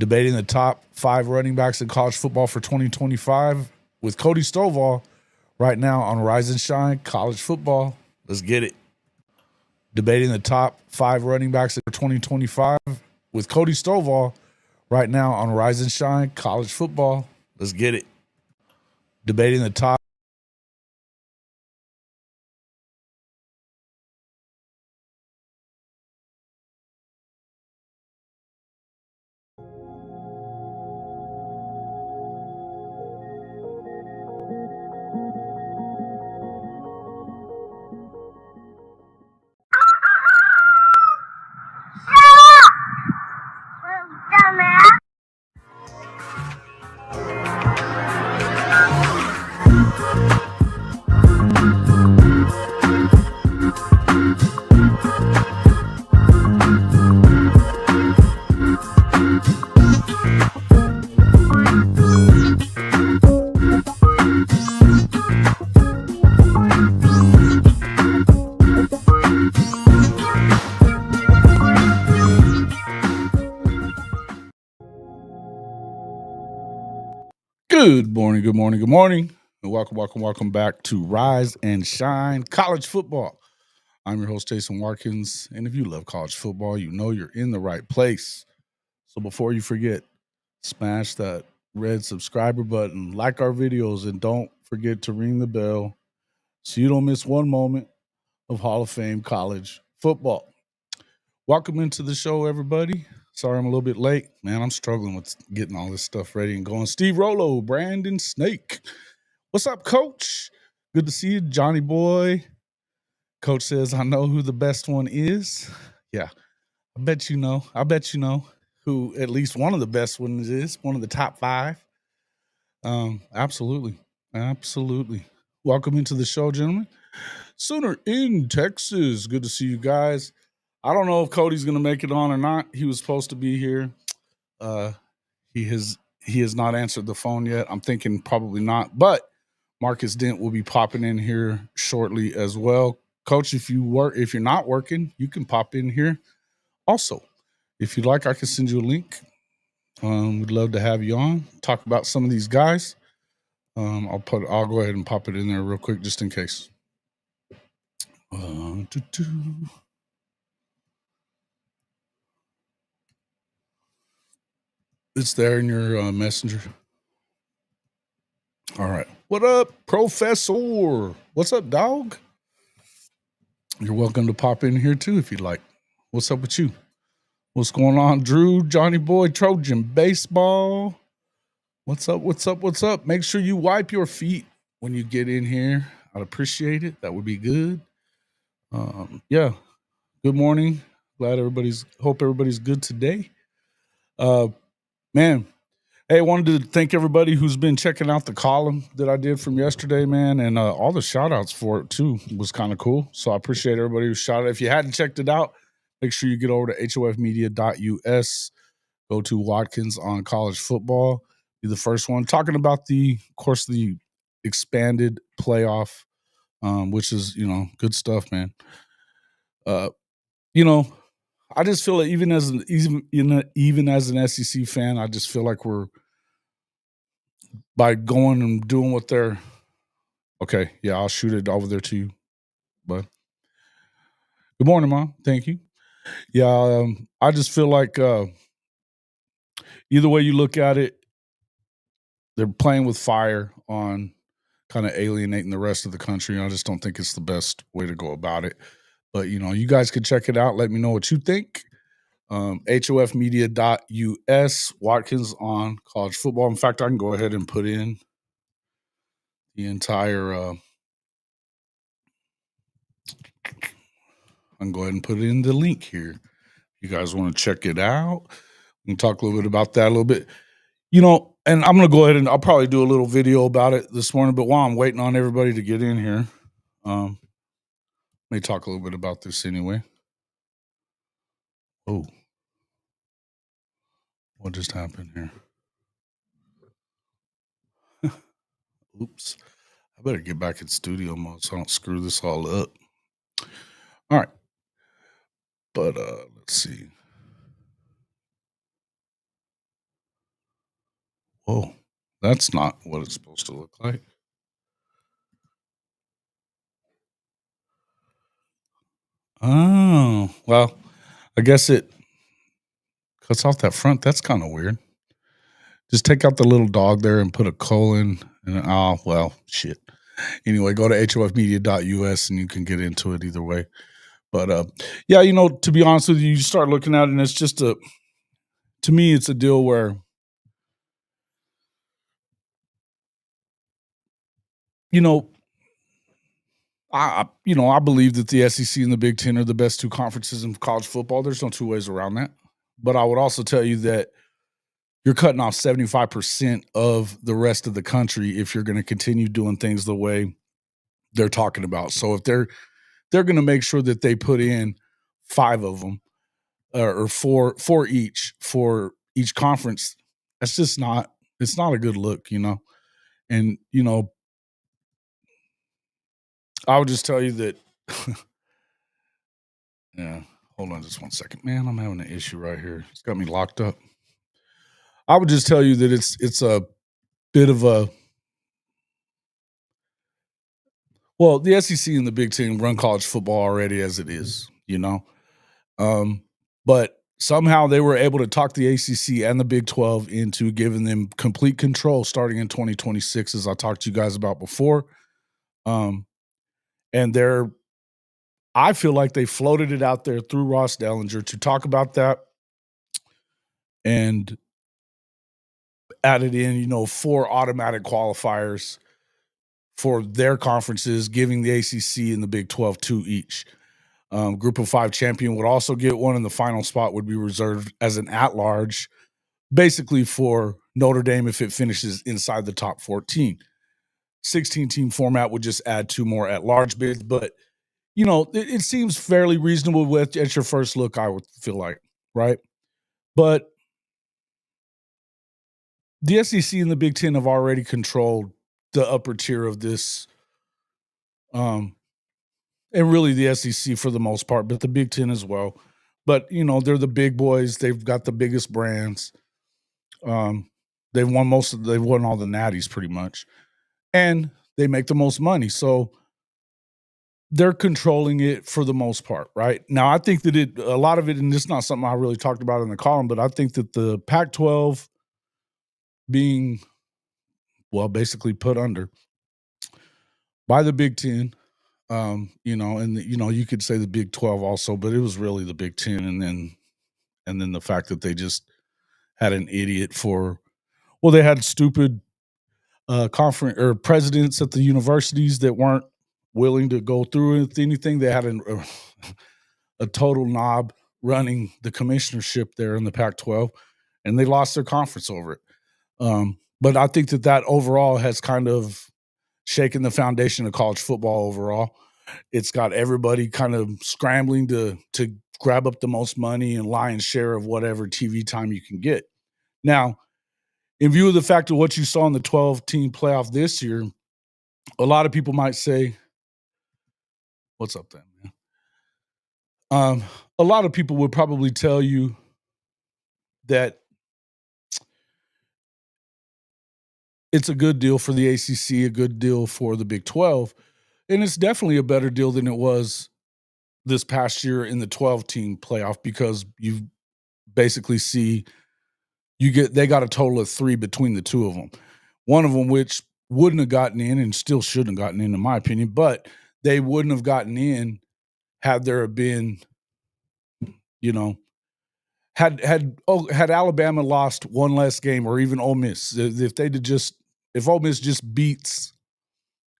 debating the top 5 running backs in college football for 2025 with Cody Stovall right now on Rise and Shine College Football. Let's get it. Debating the top 5 running backs for 2025 with Cody Stovall right now on Rise and Shine College Football. Let's get it. Debating the top. Good morning, good morning, good morning, and welcome back to Rise and Shine College Football. I'm your host, Jason Watkins, and if you love college football, you know you're in the right place. So before you forget, smash that red subscriber button, like our videos, and don't forget to ring the bell so you don't miss one moment of Hall of Fame college football. Welcome into the show, everybody. Sorry I'm a little bit late. Man, I'm struggling with getting all this stuff ready and going. Steve Rollo, Brandon Snake. What's up, Coach? Good to see you, Johnny Boy. Coach says, I know who the best one is. Yeah, I bet you know who at least one of the best ones is, one of the top 5. Absolutely. Welcome into the show, gentlemen. Sooner in Texas. Good to see you guys. I don't know if Cody's going to make it on or not. He was supposed to be here. He has not answered the phone yet. I'm thinking probably not, but Marcus Dent will be popping in here shortly as well. Coach, if you're not working, you can pop in here. Also, if you'd like, I can send you a link. We'd love to have you on. Talk about some of these guys. I'll go ahead and pop it in there real quick just in case. It's there in your messenger. All right. What up, Professor? What's up, dog? You're welcome to pop in here too if you'd like. What's up with you? What's going on, Drew, Johnny Boy, Trojan Baseball? What's up? Make sure you wipe your feet when you get in here. I'd appreciate it. That would be good. Yeah. Good morning. Hope everybody's good today. Man. Hey, I wanted to thank everybody who's been checking out the column that I did from yesterday, man, and all the shout-outs for it, too, was kind of cool. So I appreciate everybody who shouted. If you hadn't checked it out, make sure you get over to hofmedia.us, go to Watkins on college football, be the first one. Talking about the expanded playoff, which is, good stuff, man. I just feel like even as an SEC fan, I just feel like we're by going and doing what they're okay. Yeah, I'll shoot it over there to you. But good morning, Mom. Thank you. Yeah, I just feel like either way you look at it, they're playing with fire on kind of alienating the rest of the country. I just don't think it's the best way to go about it. But you guys can check it out. Let me know what you think. HOFmedia.us, Watkins on college football. In fact, I can go ahead and put in the entire I can go ahead and put in the link here. You guys want to check it out? We can talk a little bit about that a little bit. And I'm going to go ahead and I'll probably do a little video about it this morning, but while I'm waiting on everybody to get in here, may talk a little bit about this anyway. Oh, what just happened here? Oops. I better get back in studio mode so I don't screw this all up. All right. But let's see. Oh, that's not what it's supposed to look like. Oh, well, I guess it cuts off that front. That's kind of weird. Just take out the little dog there and put a colon. And oh, well, shit. Anyway, go to hofmedia.us and you can get into it either way. But yeah, to be honest with you, you start looking at it and it's just to me, it's a deal where, you know, I believe that the SEC and the Big Ten are the best two conferences in college football. There's no two ways around that. But I would also tell you that you're cutting off 75% of the rest of the country if you're going to continue doing things the way they're talking about. So if they're going to make sure that they put in 5 of them or four each for each conference, that's just not it's not a good look. And I would just tell you that yeah, hold on just 1 second. Man, I'm having an issue right here. It's got me locked up. I would just tell you that it's a bit of a well, the SEC and the Big Ten run college football already as it is. Um, but somehow they were able to talk the ACC and the Big 12 into giving them complete control starting in 2026, as I talked to you guys about before. Um, and I feel like they floated it out there through Ross Dellinger to talk about that and added in, 4 automatic qualifiers for their conferences, giving the ACC and the Big 12 2 each. Group of 5 champion would also get one, and the final spot would be reserved as an at-large, basically for Notre Dame if it finishes inside the top 14. 16-team format would just add 2 more at-large bids, but it seems fairly reasonable with at your first look, I would feel like, right? But the SEC and the Big Ten have already controlled the upper tier of this, and really the SEC for the most part, but the Big Ten as well. But they're the big boys. They've got the biggest brands. Um, they've won all the natties pretty much, and they make the most money. So they're controlling it for the most part, right? Now, I think that a lot of it, and this is not something I really talked about in the column, but I think that the Pac-12 being, well, basically put under by the Big Ten, and you could say the Big 12 also, but it was really the Big Ten, and then the fact that they just had an idiot they had stupid conference or presidents at the universities that weren't willing to go through with anything. They had a total knob running the commissionership there in the Pac-12, and they lost their conference over it. But I think that overall has kind of shaken the foundation of college football overall. It's got everybody kind of scrambling to grab up the most money and lion's share of whatever TV time you can get. Now, in view of the fact of what you saw in the 12-team playoff this year, a lot of people might say, "What's up, then, man?" A lot of people would probably tell you that it's a good deal for the ACC, a good deal for the Big 12, and it's definitely a better deal than it was this past year in the 12-team playoff because you basically see they got a total of 3 between the two of them. One of them which wouldn't have gotten in and still shouldn't have gotten in my opinion, but they wouldn't have gotten in had there been, you know, had Alabama lost one less game or even Ole Miss. If Ole Miss just beats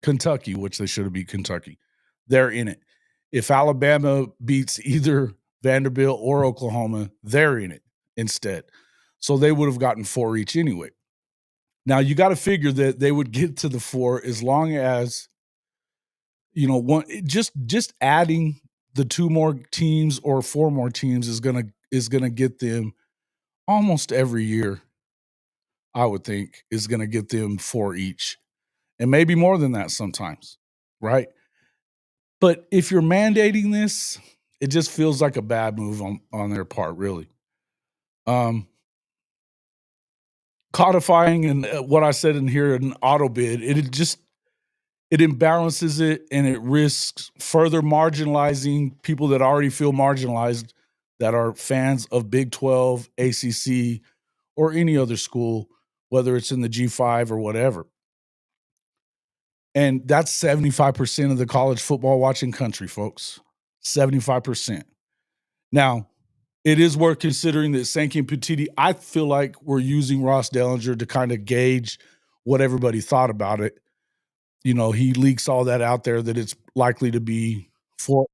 Kentucky, which they should have beat Kentucky, they're in it. If Alabama beats either Vanderbilt or Oklahoma, they're in it instead. So they would have gotten 4 each anyway. Now you got to figure that they would get to the 4 as long as one just adding the 2 more teams or 4 more teams is gonna get them almost every year. I would think is gonna get them 4 each, and maybe more than that sometimes, right? But if you're mandating this, it just feels like a bad move on their part, really. Um, codifying and what I said in here in auto bid, it imbalances it and it risks further marginalizing people that already feel marginalized that are fans of Big 12, ACC, or any other school, whether it's in the G5 or whatever. And that's 75% of the college football watching country, folks. 75%. Now, it is worth considering that Sankey and Petiti, I feel like we're using Ross Dellinger to kind of gauge what everybody thought about it. You know, he leaks all that out there that it's likely to be 4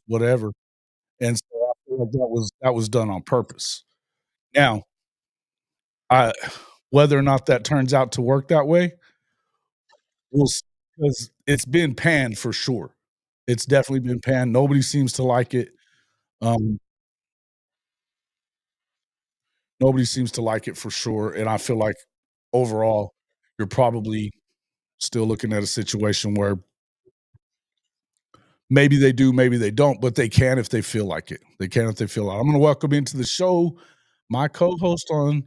whatever. And so I feel like that was done on purpose. Now, I whether or not that turns out to work that way, we'll see, 'cause it's been panned for sure. It's definitely been panned. Nobody seems to like it. Um, Nobody seems to like it for sure, and I feel like overall, you're probably still looking at a situation where maybe they do, maybe they don't, but they can if they feel like it. They can if they feel like it. I'm gonna welcome into the show my co-host on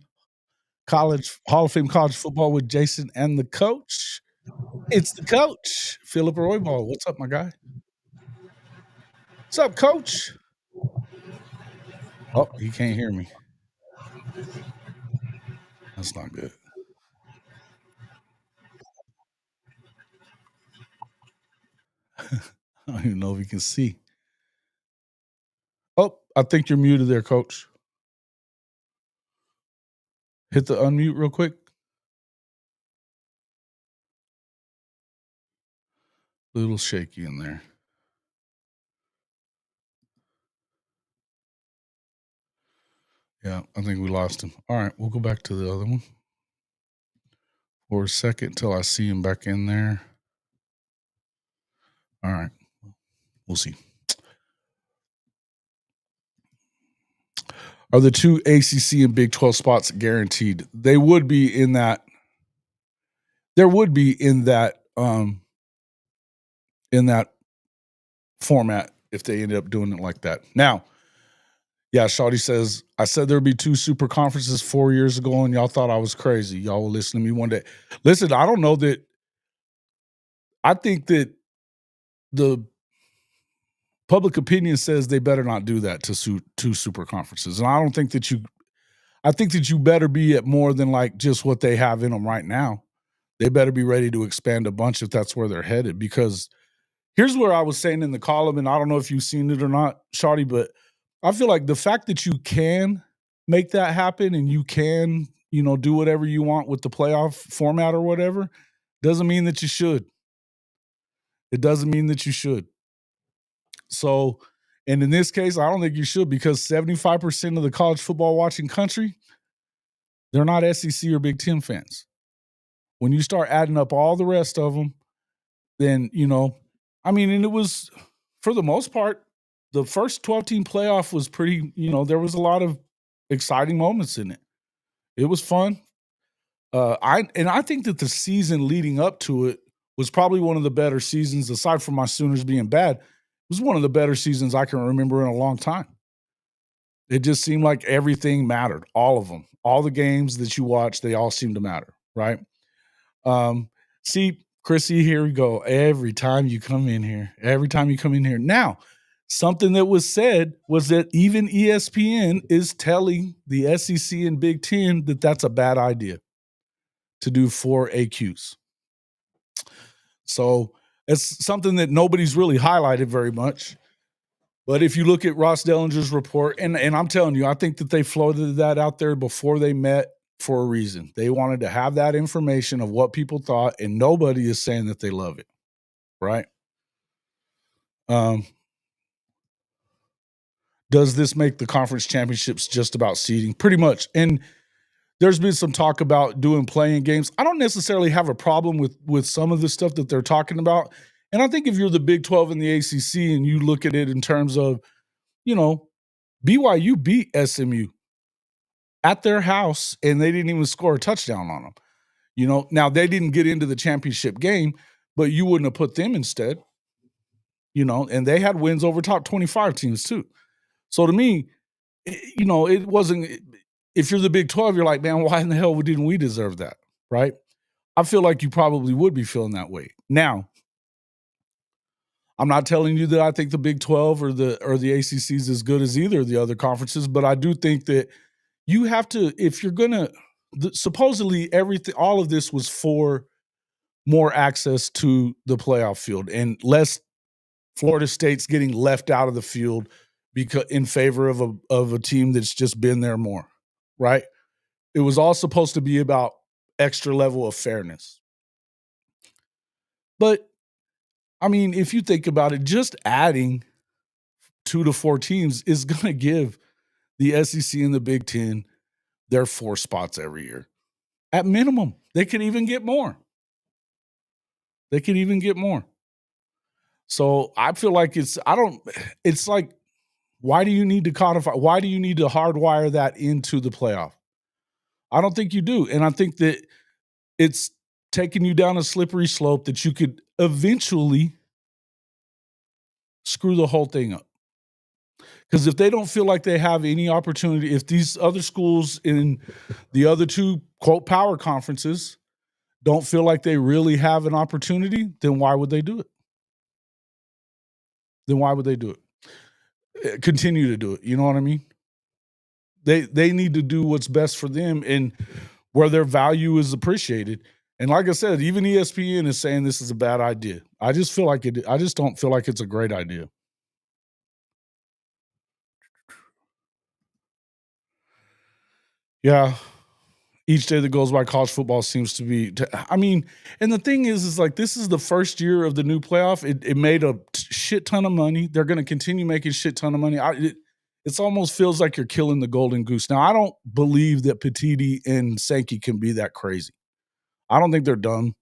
college Hall of Fame college football with Jason and the coach. It's the coach, Philip Roybal. What's up, my guy? What's up, coach? Oh, he can't hear me. That's not good. I don't even know if he can see. Oh, I think you're muted there, coach. Hit the unmute real quick. A little shaky in there. Yeah, I think we lost him. All right, we'll go back to the other one for a second until I see him back in there. All right, we'll see. Are the two ACC and Big 12 spots guaranteed? They would be in that. There would be in that format if they ended up doing it like that. Now, yeah, Shawty says, I said there'd be two super conferences 4 years ago, and y'all thought I was crazy. Y'all will listen to me one day. Listen, I don't know that. I think that the public opinion says they better not do that to two super conferences. And I don't think that I think that you better be at more than like just what they have in them right now. They better be ready to expand a bunch if that's where they're headed. Because here's where I was saying in the column, and I don't know if you've seen it or not, Shawty, but I feel like the fact that you can make that happen and you can, do whatever you want with the playoff format or whatever, doesn't mean that you should. It doesn't mean that you should. So, and in this case, I don't think you should because 75% of the college football watching country, they're not SEC or Big Ten fans. When you start adding up all the rest of them, then, and it was, for the most part, the first 12-team playoff was pretty, there was a lot of exciting moments in it. It was fun. I think that the season leading up to it was probably one of the better seasons, aside from my Sooners being bad. It was one of the better seasons I can remember in a long time. It just seemed like everything mattered, all of them. All the games that you watch, they all seem to matter, right? See, Chrissy, here we go. Every time you come in here. Now, something that was said was that even ESPN is telling the SEC and Big Ten that that's a bad idea to do 4 AQs. So it's something that nobody's really highlighted very much. But if you look at Ross Dellinger's report, and I'm telling you, I think that they floated that out there before they met for a reason. They wanted to have that information of what people thought, and nobody is saying that they love it, right? Does this make the conference championships just about seeding? Pretty much. And there's been some talk about doing playing games. I don't necessarily have a problem with some of the stuff that they're talking about. And I think if you're the Big 12 and the ACC and you look at it in terms of, BYU beat SMU at their house and they didn't even score a touchdown on them. Now they didn't get into the championship game, but you wouldn't have put them instead, and they had wins over top 25 teams too. So to me, it wasn't if you're the Big 12, you're like, man, why in the hell didn't we deserve that? Right? I feel like you probably would be feeling that way. Now, I'm not telling you that I think the Big 12 or the ACC is as good as either of the other conferences, but I do think that you have to, if you're gonna, supposedly everything, all of this was for more access to the playoff field and less Florida State's getting left out of the field because in favor of a team that's just been there more, right? It was all supposed to be about extra level of fairness. But I mean, if you think about it, just adding 2 to 4 teams is going to give the SEC and the Big 10 their 4 spots every year. At minimum, they could even get more. They could even get more. So I feel like it's like, why do you need to codify? Why do you need to hardwire that into the playoff? I don't think you do. And I think that it's taking you down a slippery slope that you could eventually screw the whole thing up. Because if they don't feel like they have any opportunity, if these other schools in the other 2, quote, power conferences don't feel like they really have an opportunity, then why would they do it? Then why would they do it? Continue to do it. You know what I mean? They need to do what's best for them and where their value is appreciated. And like I said, even ESPN is saying this is a bad idea. I just don't feel like it's a great idea. Yeah. Each day that goes by, college football seems to be. I mean, and the thing is like this is the first year of the new playoff. It made a shit ton of money. They're going to continue making shit ton of money. It's almost feels like you're killing the golden goose. Now, I don't believe that Petiti and Sankey can be that crazy. I don't think they're dumb.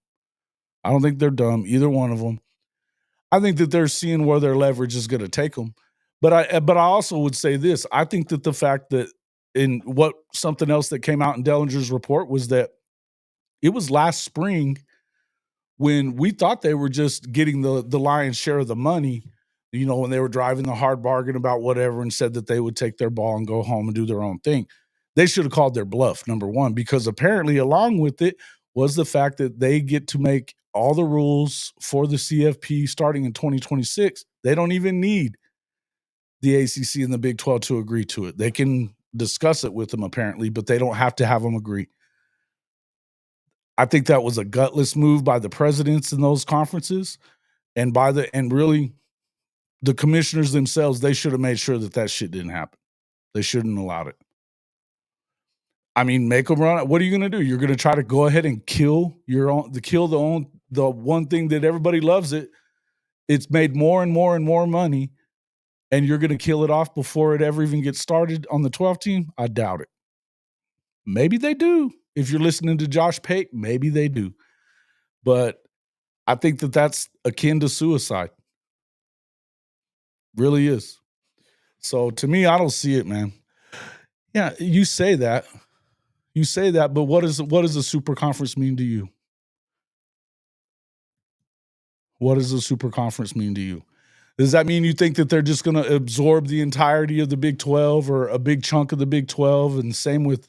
I don't think they're dumb, either one of them. I think that they're seeing where their leverage is going to take them. But I also would say this. I think that the fact that something else that came out in Dellinger's report was that it was last spring when we thought they were just getting the lion's share of the money, you know, when they were driving the hard bargain about whatever and said that they would take their ball and go home and do their own thing. They should have called their bluff, number one, because apparently along with it was the fact that they get to make all the rules for the CFP starting in 2026. They don't even need the ACC and the Big 12 to agree to it. They can discuss it with them apparently, but they don't have to have them agree. I think that was a gutless move by the presidents in those conferences and really the commissioners themselves. They should have made sure that shit didn't happen. They shouldn't have allowed it. I mean, make them run. What are you going to do? You're going to try to go ahead and kill the one thing that everybody loves it. It's made more and more and more money, and you're going to kill it off before it ever even gets started on the 12 team? I doubt it. Maybe they do. If you're listening to Josh Pate, maybe they do. But I think that that's akin to suicide. Really is. So to me, I don't see it, man. Yeah, you say that. But what does a super conference mean to you? What does a super conference mean to you? Does that mean you think that they're just going to absorb the entirety of the Big 12 or a big chunk of the Big 12? And same with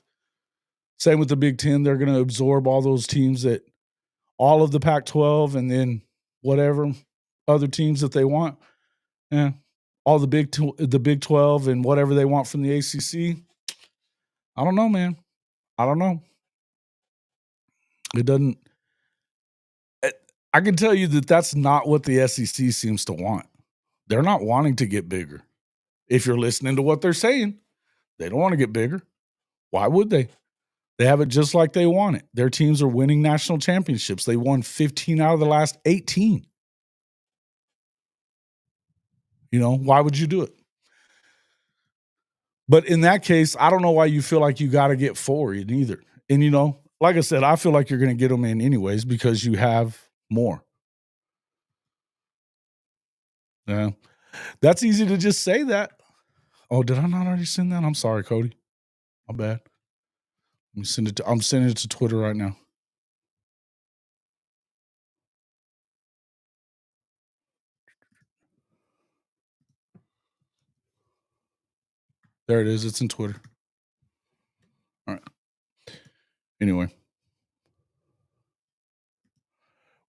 the Big 10, they're going to absorb all those teams that all of the Pac-12 and then whatever other teams that they want. Yeah. All the Big 12 and whatever they want from the ACC. I don't know, man. I don't know. It doesn't. I can tell you that that's not what the SEC seems to want. They're not wanting to get bigger. If you're listening to what they're saying, they don't want to get bigger. Why would they? They have it just like they want it. Their teams are winning national championships. They won 15 out of the last 18. You know, why would you do it? But in that case, I don't know why you feel like you got to get 4 in either. And, you know, like I said, I feel like you're going to get them in anyways because you have more. Yeah. That's easy to just say that. Oh, did I not already send that? I'm sorry, Cody. My bad. I'm sending it to Twitter right now. There it is. It's in Twitter. Anyway,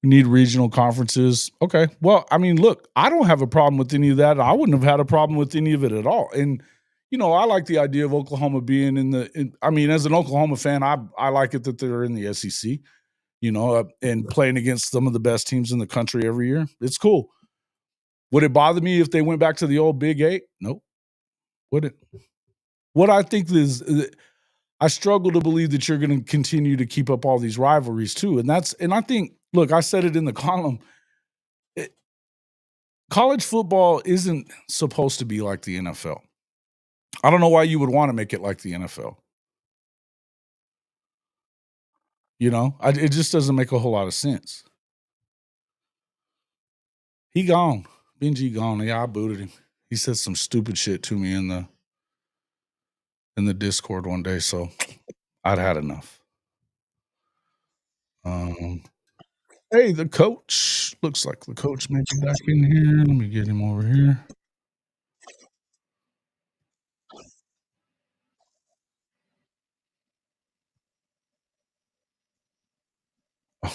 we need regional conferences. Okay. Well, I mean, look, I don't have a problem with any of that. I wouldn't have had a problem with any of it at all. And I like the idea of Oklahoma being I mean, as an Oklahoma fan, I like it that they're in the SEC. And playing against some of the best teams in the country every year. It's cool. Would it bother me if they went back to the old Big Eight? Nope. Would it? What I think is, I struggle to believe that you're going to continue to keep up all these rivalries too. And I think, look, I said it in the column. College football isn't supposed to be like the NFL. I don't know why you would want to make it like the NFL. It just doesn't make a whole lot of sense. He gone. Benji gone. Yeah, I booted him. He said some stupid shit to me in the Discord one day, so I'd had enough. Hey, the coach. Looks like the coach may be back in here. Let me get him over here. Oh.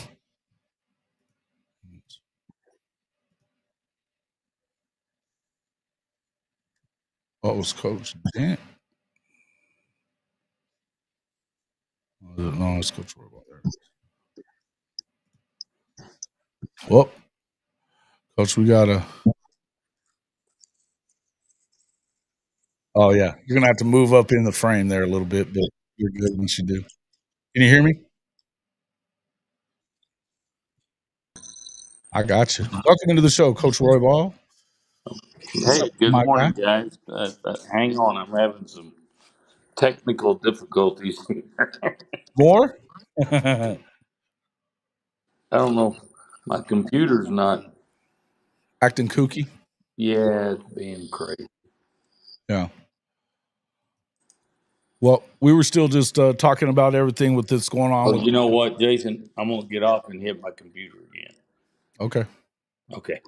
What was Coach Dent? No, it's Coach Roy. Well, Coach, we gotta. Oh yeah, you're gonna have to move up in the frame there a little bit, but you're good once you do. Can you hear me? I got you. Welcome into the show, Coach Roy Ball. What's Hey, up, good my guy? morning, guys. Hang on, I'm having some technical difficulties. More? I don't know. My computer's not. Acting kooky? Yeah, it's being crazy. Yeah. Well, we were still just talking about everything with this going on Oh, with. you know what, Jason? I'm gonna get off and hit my computer again. Okay, Okay.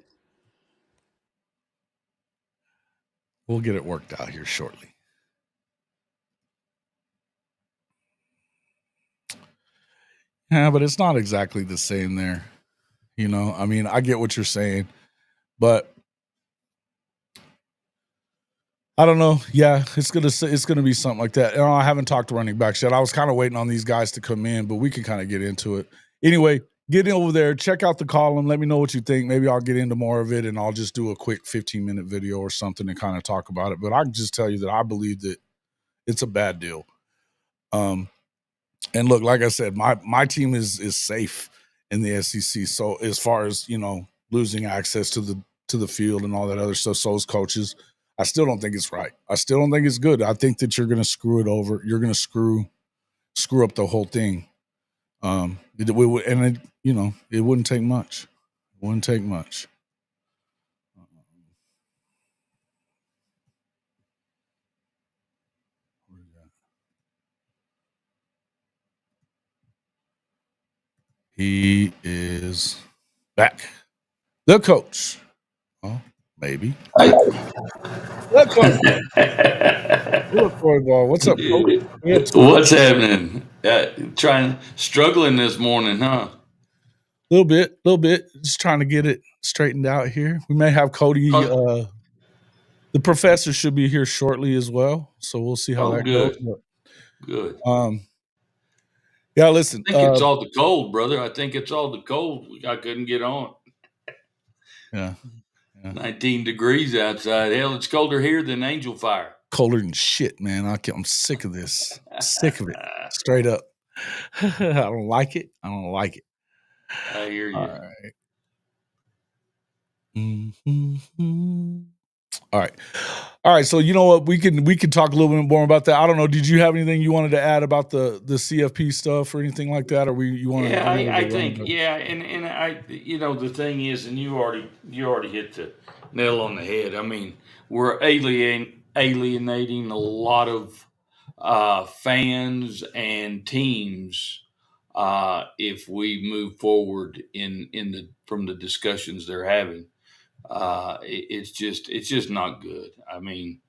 we'll get it worked out here shortly. Yeah, but it's not exactly the same there. I mean, I get what you're saying, but I don't know. Yeah, it's gonna be something like that. I haven't talked to running backs yet. I was kind of waiting on these guys to come in, but we can kind of get into it. Anyway, get over there, check out the column. Let me know what you think. Maybe I'll get into more of it, and I'll just do a quick 15-minute video or something and kind of talk about it. But I can just tell you that I believe that it's a bad deal. And look, like I said, my team is safe in the SEC. So as far as losing access to the field and all that other stuff, so as coaches, I still don't think it's right. I still don't think it's good. I think that you're going to screw it over. You're going to screw up the whole thing. It wouldn't take much. It wouldn't take much. He is back. The coach. Oh, maybe. The coach. Look, Ball. What's up, coach? We up to What's happening? Struggling this morning, huh? a little bit. Just trying to get it straightened out here. We may have Cody. The professor should be here shortly as well, so we'll see how Oh, that goes. good, good. Yeah, listen. I think it's all the cold, brother. I think it's all the cold. I couldn't get on. Yeah. 19 degrees outside. Hell, it's colder here than Angel Fire. Colder than shit, man. I'm sick of this. Sick of it. Straight up. I don't like it. I don't like it. I hear you. All right. Mm-hmm. All right. All right. So you know what? We can talk a little bit more about that. I don't know. Did you have anything you wanted to add about the CFP stuff or anything like that? Or you want to? Yeah, I think and I the thing is, and you already hit the nail on the head. I mean, we're alienating a lot of fans and teams if we move forward in the from the discussions they're having. It's just not good. I mean,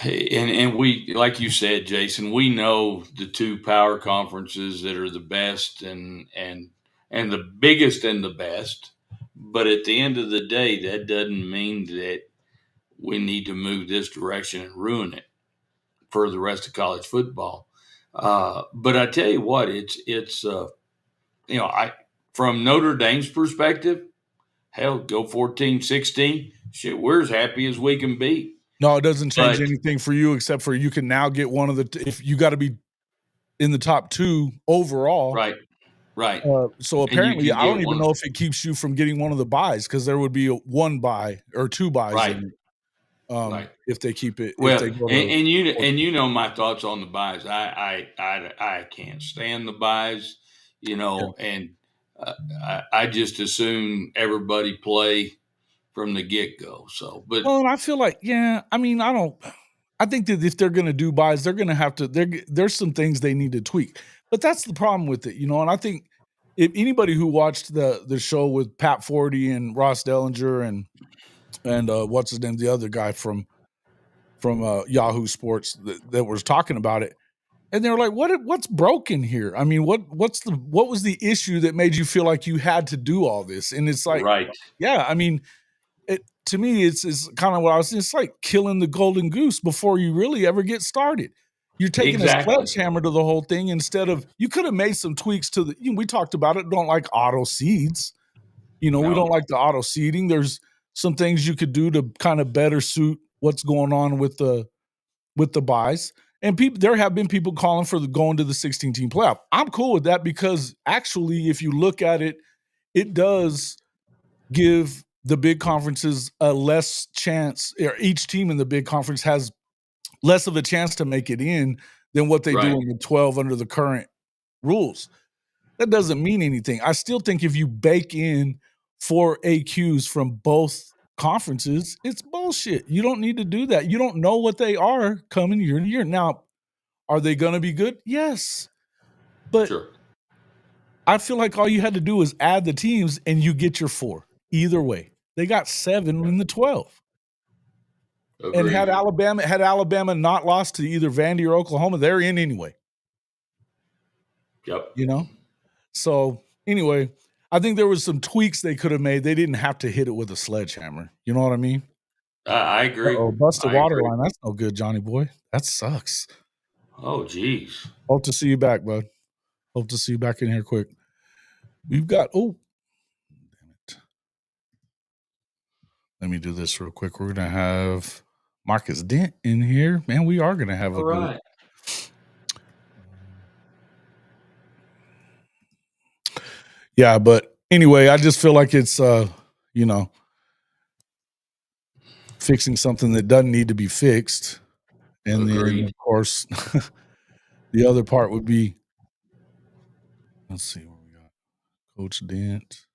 And we, like you said, Jason, we know the two power conferences that are the best and the biggest and the best. But at the end of the day, that doesn't mean that we need to move this direction and ruin it for the rest of college football. But I tell you what, it's I from Notre Dame's perspective, hell, go 14-16. Shit, we're as happy as we can be. No, it doesn't change But anything for you except for you can now get one of the if you got to be in the top 2 overall. right, right. So And you apparently, can I don't get even one. know if it keeps you from getting one of the buys because there would be one buy or 2 buys Right, in it, right. if they keep it if Well, they go and, to and you 14. and you know my thoughts on the buys. I can't stand the buys, Yeah. and I just assume everybody play from the get go. So, but Well, and I feel like, yeah, I mean, I think that if they're gonna do buys, they're gonna have to there's some things they need to tweak. But that's the problem with it, and I think if anybody who watched the show with Pat Forty and Ross Dellinger and what's his name, the other guy from Yahoo Sports that was talking about it, and they were like, what's broken here? I mean, what was the issue that made you feel like you had to do all this? And it's like, right, yeah, I mean, it to me, it's kind of what I was. It's like killing the golden goose before you really ever get started. You're taking a exactly. sledgehammer to the whole thing instead of you could have made some tweaks to the. We talked about it. Don't like auto seeds. We don't No, like the auto seeding. There's some things you could do to kind of better suit what's going on with the buys. And there have been people calling for the going to the 16 team playoff. I'm cool with that because actually, if you look at it, it does give the big conferences a less chance, or each team in the big conference has less of a chance to make it in than what they do right, in the 12 under the current rules. That doesn't mean anything. I still think if you bake in 4 AQs from both conferences, it's bullshit. You don't need to do that. You don't know what they are coming year to year. Now, are they going to be good? Yes. But sure, I feel like all you had to do was add the teams and you get your 4. Either way. They got 7 in the 12. And agreed. Had Alabama not lost to either Vandy or Oklahoma, they're in anyway, Yep, you know? So, anyway, I think there was some tweaks they could have made. They didn't have to hit it with a sledgehammer. You know what I mean? I agree. Uh-oh, busted I water agree. line. That's no good, Johnny boy. That sucks. Oh, geez. Hope to see you back, bud. Hope to see you back in here quick. We've got damn it. Let me do this real quick. We're gonna have Marcus Dent in here. Man, we are gonna have All a good. right. Yeah, but anyway, I just feel like it's you know, fixing something that doesn't need to be fixed. And then Agreed. of course the other part would be, let's see what we got. Coach Dent.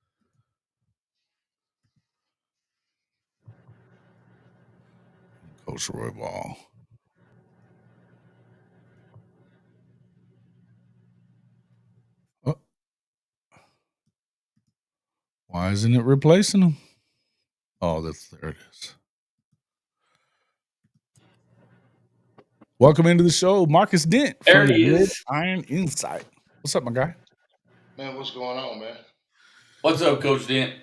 Coach Roy Ball. Oh, why isn't it replacing him? Oh, there it is. Welcome into the show, Marcus Dent There from he Red is. Iron Insight. What's up, my guy? Man, what's going on, man? What's up, Coach Dent?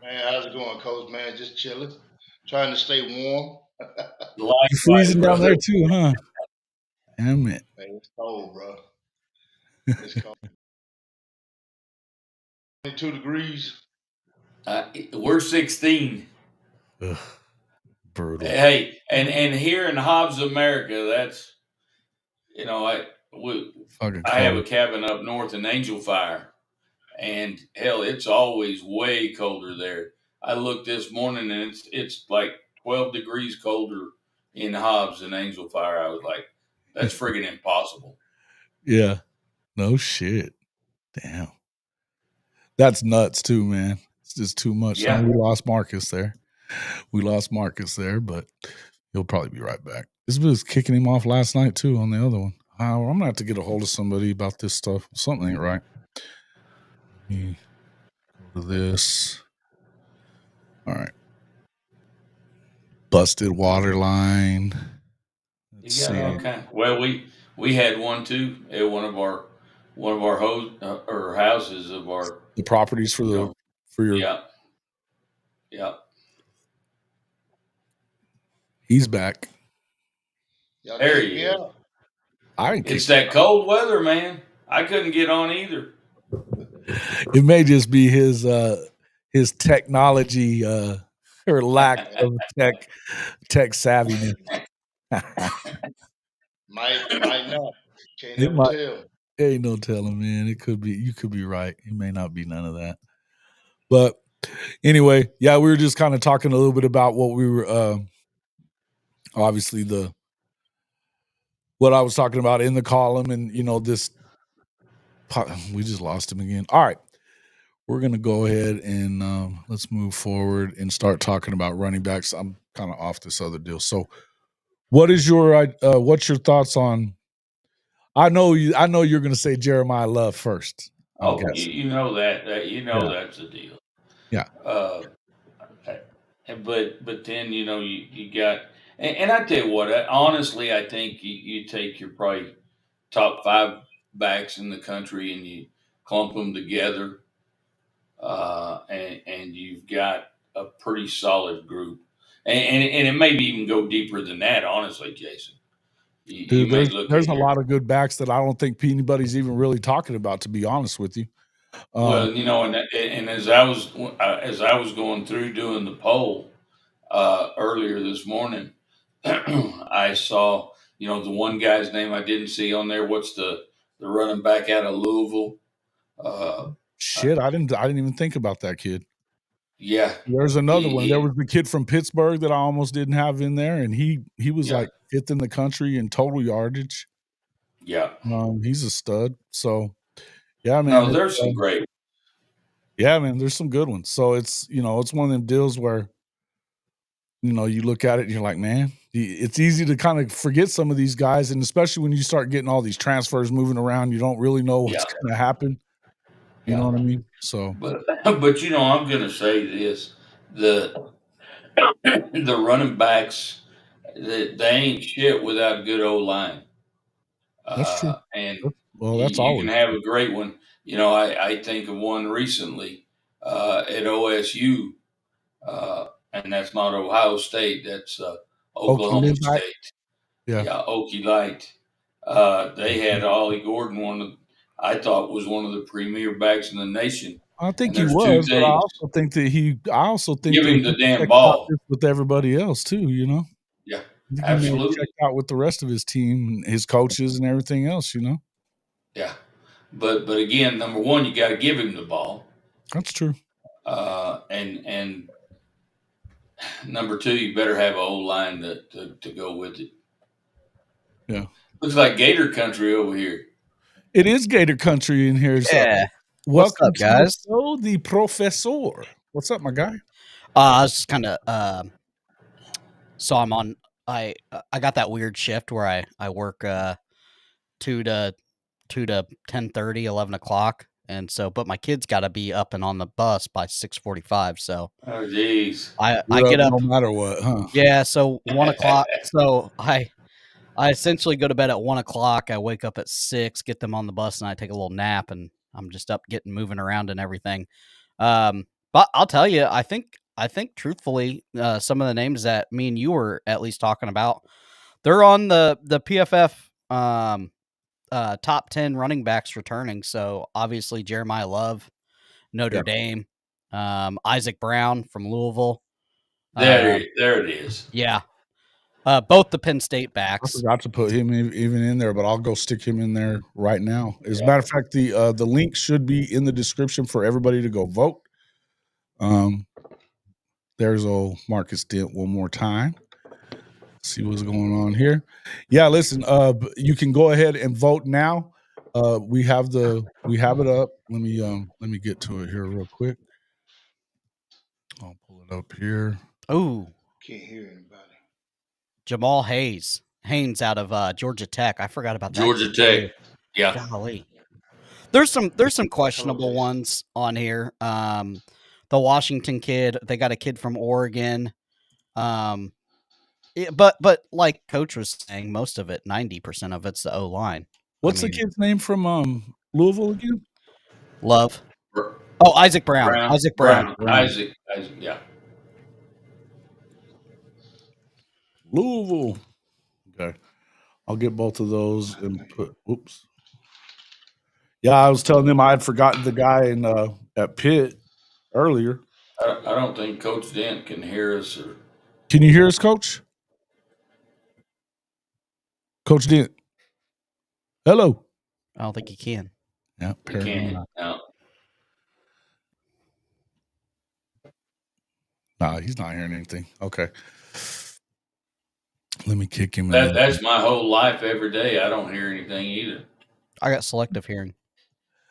Man, how's it going, Coach? Man, just chilling, trying to stay warm. You Likewise, freezing down brother. there too, huh? Damn it. Man, it's cold, bro. It's cold. 22 degrees. We're 16. Ugh, brutal. Hey, and here in Hobbs, America, that's you know, I we, Fucking I have a cold. cabin up north in Angel Fire, and hell, it's always way colder there. I looked this morning, and it's like 12 degrees colder in Hobbs than Angel Fire. I was like, that's friggin' impossible. Yeah. No shit. Damn. That's nuts too, man. It's just too much. Yeah. We lost Marcus there. But he'll probably be right back. This was kicking him off last night too on the other one. I'm gonna have to get a hold of somebody about this stuff. Something ain't right. Let me go to this. All right. Busted water line. Let's You got all see. kind. Well, we had one too at one of our or houses of our, The properties you know, for your. yeah, yeah. He's back. Y'all There kicked he me is. out. I ain't It's kicked. that cold weather, man. I couldn't get on either. It may just be his technology or lack of tech savviness. Might not. Can't It never might. tell. Ain't no telling, man. It could be. You could be right. It may not be none of that. But anyway, yeah, we were just kind of talking a little bit about what we were. Obviously, what I was talking about in the column, and this. We just lost him again. All right, we're gonna go ahead and let's move forward and start talking about running backs. I'm kind of off this other deal. So, what's your thoughts on? I know you're gonna say Jeremiah Love first. I'm Oh, guessing. you know that you know Yeah. that's the deal. Yeah. Uh, but then you got, and I tell you what, honestly, I think you take your probably top five backs in the country and you clump them together, and you've got a pretty solid group, and it maybe even go deeper than that. Honestly, Jason, you Dude, may look there's at a your, lot of good backs that I don't think anybody's even really talking about, to be honest with you. well, and as I was going through doing the poll earlier this morning, I saw the one guy's name I didn't see on there. What's the running back out of Louisville? Uh, Shit, I didn't even think about that kid. yeah, There's another one. There he, was the kid from Pittsburgh that I almost didn't have in there, and he was yeah, like fifth in the country in total yardage. yeah. He's a stud. So yeah, man. No, there's some great. Yeah, man. There's some good ones. So it's one of them deals where you look at it and you're like, man, it's easy to kind of forget some of these guys, and especially when you start getting all these transfers moving around, you don't really know what's Yeah, going to happen. You know yeah. what I mean? So But I'm going to say this: the the running backs, they ain't shit without a good old line. that's true. And Well, that's you can always have true. a great one. I think of one recently at OSU, and that's not Ohio State. That's Okie Oklahoma Midnight. State. Yeah. Yeah, Okie Light. They had Ollie Gordon, I thought was one of the premier backs in the nation. I think And he there's two was, but things: I also think give that him the he damn checked out ball. just with everybody else too. Yeah, I think he may have absolutely. checked out with the rest of his team, and his coaches, and everything else. Yeah, but again, number one, you got to give him the ball, That's true. and number two, you better have a whole line to go with it. Yeah. Looks like Gator country over here. It is Gator Country in here. So Yeah. What's welcome up, to the guys? show, the Professor. What's up, my guy? I was just kind of so I'm on. I got that weird shift where I work 2 to 10:30, 11 o'clock, and so but my kids got to be up and on the bus by 6:45. So Oh, jeez. I You're up get up. no matter what, huh? Yeah. So 1 o'clock. So I essentially go to bed at 1 o'clock. I wake up at 6, get them on the bus, and I take a little nap, and I'm just up getting moving around and everything. But I'll tell you, I think truthfully, some of the names that me and you were at least talking about, they're on the PFF top 10 running backs returning. So obviously Jeremiah Love, Notre Yeah. Dame, Isaac Brown from Louisville. There it is. Yeah. Both the Penn State I backs. forgot to put him even in there, but I'll go stick him in there right now. As a matter of fact, the link should be in the description for everybody to go vote. There's old Marcus Dent one more time. See what's going on here. Yeah, listen, you can go ahead and vote now. We have it up. Let me get to it here real quick. I'll pull it up here. Ooh, Can't hear anybody. Jamal Haynes out of Georgia Tech. I forgot about that Georgia kid Tech. too. Yeah. Golly. There's some questionable Jason. ones on here. The Washington kid, they got a kid from Oregon. Yeah, but like Coach was saying, most of it, 90% of it's the O line. What's the kid's name from Louisville again? Love. Br- Oh, Isaac Brown. Isaac Brown. Isaac, yeah. Louisville. Okay. I'll get both of those and put. Oops. Yeah, I was telling them I had forgotten the guy in at Pitt earlier. I don't think Coach Dent can hear us. Or Can you hear us, Coach? Coach Dent. Hello. I don't think he can. Yeah, he apparently can't. not. No. Nah, he's not hearing anything. Okay. Let me kick him in. That's my whole life every day. I don't hear anything either. I got selective hearing.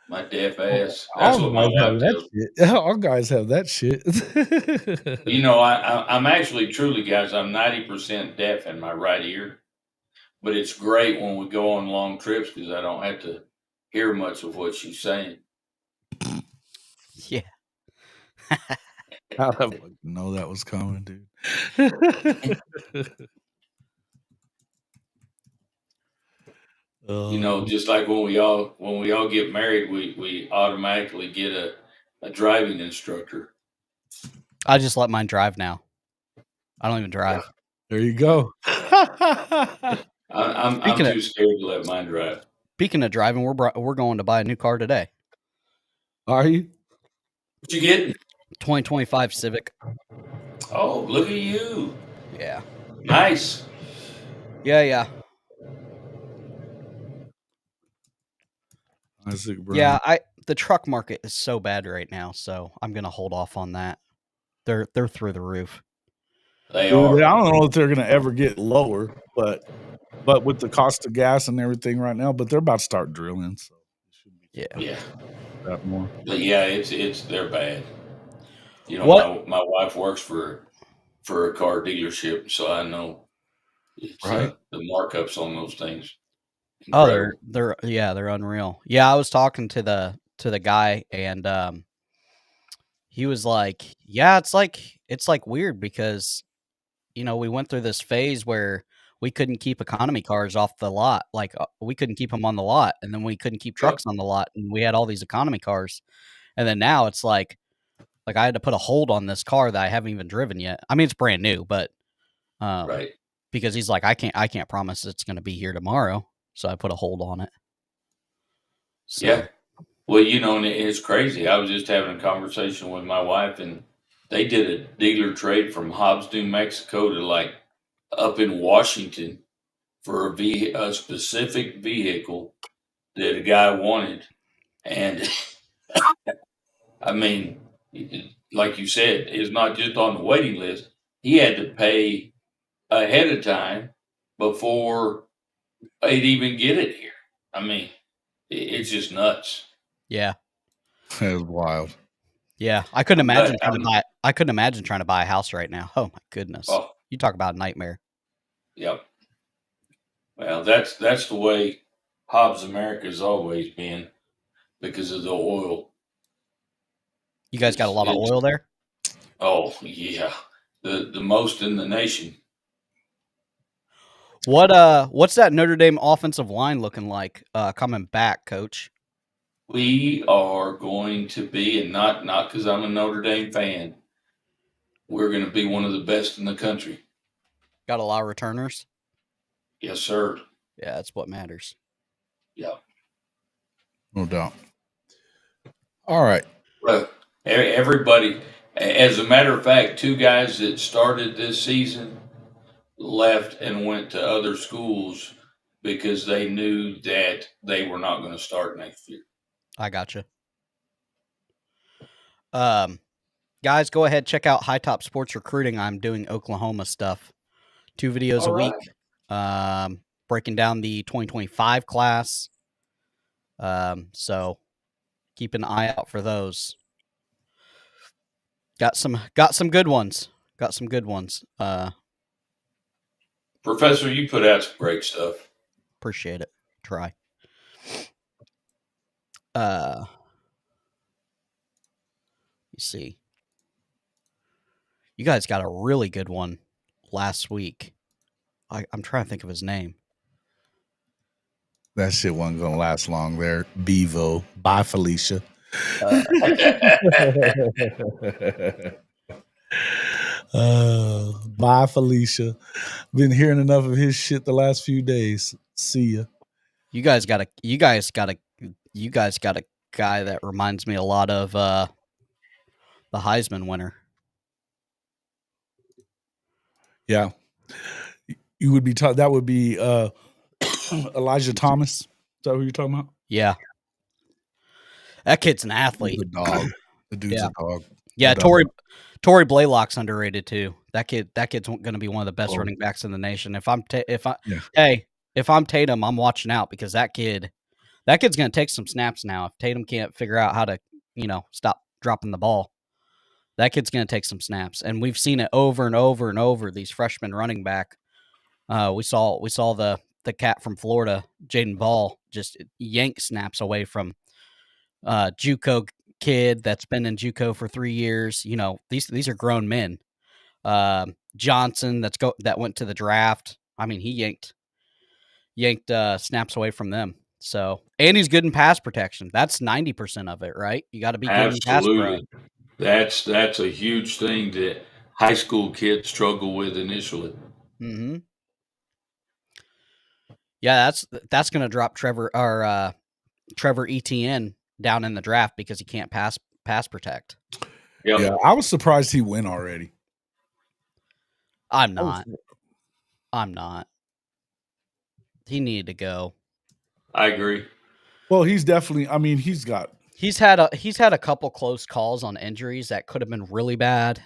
My deaf ass. That's All what my guys have wife that tells me. shit. All guys have that shit. You know, I'm actually, truly, guys, I'm 90% deaf in my right ear. But it's great when we go on long trips because I don't have to hear much of what she's saying. Yeah. I didn't know that was coming, dude. You know, just like when we all get married, we automatically get a driving instructor. I just let mine drive now. I don't even drive. There you go. I'm too scared to let mine drive. Speaking of driving, we're going to buy a new car today. Are you? What you getting? 2025 Civic. Oh, look at you. Yeah. Nice. Yeah. Isaac Brown. Yeah, the truck market is so bad right now, so I'm gonna hold off on that. They're through the roof. They Dude, are. I don't know if they're going to ever get lower, but with the cost of gas and everything right now, but they're about to start drilling, so it should be Yeah. that more. But yeah, it's they're bad. You know, What? my wife works for a car dealership, so I know it's Right. the markups on those things. Oh, Incredible. they're unreal. Yeah, I was talking to the guy, and he was like, "Yeah, it's like weird because we went through this phase where we couldn't keep economy cars off the lot, like we couldn't keep them on the lot, and then we couldn't keep Yep. trucks on the lot, and we had all these economy cars, and then now it's like I had to put a hold on this car that I haven't even driven yet. I mean, it's brand new, but Right. because he's like, I can't promise it's going to be here tomorrow, so I put a hold on it. So. Yeah. Well, you know, and it's crazy. I was just having a conversation with my wife, and they did a dealer trade from Hobbs, New Mexico to like up in Washington for a specific vehicle that a guy wanted. And I mean, like you said, it's not just on the waiting list. He had to pay ahead of time before they'd even get it here. I mean, it's just nuts. Yeah. That's wild. Yeah, I couldn't imagine But trying to buy a house right now. Oh my goodness. Oh, You talk about a nightmare. yep. Well, that's the way Hobbs America's always been because of the oil. You guys got a lot of oil there? Oh yeah, the most in the nation. What's that Notre Dame offensive line looking like coming back, Coach? We are going to be, and not because I'm a Notre Dame fan. We're going to be one of the best in the country. Got a lot of returners? Yes, sir. Yeah, that's what matters. Yeah. No doubt. All right. Well, everybody, as a matter of fact, two guys that started this season left and went to other schools because they knew that they were not going to start next year. I gotcha. Guys, go ahead, check out High Top Sports Recruiting. I'm doing Oklahoma stuff. 2 videos a week. Breaking down the 2025 class. So keep an eye out for those. Got some good ones. Professor, you put out some great stuff. Appreciate it. Try. You see. You guys got a really good one last week. I'm trying to think of his name. That shit wasn't gonna last long there. Bevo. Bye, Felicia. Bye, Felicia. Been hearing enough of his shit the last few days. See ya. You guys got a guy that reminds me a lot of the Heisman winner. Yeah. You would be that would be Elijah Thomas. Is that who you're talking about? Yeah. That kid's an athlete. He's a dog. The dude's a dog. Yeah, No Tory Blaylock's underrated too. That kid's going to be one of the best Oh. running backs in the nation. If I'm Yeah. if I'm Tatum, I'm watching out because that kid's going to take some snaps now. If Tatum can't figure out how to, stop dropping the ball, that kid's going to take some snaps. And we've seen it over and over and over. These freshmen running back. We saw the cat from Florida, Jaden Ball, just yank snaps away from JUCO kid that's been in JUCO for 3 years. These are grown men. Johnson that went to the draft. I mean, he yanked snaps away from them. So, and he's good in pass protection. That's 90% of it, right? You got to be good in pass pro. Absolutely. That's a huge thing that high school kids struggle with initially. Mm-hmm. Yeah, that's going to drop Trevor Etienne down in the draft because he can't pass protect. Yep. Yeah, I was surprised he went already. I'm not. He needed to go. I agree. Well, he's definitely. I mean, he's had a couple close calls on injuries that could have been really bad.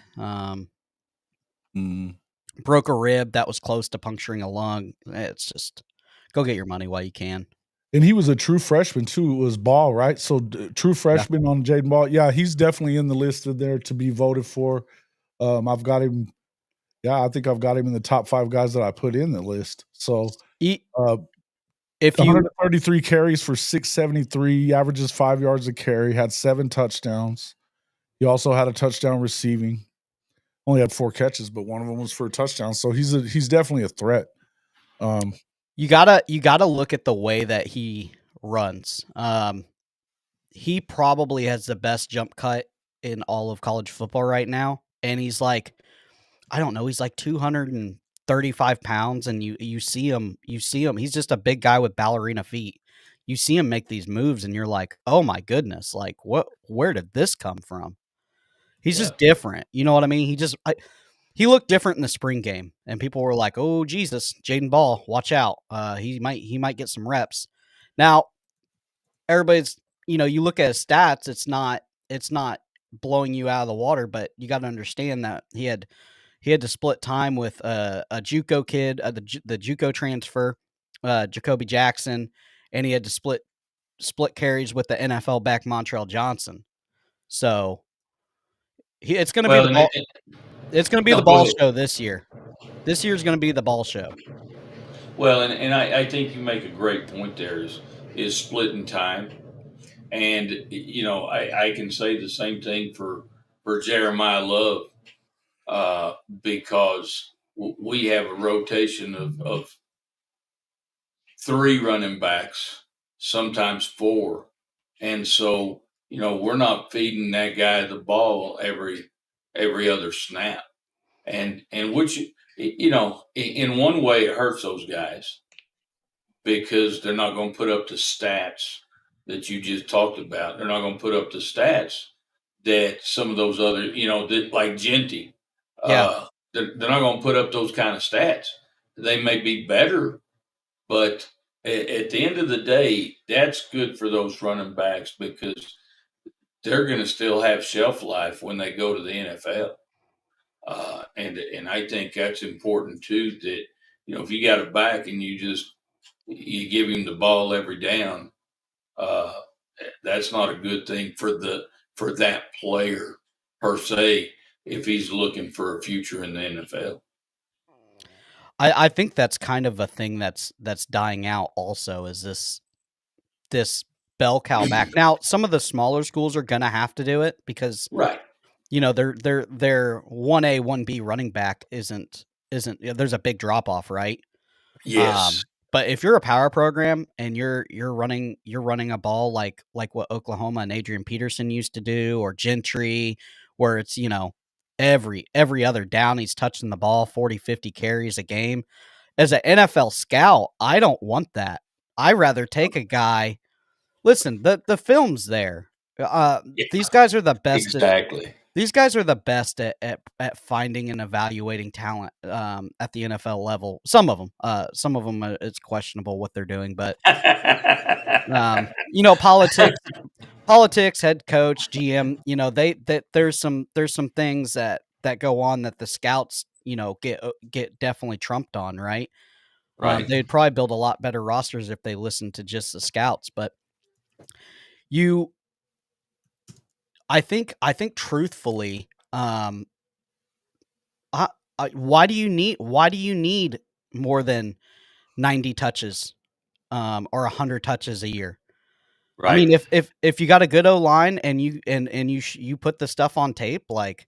Broke a rib that was close to puncturing a lung. It's just go get your money while you can. And he was a true freshman too. It was Ball, right? So true freshman on Jaden Ball. Yeah, he's definitely in the list of there to be voted for. I've got him. Yeah, I think I've got him in the top 5 guys that I put in the list. So if 133 carries for 673, averages 5 yards a carry, had 7 touchdowns. He also had a touchdown receiving. Only had 4 catches, but one of them was for a touchdown. So he's definitely a threat. You gotta look at the way that he runs. He probably has the best jump cut in all of college football right now, and he's like, I don't know, he's like 235 pounds, and you see him. He's just a big guy with ballerina feet. You see him make these moves, and you're like, oh my goodness, like where did this come from? He's just different. You know what I mean? He looked different in the spring game, and people were like, "Oh Jesus, Jaden Ball, watch out! He might get some reps." Now, everybody's, you look at his stats; it's not blowing you out of the water, but you got to understand that he had to split time with a JUCO kid, the JUCO transfer, Jacoby Jackson, and he had to split carries with the NFL back Montrell Johnson. So it's going to be the ball. It's going to be the ball show this year. This year's going to be the ball show. Well, and I think you make a great point there is splitting time. And, I can say the same thing for Jeremiah Love because we have a rotation of 3 running backs, sometimes 4. And so, we're not feeding that guy the ball every other snap. And which, in one way it hurts those guys because they're not going to put up the stats that you just talked about. They're not going to put up the stats that some of those other, like Genty. They're not going to put up those kind of stats. They may be better, but at the end of the day, that's good for those running backs because they're going to still have shelf life when they go to the NFL. And I think that's important too, that, if you got a back and you give him the ball every down, that's not a good thing for that player per se, if he's looking for a future in the NFL. I think that's kind of a thing that's dying out also, is this bell cow back. Now, some of the smaller schools are going to have to do it because right. Their 1A, 1B running back isn't there's a big drop off, right? Yes. But if you're a power program and you're running a ball like what Oklahoma and Adrian Peterson used to do, or Gentry, where it's, every other down he's touching the ball, 40, 50 carries a game. As an NFL scout, I don't want that. I rather take a guy. Listen, the film's there. These guys are the best Exactly. these guys are the best at finding and evaluating talent at the NFL level. Some of them, it's questionable what they're doing, but politics, head coach, GM, there's some things that go on that the scouts, get definitely trumped on, right? Right. They'd probably build a lot better rosters if they listened to just the scouts, but I think truthfully, why do you need more than 90 touches or 100 touches a year? I mean, Right. if you got a good O-line and you put the stuff on tape, like,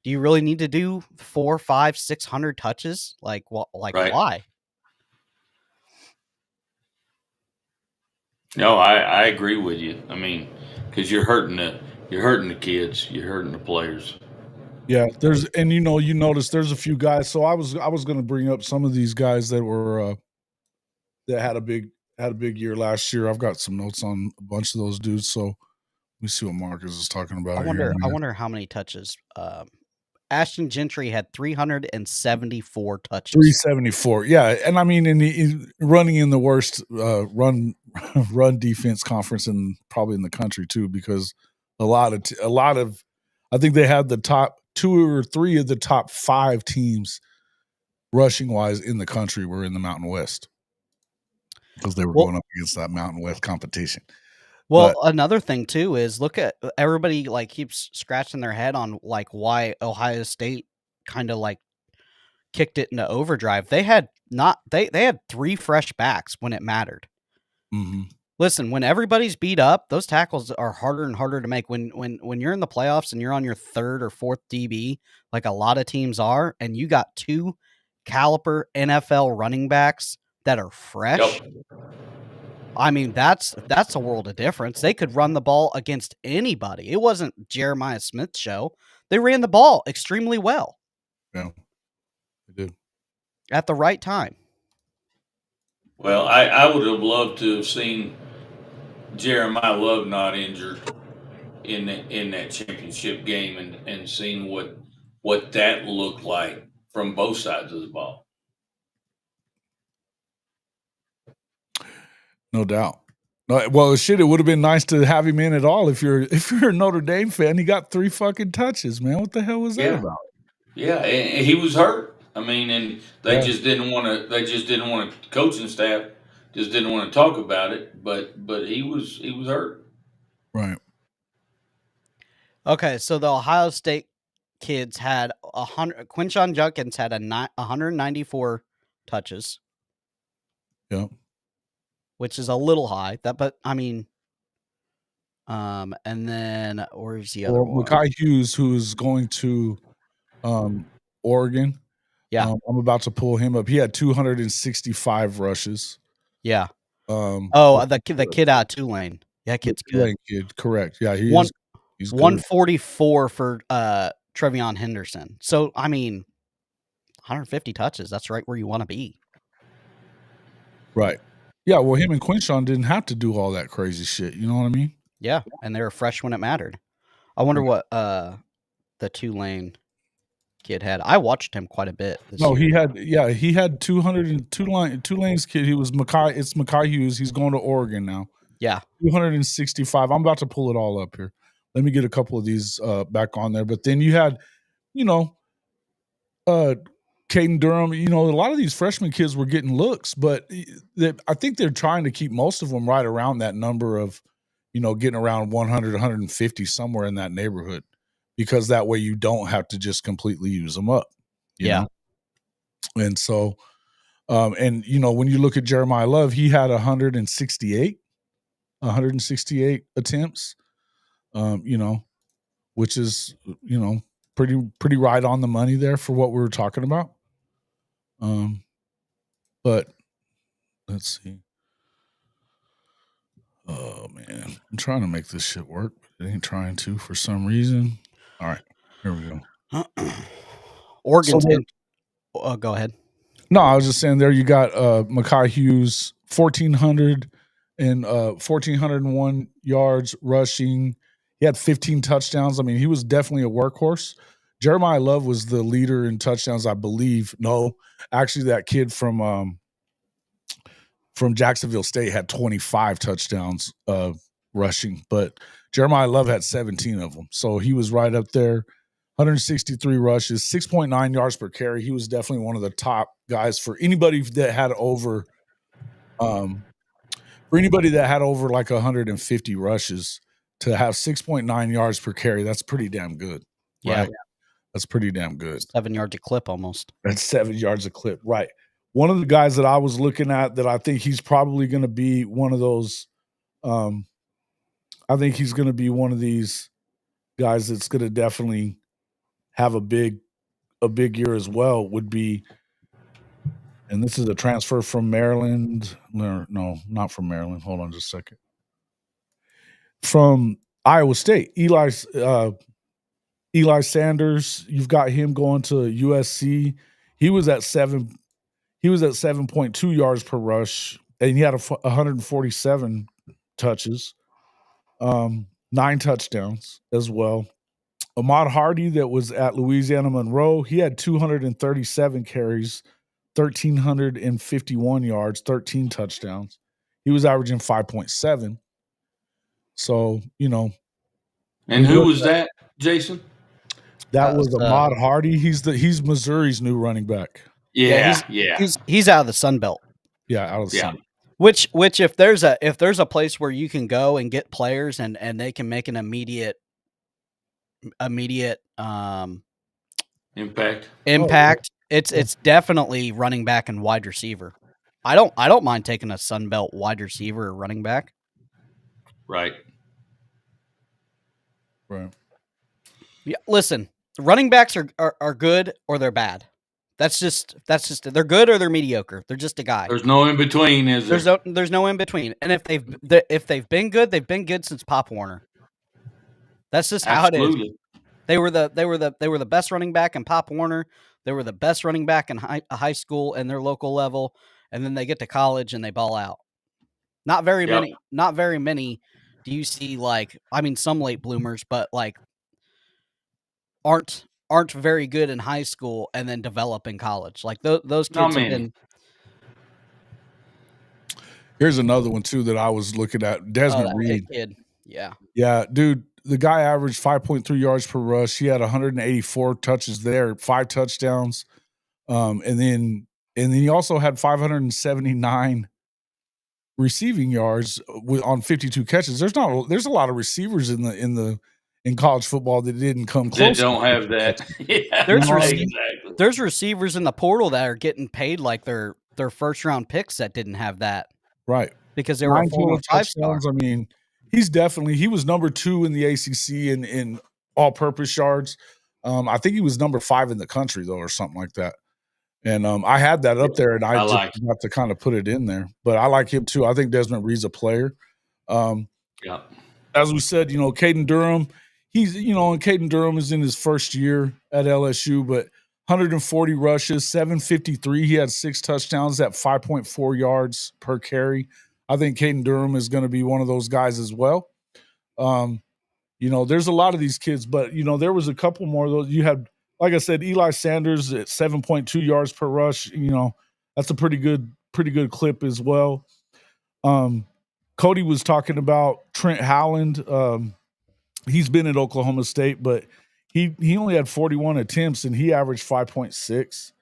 do you really need to do 4, 5, 600 touches? Like, Right. why? No, I agree with you. I mean, because you're hurting the kids, you're hurting the players. Yeah, you notice there's a few guys. So I was going to bring up some of these guys that were that had a big year last year. I've got some notes on a bunch of those dudes. So let me see what Marcus is talking about here. I wonder how many touches. Ashton Gentry had 374 touches. 374. Yeah, and I mean, running in the worst run defense conference probably in the country too, because a lot of I think they had the top 2 or 3 of the top 5 teams rushing wise in the country were in the Mountain West, because they were going up against that Mountain West competition. Well, another thing too is, look at everybody, like, keeps scratching their head on, like, why Ohio State kind of like kicked it into overdrive. They had 3 fresh backs when it mattered. Mm-hmm. Listen, when everybody's beat up, those tackles are harder and harder to make. When you're in the playoffs and you're on your 3rd or 4th DB, like a lot of teams are, and you got 2 caliber NFL running backs that are fresh. Yep. I mean, that's a world of difference. They could run the ball against anybody. It wasn't Jeremiah Smith's show. They ran the ball extremely well. Yeah, they did. At the right time. Well, I would have loved to have seen Jeremiah Love not injured in that championship game, and seen what that looked like from both sides of the ball. No doubt. No, well, shit, it would have been nice to have him in at all. If you're a Notre Dame fan, he got 3 fucking touches, man. What the hell was that about? Yeah, and he was hurt. I mean, and they just didn't want to. They just didn't want to. Coaching staff just didn't want to talk about it. But he was hurt. Right. Okay, so the Ohio State kids had 100. Quinshon Judkins had 194 touches. Yeah. Which is a little high. But I mean, and then where's the other one? Mekhi Hughes, who's going to Oregon. Yeah. I'm about to pull him up. He had 265 rushes. Yeah. The kid out of Tulane. That kid's good. Tulane kid, correct. Yeah, he's 144 for Trevion Henderson. So, I mean, 150 touches. That's right where you want to be. Right. Yeah, well, him and Quinshon didn't have to do all that crazy shit. You know what I mean? Yeah, and they were fresh when it mattered. I wonder what the Tulane kid had. I watched him quite a bit this year. He had 202 Tulane's kid. He was Mekhi Hughes. He's going to Oregon now. Yeah. 265. I'm about to pull it all up here. Let me get a couple of these back on there. But then you had, Caden Durham. A lot of these freshman kids were getting looks, but I think they're trying to keep most of them right around that number of, getting around 100, 150, somewhere in that neighborhood, because that way you don't have to just completely use them up. You know? And so, when you look at Jeremiah Love, he had 168 attempts, which is, pretty right on the money there for what we were talking about. But Let's see. Oh man, I'm trying to make this shit work, but it ain't trying to for some reason. All right, here we go. Oregon's in. Go ahead. No, I was just saying there you got Mekhi Hughes, 1,400 and 1,401 yards rushing. He had 15 touchdowns. I mean, he was definitely a workhorse. Jeremiah Love was the leader in touchdowns, I believe. No, actually, that kid from Jacksonville State had 25 touchdowns rushing, but Jeremiah Love had 17 of them. So he was right up there. 163 rushes, 6.9 yards per carry. He was definitely one of the top guys for anybody that had over like 150 rushes to have 6.9 yards per carry. That's pretty damn good. Yeah. Right? That's pretty damn good. 7 yards a clip almost. That's 7 yards a clip. Right. One of the guys that I was looking at that I think he's probably going to be one of those I think he's going to be one of these guys that's going to definitely have a big year as well would be, and this is a transfer from Maryland. No, not from Maryland. Hold on just a second. From Iowa State, Eli Sanders. You've got him going to USC. He was at 7.2 yards per rush, and he had 147 touches, 9 touchdowns as well. Ahmad Hardy, that was at Louisiana Monroe, he had 237 carries, 1,351 yards, 13 touchdowns. He was averaging 5.7. So, And who was that, Jason? That was Ahmad Hardy. He's Missouri's new running back. Yeah. He's out of the Sun Belt. Yeah, out of the Sun. Which if there's a place where you can go and get players and they can make an immediate impact, it's definitely running back and wide receiver. I don't mind taking a Sun Belt wide receiver or running back. Right. Yeah, listen, running backs are good or they're bad. That's just they're good or they're mediocre. They're just a guy. There's no in between, is there? There's no in between. And if they've been good, they've been good since Pop Warner. That's just how it is. They were the best running back in Pop Warner. They were the best running back in high school and their local level, and then they get to college and they ball out. Not very many do you see, like, I mean, some late bloomers, but like aren't very good in high school and then develop in college. Like those kids have been. Here's another one too that I was looking at. Desmond Reed. Kid. Yeah, dude. The guy averaged 5.3 yards per rush. He had 184 touches there, 5 touchdowns, and then he also had 579 receiving yards on 52 catches. There's a lot of receivers in college football that didn't come close. They don't have that. Yeah, there's receivers in the portal that are getting paid like their first round picks that didn't have that. Right. Because they were 5 stars. I mean, he was number 2 in the ACC in all-purpose yards. I think he was number 5 in the country though, or something like that. And I had that up there, and I just got to kind of put it in there. But I like him too. I think Desmond Reed's a player. As we said, Caden Durham. And Caden Durham is in his first year at LSU, but 140 rushes, 753. He had 6 touchdowns at 5.4 yards per carry. I think Caden Durham is going to be one of those guys as well. There's a lot of these kids, but there was a couple more of those. You had, like I said, Eli Sanders at 7.2 yards per rush. That's a pretty good clip as well. Cody was talking about Trent Howland. He's been at Oklahoma State, but he only had 41 attempts and he averaged 5.6.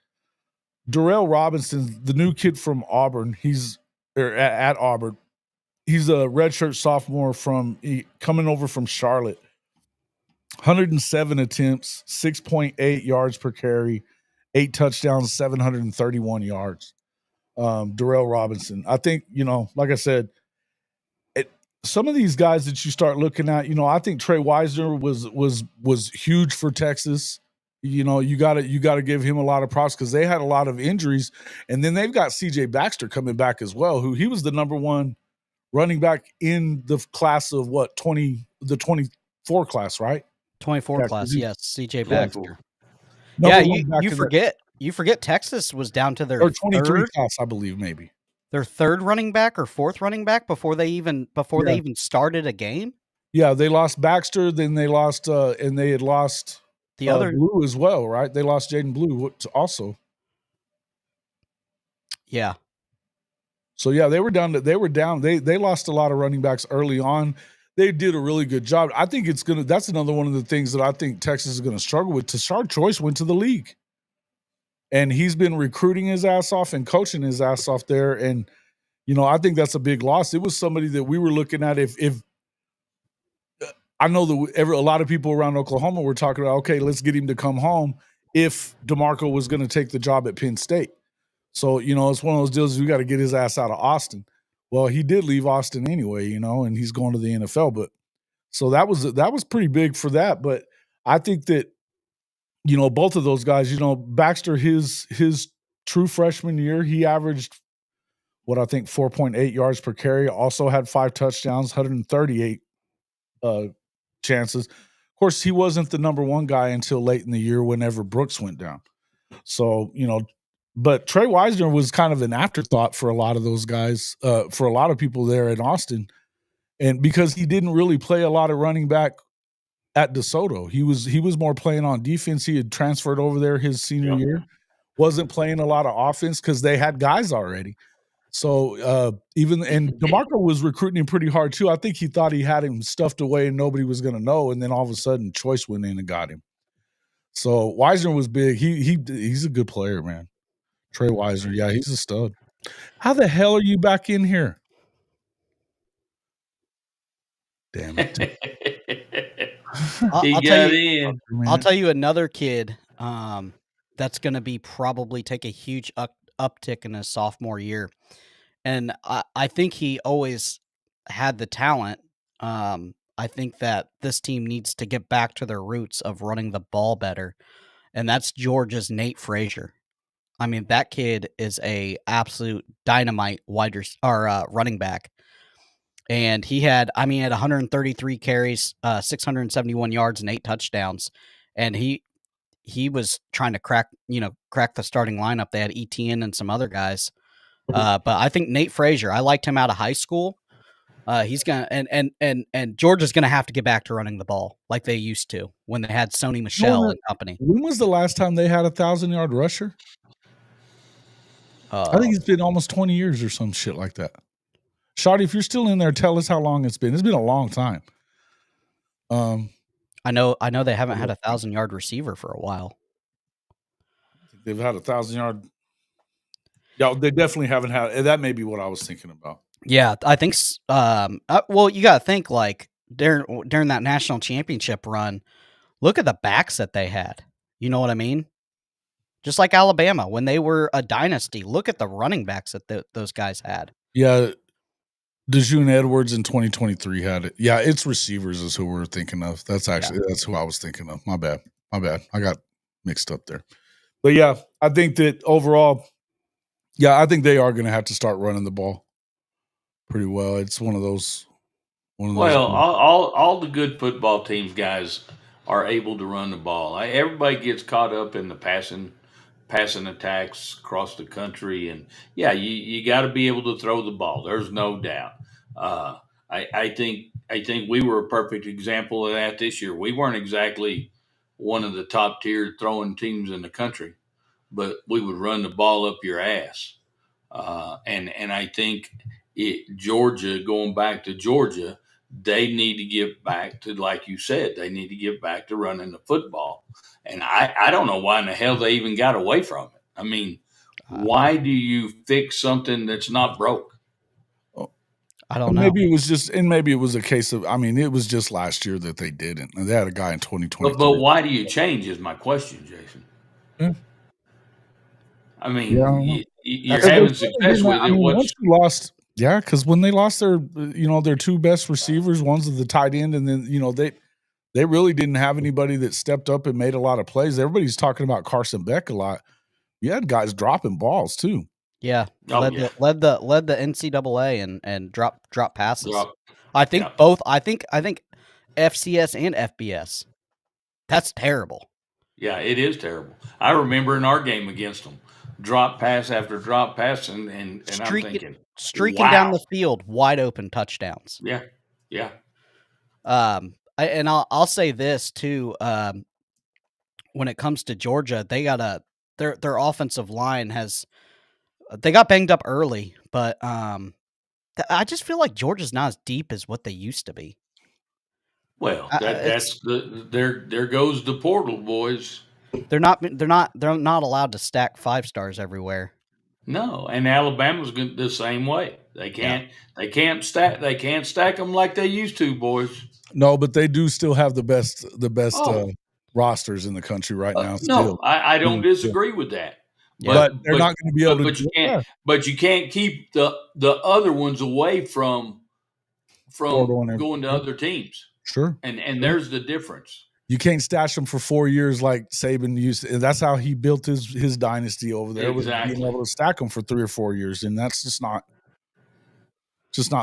Darrell Robinson, the new kid from Auburn, at Auburn. He's a redshirt sophomore coming over from Charlotte. 107 attempts, 6.8 yards per carry, 8 touchdowns, 731 yards. Darrell Robinson. I think, like I said, some of these guys that you start looking at, I think Trey Wisner was huge for Texas. you got to give him a lot of props because they had a lot of injuries, and then they've got CJ Baxter coming back as well, who he was the number one running back in the class of the 24 class, right? 24 class, yes, CJ Baxter. Number Yeah, one back you forget Texas was down to their or 23 third, class, I believe, maybe their third running back or fourth running back before they even started a game. Yeah, they lost Baxter, then they lost and they had lost The other Blue as well, right? They lost Jaden Blue also. Yeah. So yeah, they were down. They lost a lot of running backs early on. They did a really good job. I think that's another one of the things that I think Texas is gonna struggle with. Tashard Choice went to the league. And he's been recruiting his ass off and coaching his ass off there. And I think that's a big loss. It was somebody that we were looking at if I know that a lot of people around Oklahoma were talking about, okay, let's get him to come home if DeMarco was going to take the job at Penn State. So, it's one of those deals, we got to get his ass out of Austin. Well, he did leave Austin anyway, and he's going to the NFL. But so that was pretty big for that. But I think that, both of those guys, Baxter, his true freshman year, he averaged what I think 4.8 yards per carry, also had 5 touchdowns, 138 chances. Of course, he wasn't the number one guy until late in the year whenever Brooks went down. So, but Trey Wisner was kind of an afterthought for a lot of those guys, for a lot of people there in Austin. And because he didn't really play a lot of running back at DeSoto, he was more playing on defense. He had transferred over there his senior year, wasn't playing a lot of offense because they had guys already. So and DeMarco was recruiting him pretty hard too. I think he thought he had him stuffed away and nobody was going to know. And then all of a sudden, Choice went in and got him. So Wisner was big. He's a good player, man. Trey Wisner, yeah, he's a stud. How the hell are you back in here? Damn it! I'll tell you another kid that's going to probably take a huge uptick in his sophomore year. And I think he always had the talent. I think that this team needs to get back to their roots of running the ball better. And that's Georgia's Nate Frazier. I mean, that kid is a absolute dynamite running back. And he had 133 carries, 671 yards and 8 touchdowns. And he was trying to crack the starting lineup. They had Etienne and some other guys. But I think Nate Frazier, I liked him out of high school. He's gonna and Georgia's gonna have to get back to running the ball like they used to when they had Sony Michel and company. When was the last time they had a 1,000-yard rusher? I think it's been almost 20 years or some shit like that. Shawty, if you're still in there, tell us how long it's been. It's been a long time. I know they haven't had a 1,000-yard receiver for a while. They've had a 1,000-yard. Yeah, they definitely haven't had. That may be what I was thinking about. Yeah, I think. Well, you got to think like during that national championship run. Look at the backs that they had. You know what I mean? Just like Alabama when they were a dynasty. Look at the running backs that those guys had. Yeah, DeJune Edwards in 2023 had it. Yeah, it's receivers is who we're thinking of. That's who I was thinking of. My bad. I got mixed up there. But yeah, I think that overall, I think they are going to have to start running the ball pretty well. It's one of those. Well, all the good football teams, guys, are able to run the ball. Everybody gets caught up in the passing attacks across the country, and you got to be able to throw the ball. There's no doubt. I think we were a perfect example of that this year. We weren't exactly one of the top tier throwing teams in the country, but we would run the ball up your ass. And I think Georgia, going back to Georgia, they need to get back to, like you said, they need to get back to running the football. And I don't know why in the hell they even got away from it. I mean, why do you fix something that's not broke? I don't know. Maybe it was a case of, it was just last year that they didn't. And they had a guy in 2020. But why do you change is my question, Jason. Yeah. I mean, you're having success with it. Once you lost, because when they lost their 2 best receivers, one's of the tight end, and then they really didn't have anybody that stepped up and made a lot of plays. Everybody's talking about Carson Beck a lot. You had guys dropping balls too. Yeah, Oh, led yeah. the NCAA and drop passes. Drop. I think Yeah. both. I think FCS and FBS. That's terrible. Yeah, it is terrible. I remember in our game against them, drop pass after drop pass, and I'm thinking, Streaking down wow. the field, wide open touchdowns. Yeah, yeah. I'll say this too. When it comes to Georgia, they got their offensive line they got banged up early, but I just feel like Georgia's not as deep as what they used to be. Well, It's there goes the portal, boys. they're not allowed to stack 5-stars everywhere. No, and Alabama's the same way. They can't stack them like they used to, boys. No, but they do still have the best Oh. rosters in the country right now. No, Still. I don't disagree with that. But they're not going to be able to. But you can't keep the other ones away from going to other teams. Sure. And there's the difference. You can't stash them for 4 years like Saban used to. That's how he built his dynasty over there. Exactly. Was being able to stack them for 3 or 4 years, and that's just not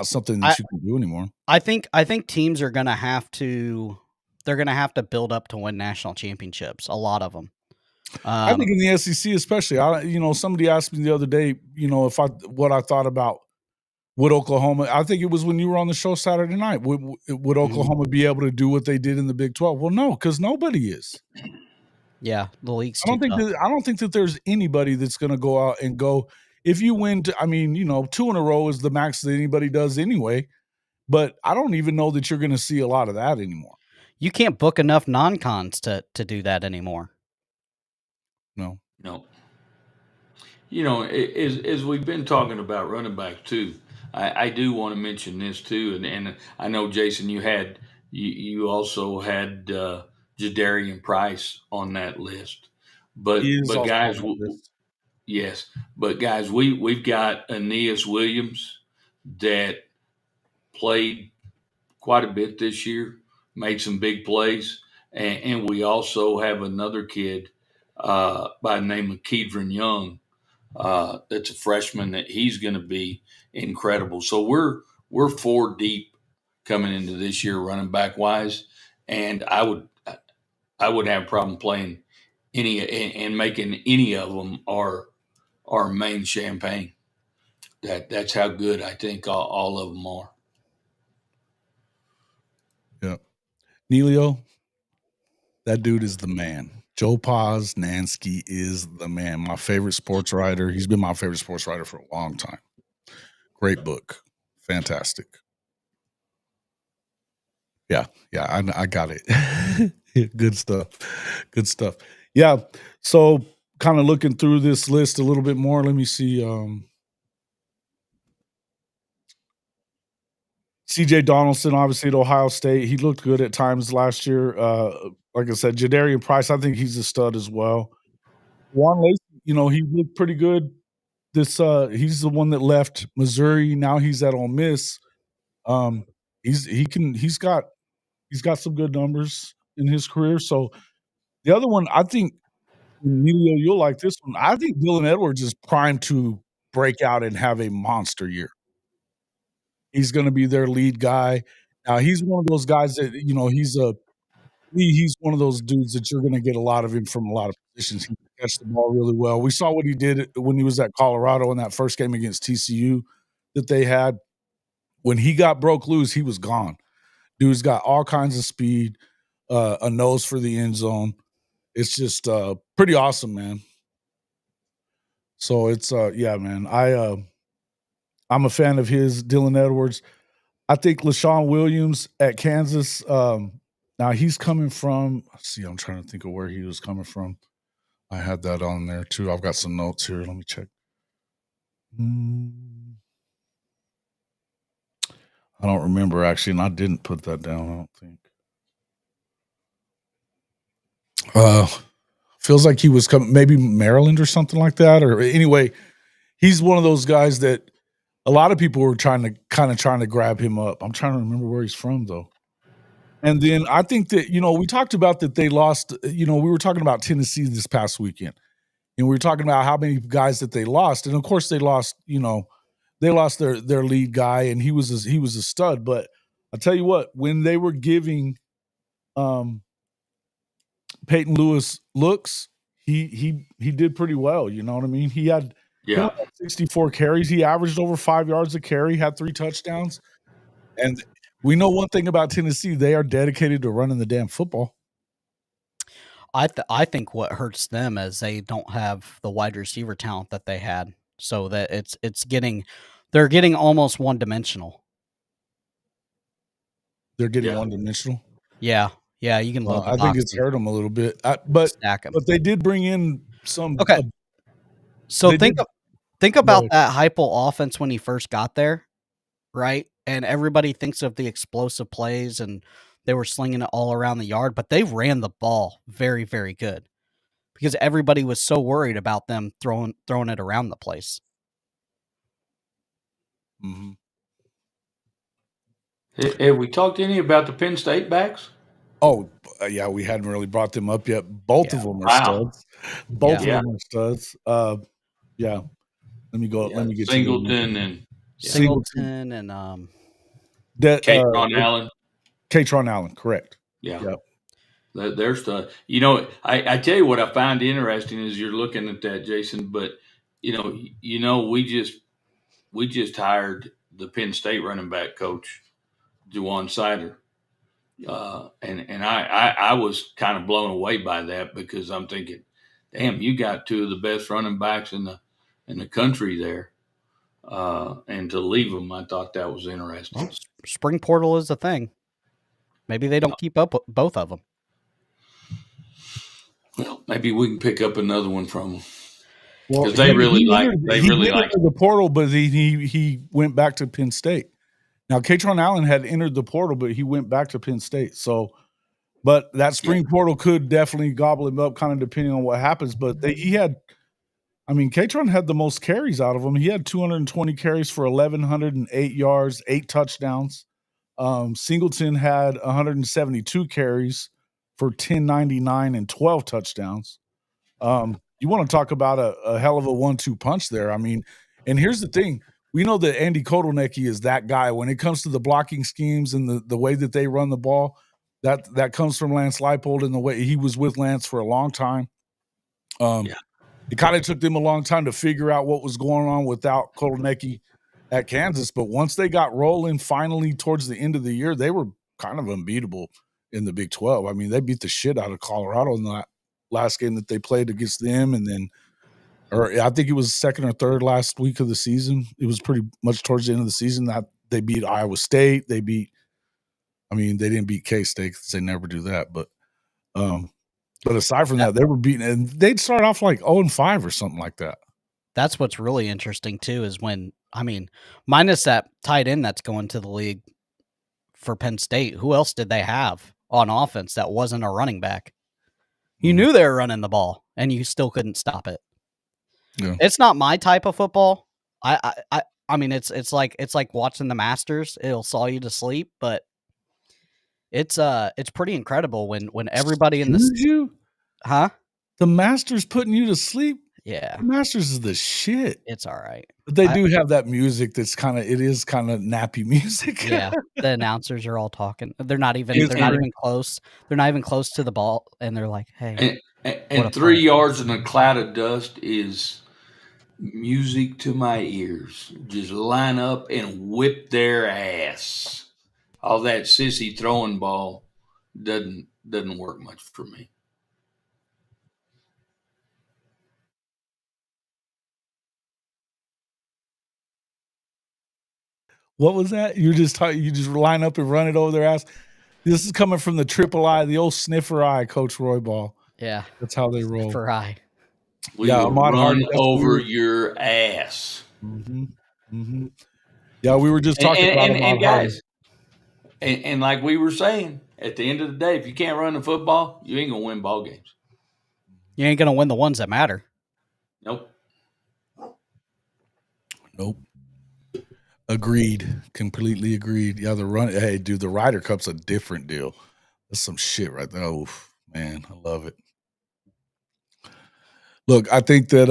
something that you can do anymore. I think teams are going to have to build up to win national championships. A lot of them. I think in the SEC, especially, somebody asked me the other day, what I thought about would Oklahoma. I think it was when you were on the show Saturday night. Would Oklahoma be able to do what they did in the Big 12? Well, no, because nobody is. Yeah, the league's I don't think that there's anybody that's going to go out and go. If you win, 2 in a row is the max that anybody does anyway. But I don't even know that you're going to see a lot of that anymore. You can't book enough non-cons to do that anymore. No. As we've been talking about running back too, I do want to mention this too, and I know Jason, you also had Jadarian Price on that list, but guys, yes, but guys, we've got Aeneas Williams that played quite a bit this year, made some big plays, and we also have another kid by the name of Kedron Young. That's a freshman that he's going to be incredible. So we're 4 deep coming into this year running back wise, and I would have a problem playing any and making any of them our main champagne. That's how good I think all of them are. Yeah, Neilio, that dude is the man. Joe Posnanski is the man. My favorite sports writer. He's been my favorite sports writer for a long time. Great book. Fantastic. Yeah, I got it. Good stuff. Yeah, so kind of looking through this list a little bit more. Let me see. CJ Donaldson, obviously at Ohio State. He looked good at times last year. Like I said, Jadarian Price, I think he's a stud as well. Juan Lacey, he looked pretty good. He's the one that left Missouri. Now he's at Ole Miss. He's got some good numbers in his career. So the other one, I think, Emilio, you'll like this one. I think Dylan Edwards is primed to break out and have a monster year. He's going to be their lead guy. Now he's one of those guys that he's one of those dudes that you're going to get a lot of him from a lot of positions. He can catch the ball really well. We saw what he did when he was at Colorado in that first game against TCU that they had. When he got broke loose, he was gone. Dude's got all kinds of speed, a nose for the end zone. It's just pretty awesome, man. So it's man. I'm a fan of his, Dylan Edwards. I think LaShawn Williams at Kansas. Now he's coming from. Let's see, I'm trying to think of where he was coming from. I had that on there too. I've got some notes here. Let me check. I don't remember actually, and I didn't put that down. I don't think. Feels like he was coming, maybe Maryland or something like that. Or anyway, he's one of those guys that a lot of people were trying to grab him up. I'm trying to remember where he's from though. And then I think that, we talked about that they lost, we were talking about Tennessee this past weekend. And we were talking about how many guys that they lost. And of course they lost, they lost their lead guy, and he was a stud. But I'll tell you what, when they were giving Peyton Lewis looks, he did pretty well. You know what I mean? He had 64 carries. He averaged over 5 yards a carry, had 3 touchdowns. And we know one thing about Tennessee, they are dedicated to running the damn football. I think what hurts them is they don't have the wide receiver talent that they had, so that they're getting almost one dimensional. They're getting one dimensional. Yeah, you can load the I box think it's hurt them a little bit, but stack them. But they did bring in some. Okay, so think about Right. that Heupel offense when he first got there, right? And everybody thinks of the explosive plays, and they were slinging it all around the yard, but they ran the ball very, very good because everybody was so worried about them throwing it around the place. Mm-hmm. Have we talked any about the Penn State backs? Oh, yeah, we hadn't really brought them up yet. Both of them are studs. Both of them are studs. Yeah. Let me go. Let me get Singleton and Singleton and Katron Allen. Katron Allen, correct. Yeah. Yep. They're studs. I tell you what I find interesting is you're looking at that, Jason, but we just hired the Penn State running back coach, Juwan Sider. And I was kind of blown away by that because I'm thinking, damn, you got 2 of the best running backs in the country there, and to leave them, I thought that was interesting. Well, spring portal is a thing. Maybe they don't keep up with both of them. Well, maybe we can pick up another one from them. Well, because they really like the portal, but he went back to Penn State. Now, Katron Allen had entered the portal, but he went back to Penn State. So, but that spring portal could definitely gobble him up, kind of depending on what happens. But Katron had the most carries out of them. He had 220 carries for 1,108 yards, 8 touchdowns. Singleton had 172 carries for 1,099 and 12 touchdowns. You want to talk about a hell of a 1-2 punch there. And here's the thing. We know that Andy Kotelnicki is that guy when it comes to the blocking schemes and the way that they run the ball. That comes from Lance Leipold and the way he was with Lance for a long time. It kind of took them a long time to figure out what was going on without Kotelnicki at Kansas. But once they got rolling finally towards the end of the year, they were kind of unbeatable in the Big 12. They beat the shit out of Colorado in that last game that they played against them. And then, I think it was second or third last week of the season. It was pretty much towards the end of the season that they beat Iowa State. They didn't beat K-State because they never do that. But aside from that, they were beaten, and they'd start off like 0-5 or something like that. That's what's really interesting too, is when, minus that tight end that's going to the league for Penn State, who else did they have on offense that wasn't a running back? You knew they were running the ball, and you still couldn't stop it. Yeah. It's not my type of football. It's like watching the Masters. It'll saw you to sleep, but it's pretty incredible when everybody in the The Masters putting you to sleep. Yeah, the Masters is the shit. It's all right. But they do have that music that's kind of nappy music. Yeah, the announcers are all talking. They're not even close. They're not even close to the ball, and they're like, "Hey." And 3 yards in a cloud of dust is music to my ears. Just line up and whip their ass. All that sissy throwing ball doesn't work much for me. What was that? You just line up and run it over their ass. This is coming from the triple I, the old sniffer eye, Coach Roy Ball. Yeah, that's how they roll. Sniffer eye. We will run over your ass. Mm-hmm. Mm-hmm. Yeah, we were just talking about and guys. And like we were saying, at the end of the day, if you can't run the football, you ain't gonna win ball games. You ain't gonna win the ones that matter. Nope. Agreed. Completely agreed. Yeah, the Ryder Cup's a different deal. That's some shit right there. Oh, man, I love it. Look, I think that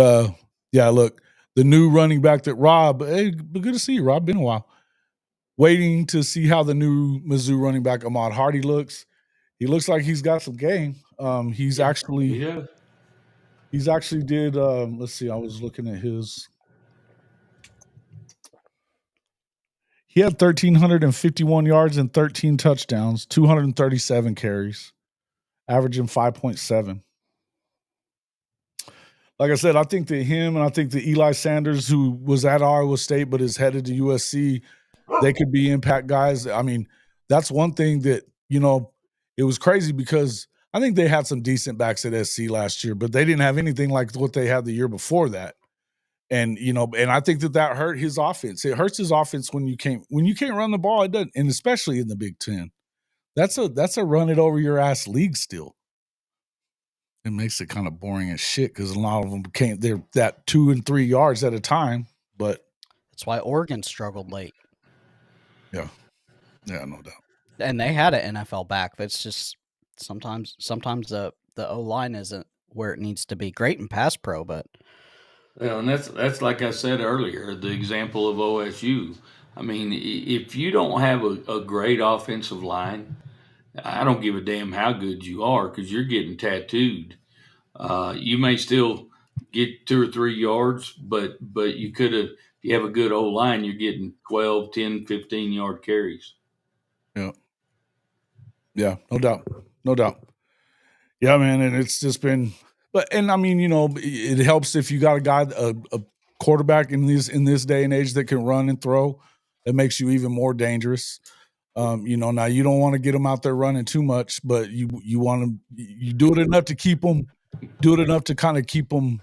look, the new running back that Rob, hey, good to see you, Rob. Been a while. Waiting to see how the new Mizzou running back Ahmad Hardy looks. He looks like he's got some game. He's actually did. Let's see. I was looking at his. He had 1,351 yards and 13 touchdowns, 237 carries, averaging 5.7. Like I said, I think that him and I think that Eli Sanders, who was at Iowa State but is headed to USC, they could be impact guys. I mean, that's one thing that, it was crazy because I think they had some decent backs at SC last year, but they didn't have anything like what they had the year before that. And and I think that hurt his offense. It hurts his offense when you can't run the ball. It doesn't, and especially in the Big Ten. That's a run it over your ass league still. It makes it kind of boring as shit because a lot of them can't. They're that 2 and 3 yards at a time. But that's why Oregon struggled late. Yeah, no doubt. And they had an NFL back. It's just sometimes the O-line isn't where it needs to be. Great in pass pro, but and that's like I said earlier, the example of OSU. I mean, if you don't have a great offensive line, I don't give a damn how good you are because you're getting tattooed. You may still get 2 or 3 yards, but you could have. If you have a good O line, you're getting 12, 10, 15-yard carries. Yeah, no doubt. Yeah, man, and it's just been, and I mean, it helps if you got a guy, a quarterback in this day and age that can run and throw. That makes you even more dangerous. Now you don't want to get them out there running too much, but you want to you do it enough to keep them, kind of keep them,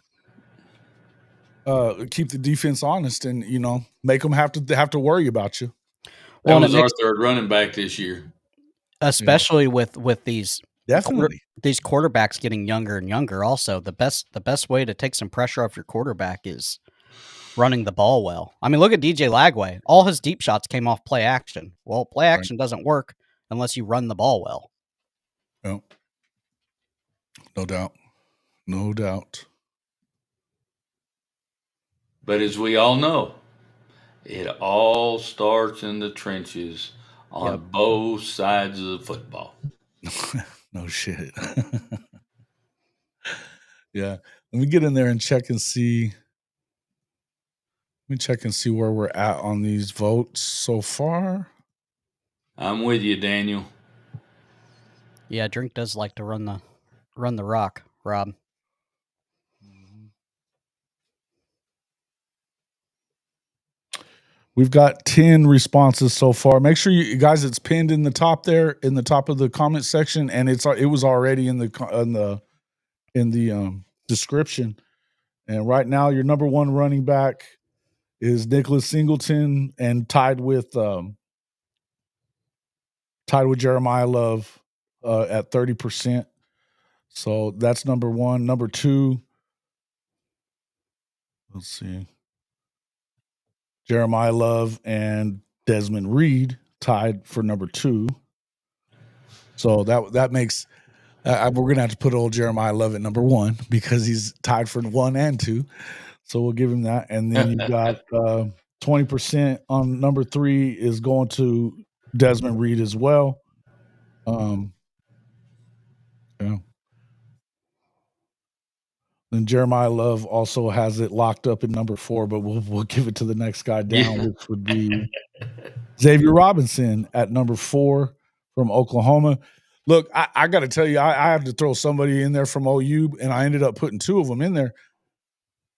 keep the defense honest, and make them have to worry about you. That was our third running back this year, especially with these definitely these quarterbacks getting younger and younger. Also, the best way to take some pressure off your quarterback is running the ball well. I mean, look at DJ Lagway. All his deep shots came off play action. Well, play action doesn't work unless you run the ball well. No, no doubt. But as we all know, it all starts in the trenches on both sides of the football. No shit. Yeah. Let me get in there and check and see. Let me check and see where we're at on these votes so far. I'm with you, Daniel. Yeah, Drink does like to run the rock, Rob. We've got 10 responses so far. Make sure you guys, it's pinned in the top there, in the top of the comment section, and it was already in the description. And right now, your number one running back is Nicholas Singleton, and tied with Jeremiah Love at 30%. So that's number one. Number two, let's see, Jeremiah Love and Desmond Reed tied for number two. So that makes we're gonna have to put old Jeremiah Love at number one because he's tied for 1 and 2. So we'll give him that. And then you've got 20% on number 3 is going to Desmond Reed as well. Yeah. And Jeremiah Love also has it locked up at number 4, but we'll give it to the next guy down, which would be Xavier Robinson at number 4 from Oklahoma. Look, I got to tell you, I have to throw somebody in there from OU, and I ended up putting 2 of them in there.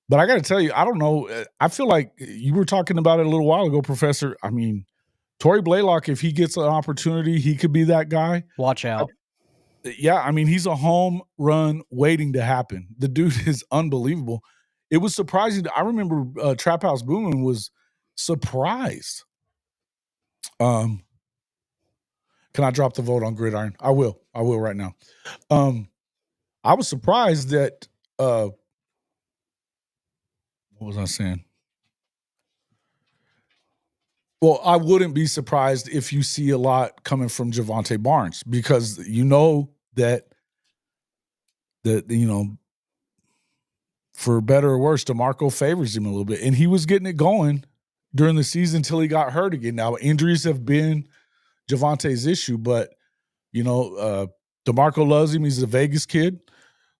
But I got to tell you, I don't know. I feel like you were talking about it a little while ago, Professor. I mean, Torrey Blaylock, if he gets an opportunity, he could be that guy. Watch out. I mean, he's a home run waiting to happen. The dude is unbelievable. It was surprising. I remember Trap House Boomin was surprised. Can I drop the vote on Gridiron? I will right now. I was surprised that what was I saying? Well, I wouldn't be surprised if you see a lot coming from Javonte Barnes, because you know that for better or worse, DeMarco favors him a little bit. And he was getting it going during the season until he got hurt again. Now, injuries have been Javonte's issue, but, DeMarco loves him. He's a Vegas kid.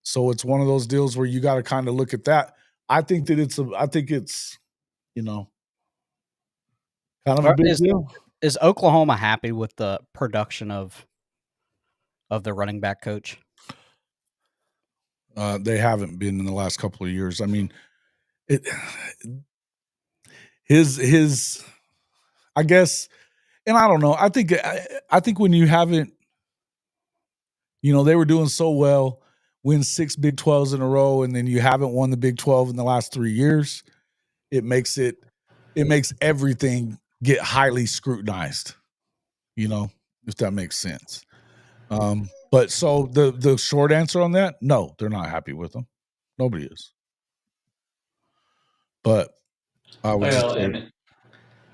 So it's one of those deals where you got to kind of look at that. I think it's kind of a big deal. Is Oklahoma happy with the production of their running back coach? They haven't been in the last couple of years. I mean, his I guess, and I don't know. I think when you haven't, they were doing so well, win 6 Big 12s in a row, and then you haven't won the Big 12 in the last 3 years, it makes everything get highly scrutinized, if that makes sense. But so the short answer on that, no, they're not happy with them. Nobody is. But I would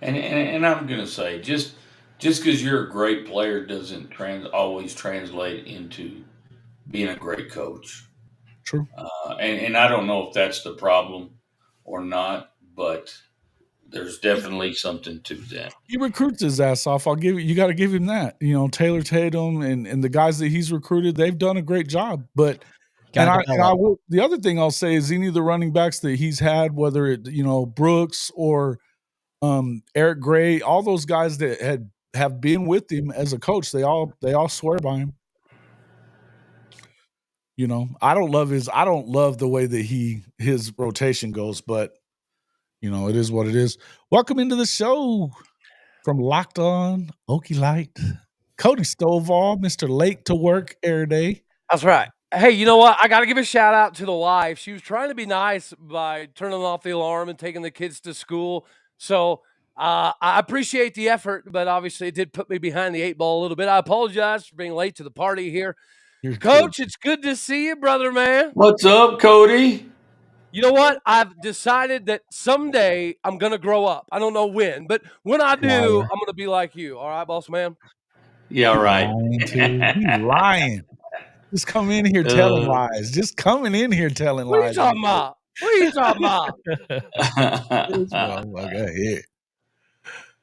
and I'm gonna say, just because you're a great player doesn't always translate into being a great coach. True. And I don't know if that's the problem or not, but there's definitely something to that. He recruits his ass off. You got to give him that. Taylor Tatum and the guys that he's recruited, they've done a great job. But the other thing I'll say is any of the running backs that he's had, whether it Brooks or Eric Gray, all those guys that have been with him as a coach, they all swear by him. I don't love the way that his rotation goes, but it is what it is. Welcome into the show from Locked On Okie Light, Cody Stovall, Mr. Late to Work every day. That's right. Hey, you know what? I got to give a shout out to the wife. She was trying to be nice by turning off the alarm and taking the kids to school. So I appreciate the effort, but obviously it did put me behind the 8 ball a little bit. I apologize for being late to the party here. Coach, it's good to see you, brother, man. What's up, Cody? You know what? I've decided that someday I'm going to grow up. I don't know when, but when I do, I'm going to be like you. All right, boss man? Yeah, right. He's lying. Just come in here telling lies. Just coming in here telling lies. What are you talking about?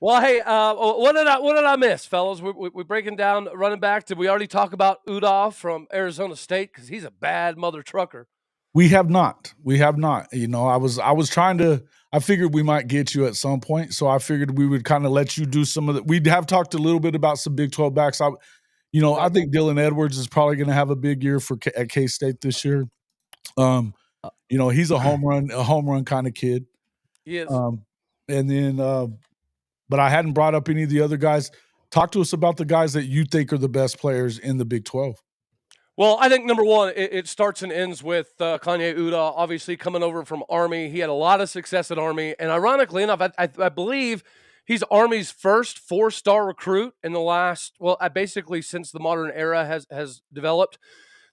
Well, hey, what did I miss, fellas? We're breaking down running back. Did we already talk about Udall from Arizona State? Because he's a bad mother trucker. We have not. I was trying to. I figured we might get you at some point, so I figured we would kind of let you do some of the. We have talked a little bit about some Big 12 backs. I think Dylan Edwards is probably going to have a big year at K-State this year. He's a home run kind of kid. He is. And then, but I hadn't brought up any of the other guys. Talk to us about the guys that you think are the best players in the Big 12. Well, I think number one, it starts and ends with Kanye Udall, obviously coming over from Army. He had a lot of success at Army, and ironically enough, I believe he's Army's first 4-star recruit in the last, basically since the modern era has developed.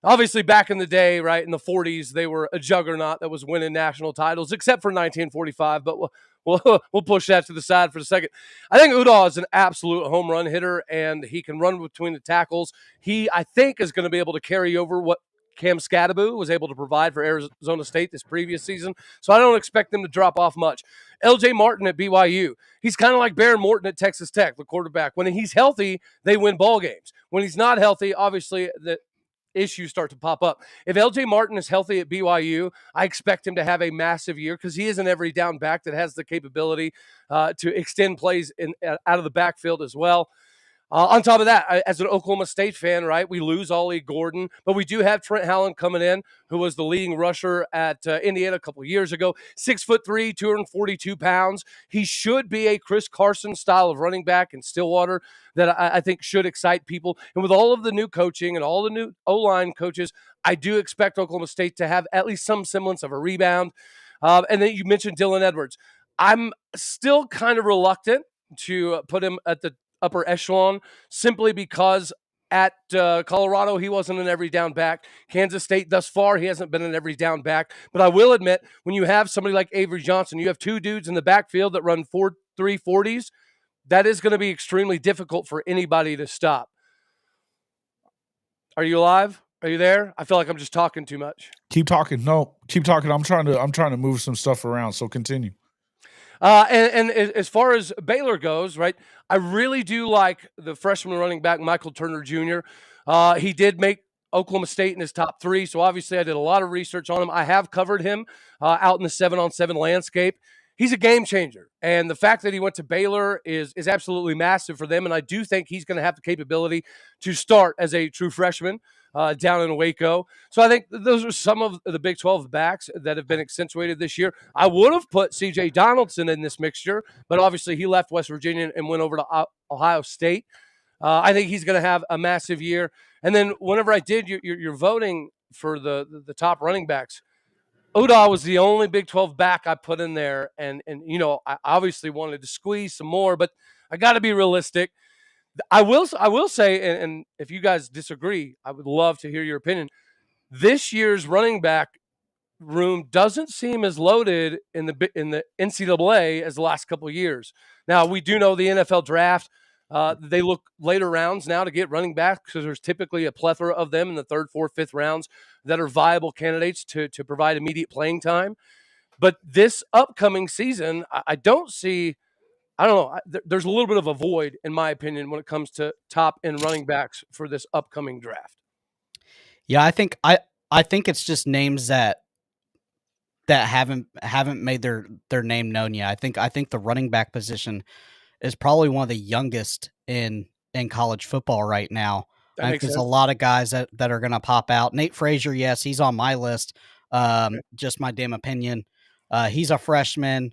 Obviously, back in the day, right, in the 40s, they were a juggernaut that was winning national titles, except for 1945, but we'll push that to the side for a second. I think Udall is an absolute home run hitter, and he can run between the tackles. He, I think, is going to be able to carry over what Cam Scadaboo was able to provide for Arizona State this previous season, so I don't expect them to drop off much. L.J. Martin at BYU, he's kind of like Baron Morton at Texas Tech, the quarterback. When he's healthy, they win ball games. When he's not healthy, obviously, the issues start to pop up. If LJ Martin is healthy at BYU, I expect him to have a massive year because he is an every down back that has the capability to extend plays out of the backfield as well. On top of that, as an Oklahoma State fan, right, we lose Ollie Gordon, but we do have Trent Hallen coming in, who was the leading rusher at Indiana a couple of years ago. 6'3", 242 pounds. He should be a Chris Carson style of running back in Stillwater that I think should excite people. And with all of the new coaching and all the new O-line coaches, I do expect Oklahoma State to have at least some semblance of a rebound. And then you mentioned Dylan Edwards. I'm still kind of reluctant to put him at the upper echelon simply because at Colorado, he wasn't an every down back. Kansas State, thus far, he hasn't been an every down back. But I will admit, when you have somebody like Avery Johnson, you have two dudes in the backfield that run 4.3 40s. that is going to be extremely difficult for anybody to stop. Are you alive? Are you there? I feel like I'm just talking too much. Keep talking. No, keep talking. I'm trying to move some stuff around. So continue. And as far as Baylor goes, right, I really do like the freshman running back, Michael Turner Jr. He did make Oklahoma State in his top 3, so obviously I did a lot of research on him. I have covered him out in the 7-on-7 landscape. He's a game changer, and the fact that he went to Baylor is absolutely massive for them, and I do think he's going to have the capability to start as a true freshman down in Waco. So I think those are some of the Big 12 backs that have been accentuated this year. I would have put C.J. Donaldson in this mixture, but obviously he left West Virginia and went over to Ohio State. I think he's going to have a massive year. And then whenever I did your voting for the top running backs, Udah was the only Big 12 back I put in there. And you know, I obviously wanted to squeeze some more, but I got to be realistic. I will say, and if you guys disagree, I would love to hear your opinion. This year's running back room doesn't seem as loaded in the NCAA as the last couple of years. Now, we do know the NFL draft, they look later rounds now to get running backs because there's typically a plethora of them in the 3rd, 4th, 5th rounds that are viable candidates to provide immediate playing time. But this upcoming season, I don't see – I don't know. There's a little bit of a void, in my opinion, when it comes to top end running backs for this upcoming draft. Yeah, I think it's just names that haven't made their name known yet. I think the running back position is probably one of the youngest in college football right now. I think there's a lot of guys that are going to pop out. Nate Frazier, yes, he's on my list. Just my damn opinion. He's a freshman.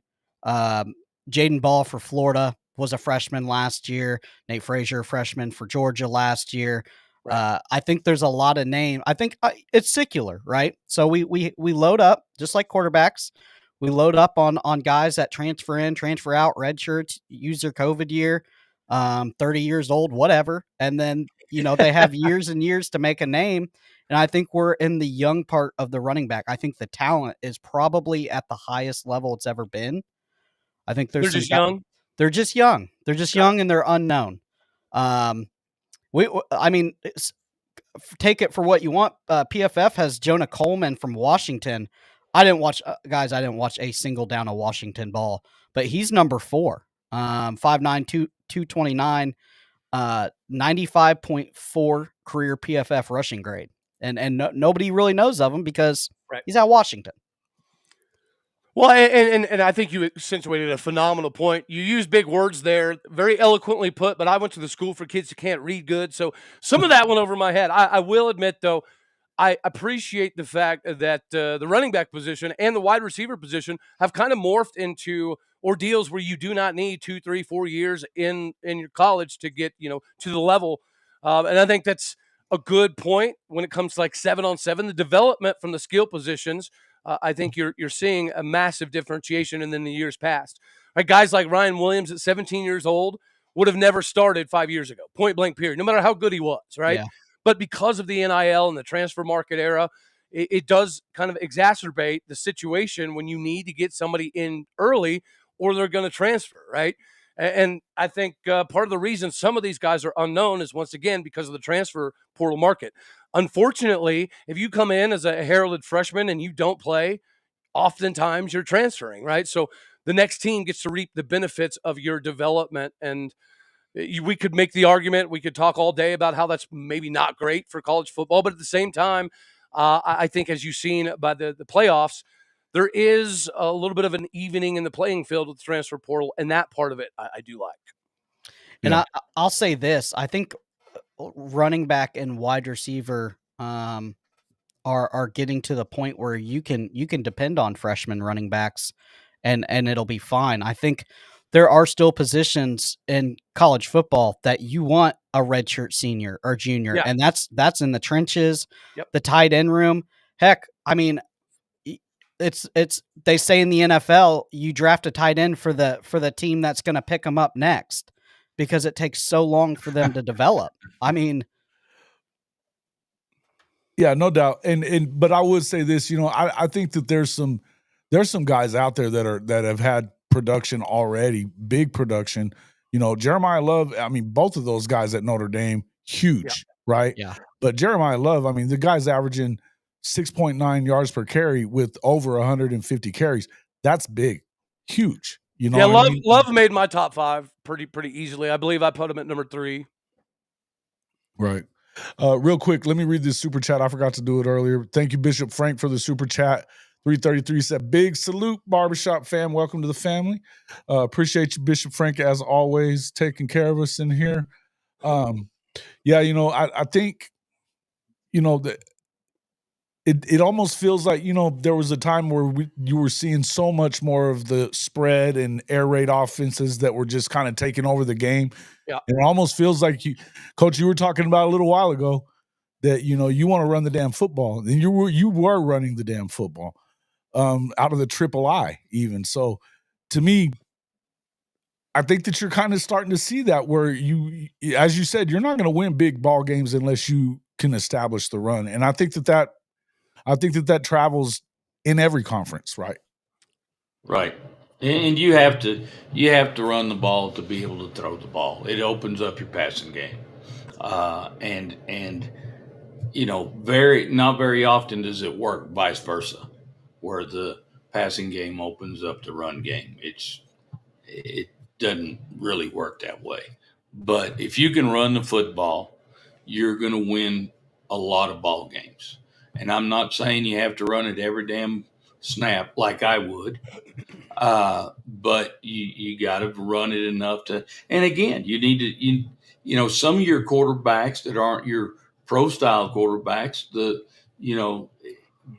Jaden Ball for Florida was a freshman last year. Nate Frazier, freshman for Georgia last year. Right. I think there's a lot of names. I think it's secular, right? So we load up just like quarterbacks. We load up on guys that transfer in, transfer out, red shirts, use their COVID year, 30 years old, whatever. And then, you know, they have years and years to make a name. And I think we're in the young part of the running back. I think the talent is probably at the highest level it's ever been. I think they're just young. They're just young. They're just young and they're unknown. Take it for what you want. PFF has Jonah Coleman from Washington. I didn't watch a single down of Washington ball, but he's number 4, 5'9", 229, 95.4 career PFF rushing grade. And nobody really knows of him because he's at Washington. Well, and I think you accentuated a phenomenal point. You used big words there, very eloquently put, but I went to the school for kids who can't read good, so some of that went over my head. I will admit, though, I appreciate the fact that the running back position and the wide receiver position have kind of morphed into ordeals where you do not need 2, 3, 4 years in your college to get, you know, to the level. And I think that's a good point when it comes to like 7-on-7, the development from the skill positions. I think you're seeing a massive differentiation in the years past. Right, guys like Ryan Williams at 17 years old would have never started 5 years ago, point blank period, no matter how good he was, right? Yeah. But because of the NIL and the transfer market era, it does kind of exacerbate the situation when you need to get somebody in early or they're going to transfer, right? And I think part of the reason some of these guys are unknown is, once again, because of the transfer portal market. Unfortunately, if you come in as a heralded freshman and you don't play, oftentimes you're transferring, right? So the next team gets to reap the benefits of your development. And we could make the argument, we could talk all day about how that's maybe not great for college football. But at the same time, I think as you've seen by the playoffs, there is a little bit of an evening in the playing field with the transfer portal, and that part of it I do like. And yeah. I'll say this. I think running back and wide receiver are getting to the point where you can depend on freshman running backs and it'll be fine. I think there are still positions in college football that you want a redshirt senior or junior, and that's in the trenches, the tight end room. Heck, I mean, it's they say in the NFL you draft a tight end for the team that's going to pick them up next because it takes so long for them to develop. I mean, yeah, no doubt. But I would say this, you know, I think that there's some guys out there that have had production already, big production. Jeremiah Love, I mean, both of those guys at Notre Dame, huge, right? Yeah. But Jeremiah Love, I mean, the guy's averaging 6.9 yards per carry with over 150 carries. That's big, huge. You know what I mean? Love made my top 5 pretty easily. I believe I put him at number 3. Right. Real quick, let me read this super chat. I forgot to do it earlier. Thank you, Bishop Frank, for the super chat. 333 said, big salute, Barbershop fam. Welcome to the family. Appreciate you, Bishop Frank, as always, taking care of us in here. Yeah, I think, that it almost feels like, there was a time where you were seeing so much more of the spread and air raid offenses that were just kind of taking over the game. Yeah. And it almost feels like Coach, you were talking about a little while ago that, you want to run the damn football. And you were running the damn football out of the triple I even. So to me, I think that you're kind of starting to see that where you, as you said, you're not going to win big ball games unless you can establish the run. And I think that travels in every conference, right? Right. And you have to run the ball to be able to throw the ball. It opens up your passing game. And not very often does it work vice versa, where the passing game opens up the run game. It doesn't really work that way. But if you can run the football, you're going to win a lot of ball games. And I'm not saying you have to run it every damn snap like I would, but you got to run it enough to. And again, you need to some of your quarterbacks that aren't your pro style quarterbacks,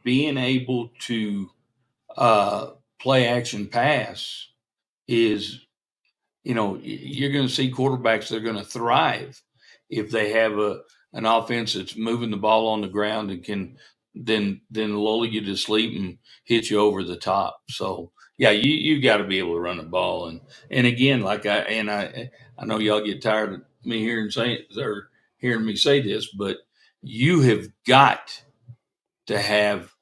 being able to play action pass is, you're going to see quarterbacks that are going to thrive if they have an offense that's moving the ball on the ground and can then lull you to sleep and hit you over the top. So yeah, you got to be able to run the ball. And again, I know y'all get tired of me hearing me say this, but you have got to have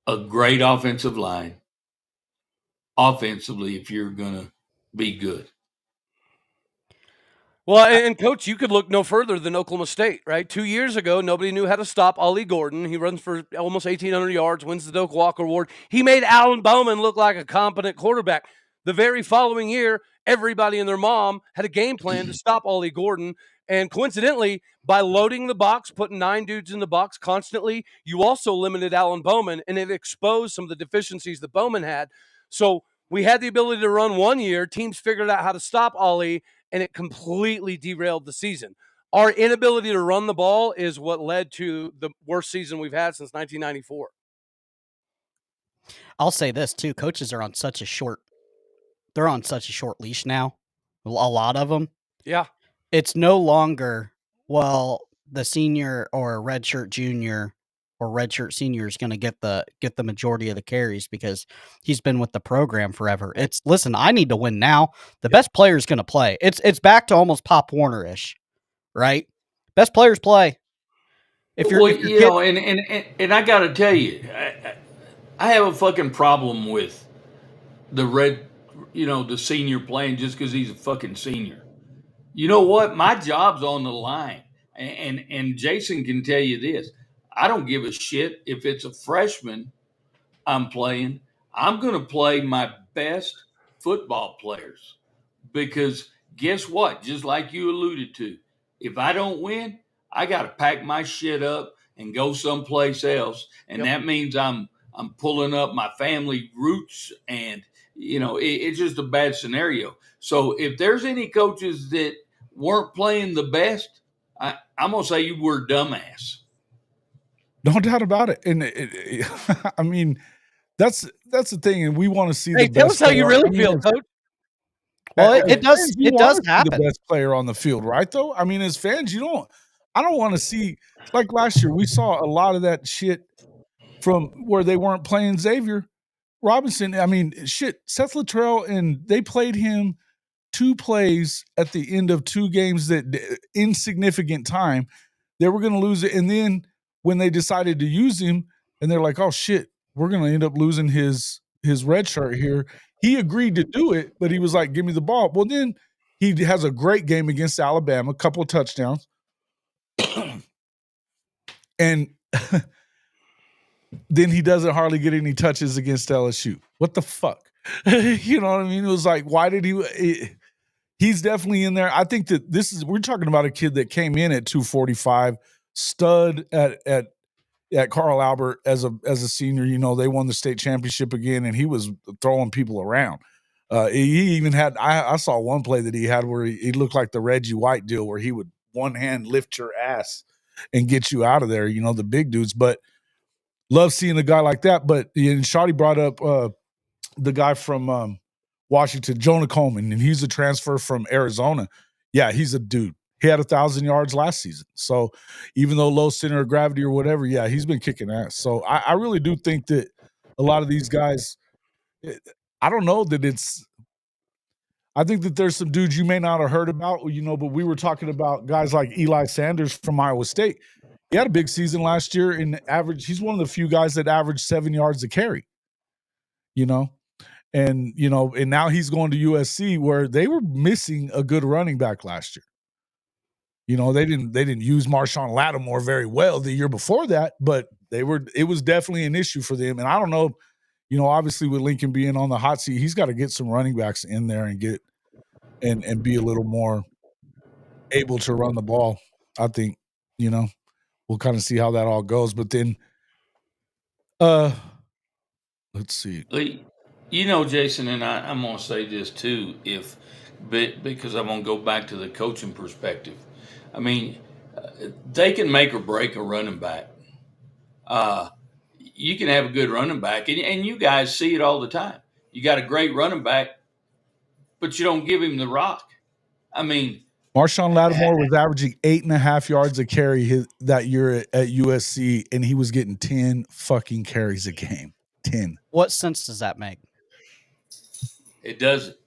a great offensive line offensively if you're going to be good. Well, and Coach, you could look no further than Oklahoma State, right? 2 years ago, nobody knew how to stop Ollie Gordon. He runs for almost 1,800 yards, wins the Doak Walker Award. He made Alan Bowman look like a competent quarterback. The very following year, everybody and their mom had a game plan to stop Ollie Gordon. And coincidentally, by loading the box, putting 9 dudes in the box constantly, you also limited Alan Bowman, and it exposed some of the deficiencies that Bowman had. So we had the ability to run 1 year. Teams figured out how to stop Ollie, and it completely derailed the season. Our inability to run the ball is what led to the worst season we've had since 1994. I'll say this too: coaches are on such a short leash now. A lot of them. Yeah, it's no longer the senior or redshirt junior or redshirt senior is going to get the majority of the carries because he's been with the program forever. Listen, I need to win now. The best player is going to play. It's back to almost Pop Warner-ish, right? Best players play. And I got to tell you, I have a fucking problem with the senior playing just because he's a fucking senior. You know what? My job's on the line, and Jason can tell you this. I don't give a shit if it's a freshman I'm playing. I'm going to play my best football players because guess what? Just like you alluded to, if I don't win, I got to pack my shit up and go someplace else, and that means I'm pulling up my family roots, and it's just a bad scenario. So if there's any coaches that weren't playing the best, I'm gonna say you were a dumbass. No doubt about it. And I mean, that's the thing, and we want to see the best. Tell us how you really feel, Coach. Well, it does happen. The best player on the field, right? Though, I mean, as fans, I don't want to see, like last year, we saw a lot of that shit from where they weren't playing Xavier Robinson. I mean, shit, Seth Luttrell, and they played him 2 plays at the end of 2 games that insignificant time. They were going to lose it. And then when they decided to use him and they're like, oh shit, we're going to end up losing his red shirt here. He agreed to do it, but he was like, give me the ball. Well, then He has a great game against Alabama, a couple of touchdowns. And then he doesn't hardly get any touches against LSU. What the fuck? You know what I mean? It was like, why did he's definitely in there. I think that we're talking about a kid that came in at 245, stud at Carl Albert as a senior. You know, they won the state championship again, and he was throwing people around. He even had, I saw one play that he had where he looked like the Reggie White deal, where he would one hand lift your ass and get you out of there, you know, the big dudes. But love seeing a guy like that. But and Shotty brought up the guy from Washington, Jonah Coleman, and he's a transfer from Arizona. Yeah, he's a dude. He had 1,000 yards last season. So even though low center of gravity or whatever, yeah, he's been kicking ass. So I really do think that a lot of these guys, I don't know that I think that there's some dudes you may not have heard about, you know, but we were talking about guys like Eli Sanders from Iowa State. He had a big season last year in average. He's one of the few guys that averaged 7 yards a carry, you know, and now he's going to USC where they were missing a good running back last year. You know, they didn't use Marshawn Lattimore very well the year before that, but it was definitely an issue for them. And I don't know, you know, obviously with Lincoln being on the hot seat, he's got to get some running backs in there and get and be a little more able to run the ball. I think, you know, we'll kind of see how that all goes. But then let's see. You know, Jason, and I'm going to say this too, because I'm going to go back to the coaching perspective. I mean, they can make or break a running back. You can have a good running back, and you guys see it all the time. You got a great running back, but you don't give him the rock. I mean, Marshawn Lattimore was averaging 8.5 yards a carry that year at USC, and he was getting 10 fucking carries a game. 10. What sense does that make? It doesn't.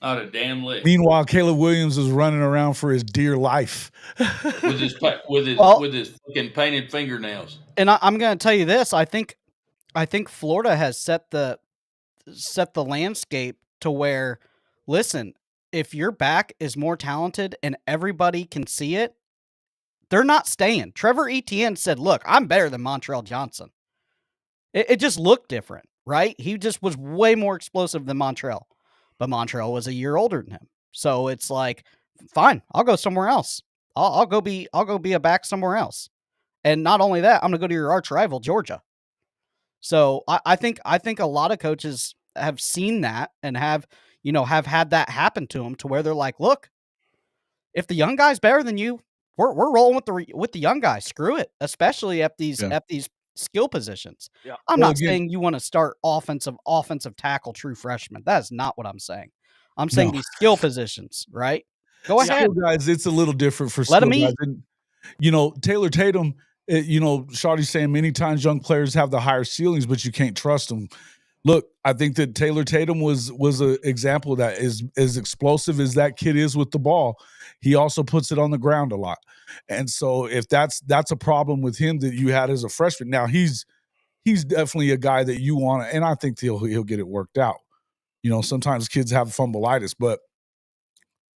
Not a damn lick. Meanwhile, Caleb Williams is running around for his dear life with his fucking painted fingernails. And I'm going to tell you this: I think Florida has set the landscape to where, listen, if your back is more talented and everybody can see it, they're not staying. Trevor Etienne said, "Look, I'm better than Montrell Johnson." It just looked different, right? He just was way more explosive than Montrell. But Montrell was a year older than him. So it's like, fine, I'll go somewhere else. I'll go be a back somewhere else. And not only that, I'm going to go to your arch rival, Georgia. So I think a lot of coaches have seen that and have had that happen to them to where they're like, look, if the young guy's better than you, we're rolling with the young guy. Screw it, especially at these skill positions. Yeah. I'm not saying you want to start offensive tackle true freshman. That is not what I'm saying. I'm saying these skill positions, right? Go ahead. Skill guys, it's a little different for skill guys. And, you know, Taylor Tatum, you know, Shawty's saying many times young players have the higher ceilings, but you can't trust them. Look, I think that Taylor Tatum was an example of that. As explosive as that kid is with the ball, he also puts it on the ground a lot. And so if that's a problem with him that you had as a freshman, now he's definitely a guy that you want to, and I think he'll get it worked out. You know, sometimes kids have fumbleitis, but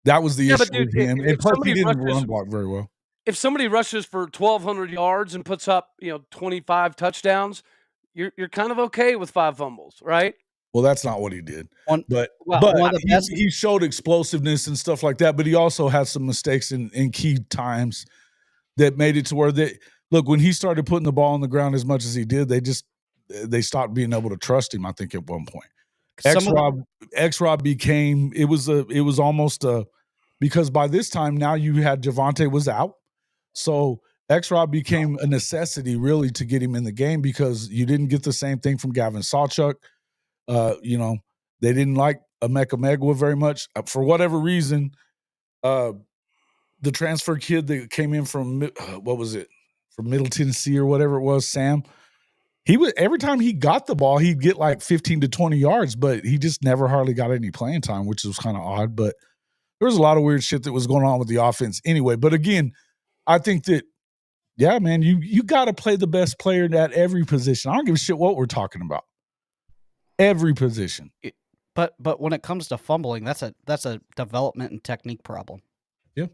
that was the issue with him. And plus he didn't run block very well. If somebody rushes for 1,200 yards and puts up, 25 touchdowns, you're kind of okay with 5 fumbles, right? Well, that's not what he did. But he showed explosiveness and stuff like that, but he also had some mistakes in key times that made it to where when he started putting the ball on the ground as much as he did, they stopped being able to trust him, I think, at one point. X-Rob became – it was almost because by this time now you had Javonte was out. So X-Rob became a necessity really to get him in the game because you didn't get the same thing from Gavin Sawchuk. You know, they didn't like Emeka Megwa very much. For whatever reason, the transfer kid that came in from, from Middle Tennessee or whatever it was, Sam, every time he got the ball, he'd get like 15 to 20 yards, but he just never hardly got any playing time, which was kind of odd. But there was a lot of weird shit that was going on with the offense anyway. But again, I think that, yeah, man, you got to play the best player at every position. I don't give a shit what we're talking about. Every position. But when it comes to fumbling, that's a development and technique problem. Yeah.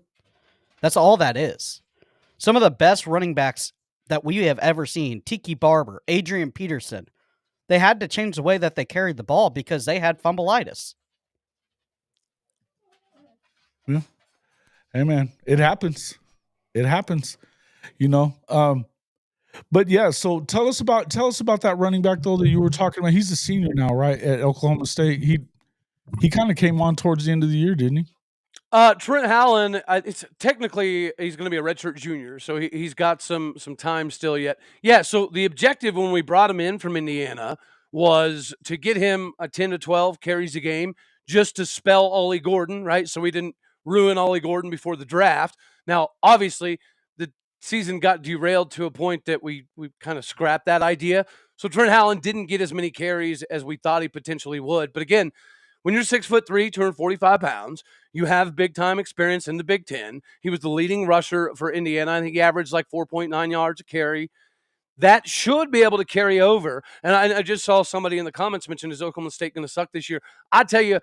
That's all that is. Some of the best running backs that we have ever seen, Tiki Barber, Adrian Peterson, they had to change the way that they carried the ball because they had fumbleitis. Yeah. Hey man, it happens. It happens. But yeah, so tell us about that running back though that you were talking about. He's a senior now, right? At Oklahoma State. He kind of came on towards the end of the year, didn't he? Trent Hallen, it's technically he's going to be a redshirt junior, so he's got some time still yet. Yeah, so the objective when we brought him in from Indiana was to get him a 10 to 12 carries a game just to spell Ollie Gordon, right? So we didn't ruin Ollie Gordon before the draft. Now, obviously, the season got derailed to a point that we kind of scrapped that idea. So Trent Hallen didn't get as many carries as we thought he potentially would. But again, when you're 6'3", 245 pounds, you have big time experience in the Big Ten. He was the leading rusher for Indiana. I think he averaged like 4.9 yards a carry. That should be able to carry over. And I just saw somebody in the comments mention, is Oklahoma State going to suck this year? I tell you,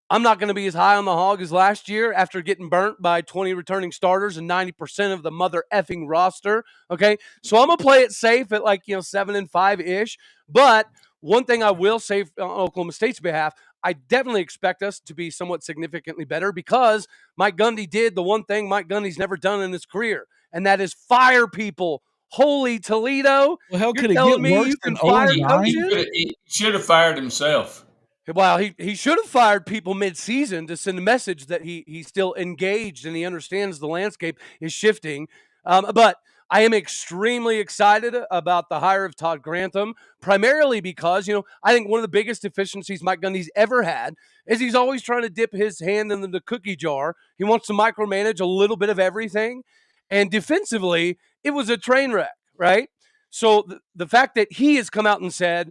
I'm not going to be as high on the hog as last year after getting burnt by 20 returning starters and 90% of the mother effing roster. Okay. So I'm going to play it safe at 7-5-ish. But one thing I will say on Oklahoma State's behalf, I definitely expect us to be somewhat significantly better because Mike Gundy did the one thing Mike Gundy's never done in his career, and that is fire people. Holy Toledo. Well, hell, could it telling get me worse you than can fire 0-9? coaches? He should have fired himself. Well, he should have fired people mid-season to send a message that he's still engaged and he understands the landscape is shifting. But I am extremely excited about the hire of Todd Grantham, primarily because, I think one of the biggest deficiencies Mike Gundy's ever had is he's always trying to dip his hand in the cookie jar. He wants to micromanage a little bit of everything. And defensively, it was a train wreck, right? So the fact that he has come out and said,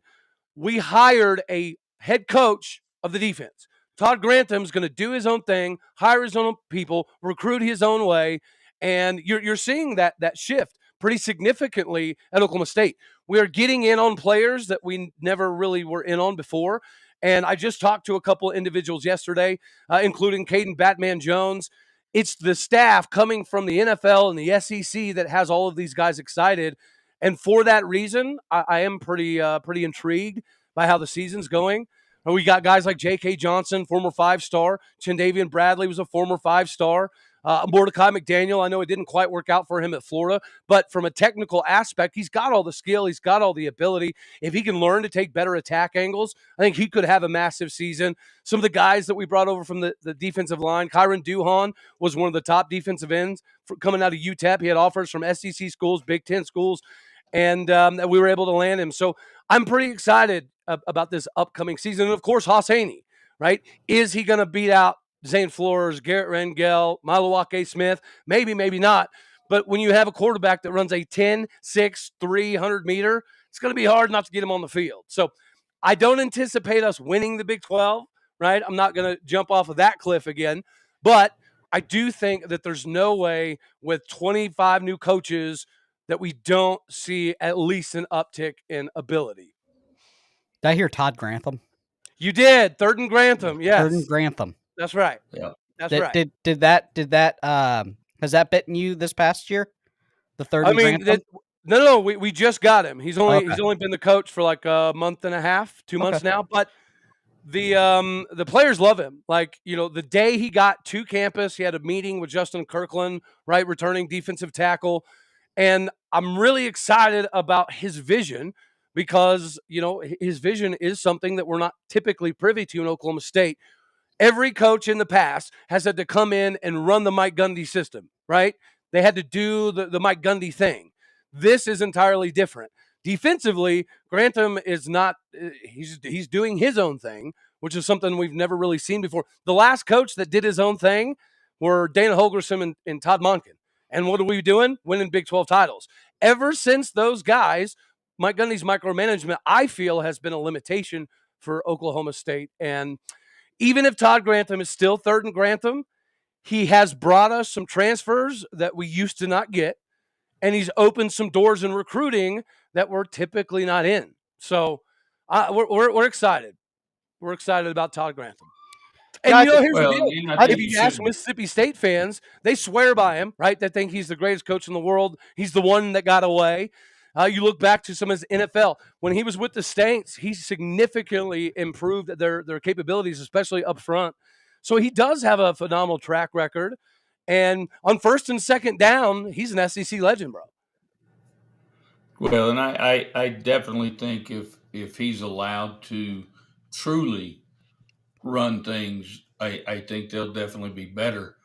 we hired a head coach of the defense. Todd Grantham's going to do his own thing, hire his own people, recruit his own way, and you're seeing that shift pretty significantly at Oklahoma State. We are getting in on players that we never really were in on before, and I just talked to a couple of individuals yesterday, including Caden Batman Jones. It's the staff coming from the NFL and the SEC that has all of these guys excited, and for that reason, I am pretty intrigued by how the season's going. And we got guys like J.K. Johnson, former 5-star. Chendavian Bradley was a former 5-star. Mordecai McDaniel, I know it didn't quite work out for him at Florida, but from a technical aspect, he's got all the skill. He's got all the ability. If he can learn to take better attack angles, I think he could have a massive season. Some of the guys that we brought over from the defensive line, Kyron Duhan was one of the top defensive ends coming out of UTEP. He had offers from SEC schools, Big Ten schools, and we were able to land him. So I'm pretty excited about this upcoming season. And, of course, Haas Haney, right? Is he going to beat out Zane Flores, Garrett Rangel, Malawake Smith? Maybe, maybe not. But when you have a quarterback that runs a 10, 6, 300 meter, it's going to be hard not to get him on the field. So I don't anticipate us winning the Big 12, right? I'm not going to jump off of that cliff again. But I do think that there's no way with 25 new coaches that we don't see at least an uptick in ability. Did I hear Todd Grantham? You did. Third and Grantham, yes. Third and Grantham. That's right. Yeah. That's right. Did that has that bitten you this past year? The third and Grantham? No, we just got him. He's only been the coach for like a month and a half, 2 months now, but the players love him. Like, the day he got to campus, he had a meeting with Justin Kirkland, right, returning defensive tackle. And I'm really excited about his vision because, his vision is something that we're not typically privy to in Oklahoma State. Every coach in the past has had to come in and run the Mike Gundy system, right? They had to do the Mike Gundy thing. This is entirely different. Defensively, Grantham is not he's doing his own thing, which is something we've never really seen before. The last coach that did his own thing were Dana Holgorsen and Todd Monken. And what are we doing? Winning Big 12 titles. Ever since those guys, Mike Gundy's micromanagement, I feel, has been a limitation for Oklahoma State. And even if Todd Grantham is still third and Grantham, he has brought us some transfers that we used to not get, and he's opened some doors in recruiting that we're typically not in. So we're excited. we're excited about Todd Grantham. And Yeah, here's the Well, deal. and I think If you ask Mississippi State fans, they swear by him, right? They think he's the greatest coach in the world. He's the one that got away. You look back to some of his NFL. When he was with the Saints, he significantly improved their capabilities, especially up front. So he does have a phenomenal track record. And on first and second down, he's an SEC legend, bro. Well, and I definitely think if he's allowed to truly run things, I think they'll definitely be better.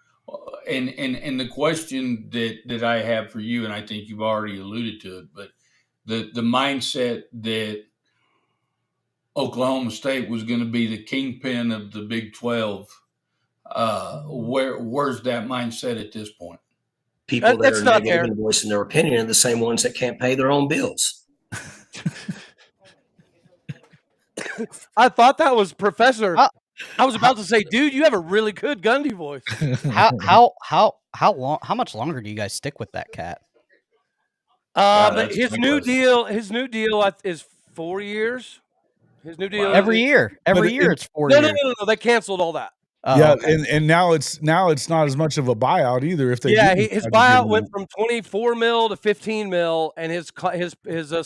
And the question that I have for you, and I think you've already alluded to it, but the mindset that Oklahoma State was going to be the kingpin of the Big 12, where's that mindset at this point? People that That's are not negative fair. and voicing their opinion are the same ones that can't pay their own bills. I thought that was Professor. I was about to say, dude, you have a really good Gundy voice. How much longer do you guys stick with that cat? His new deal is 4 years. His new deal Every year it's 4 No, years. no. They canceled all that. Oh, yeah, okay. and now it's not as much of a buyout either. If they his buyout went from 24 mil to 15 mil, and his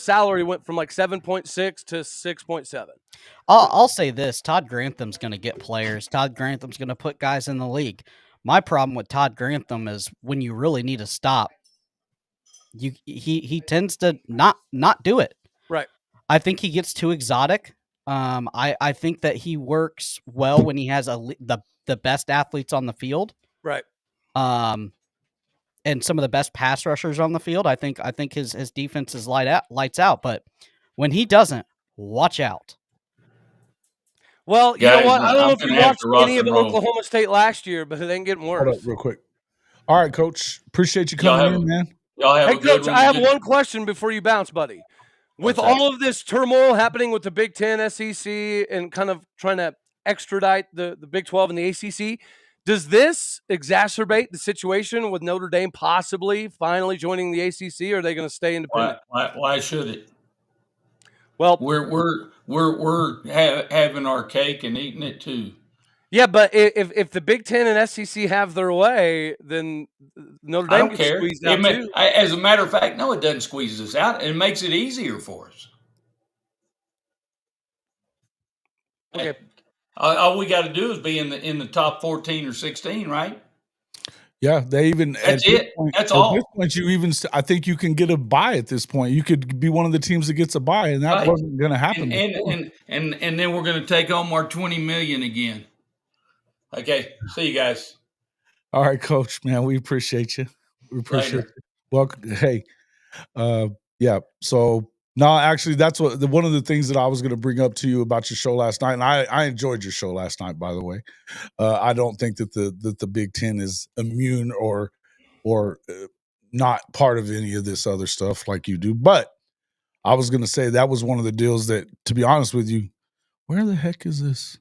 salary went from like 7.6 to 6.7. I'll say this: Todd Grantham's going to get players. Todd Grantham's going to put guys in the league. My problem with Todd Grantham is when you really need to stop, he tends to not do it. Right. I think he gets too exotic. I think that he works well when he has the best athletes on the field. Right. And some of the best pass rushers on the field. I think his defense is lights out. But when he doesn't, watch out. Well, you Guys, know what? I don't know if you watched any of and roll. Oklahoma State last year, but it ain't getting worse. Hold up real quick. All right, Coach. Appreciate you coming in, man. Y'all have Hey, a good Coach, one. I have one question before you bounce, buddy. With all of this turmoil happening with the Big Ten, SEC, and kind of trying to extradite the Big 12 and the ACC, does this exacerbate the situation with Notre Dame possibly finally joining the ACC, or are they going to stay independent? Why should it? Well, we're having our cake and eating it too. Yeah, but if the Big Ten and SEC have their way, then Notre Dame gets squeezed out too. As a matter of fact, no, it doesn't squeeze us out. It makes it easier for us. Okay. All we got to do is be in the top 14 or 16, right? Yeah, they even That's it. That's all. At this point, I think you can get a bye at this point. You could be one of the teams that gets a bye, and that wasn't going to happen. And then we're going to take home our $20 million again. Okay, see you guys. All right, Coach, man, we appreciate you. We appreciate you. Welcome. Hey, yeah. So no, actually, that's one of the things that I was going to bring up to you about your show last night, and I enjoyed your show last night. By the way, I don't think that the Big Ten is immune or not part of any of this other stuff like you do. But I was going to say that was one of the deals that, to be honest with you, where the heck is this?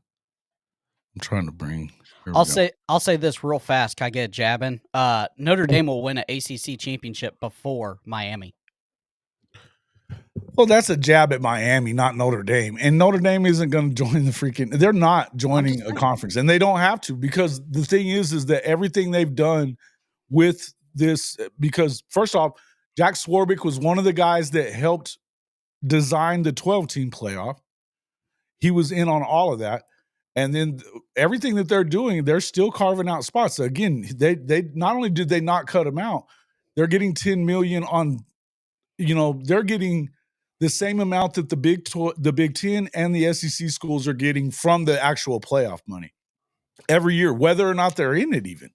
I'm trying to bring. I'll say this real fast. Can I get jabbing? Notre Dame will win an ACC championship before Miami. Well, that's a jab at Miami, not Notre Dame. And Notre Dame isn't going to join the freaking. They're not joining a conference, and they don't have to, because the thing is that everything they've done with this. Because first off, Jack Swarbrick was one of the guys that helped design the 12-team playoff. He was in on all of that. And then everything that they're doing, they're still carving out spots. So again, they not only did they not cut them out, they're getting $10 million on, they're getting the same amount that the Big Ten and the SEC schools are getting from the actual playoff money every year, whether or not they're in it. Even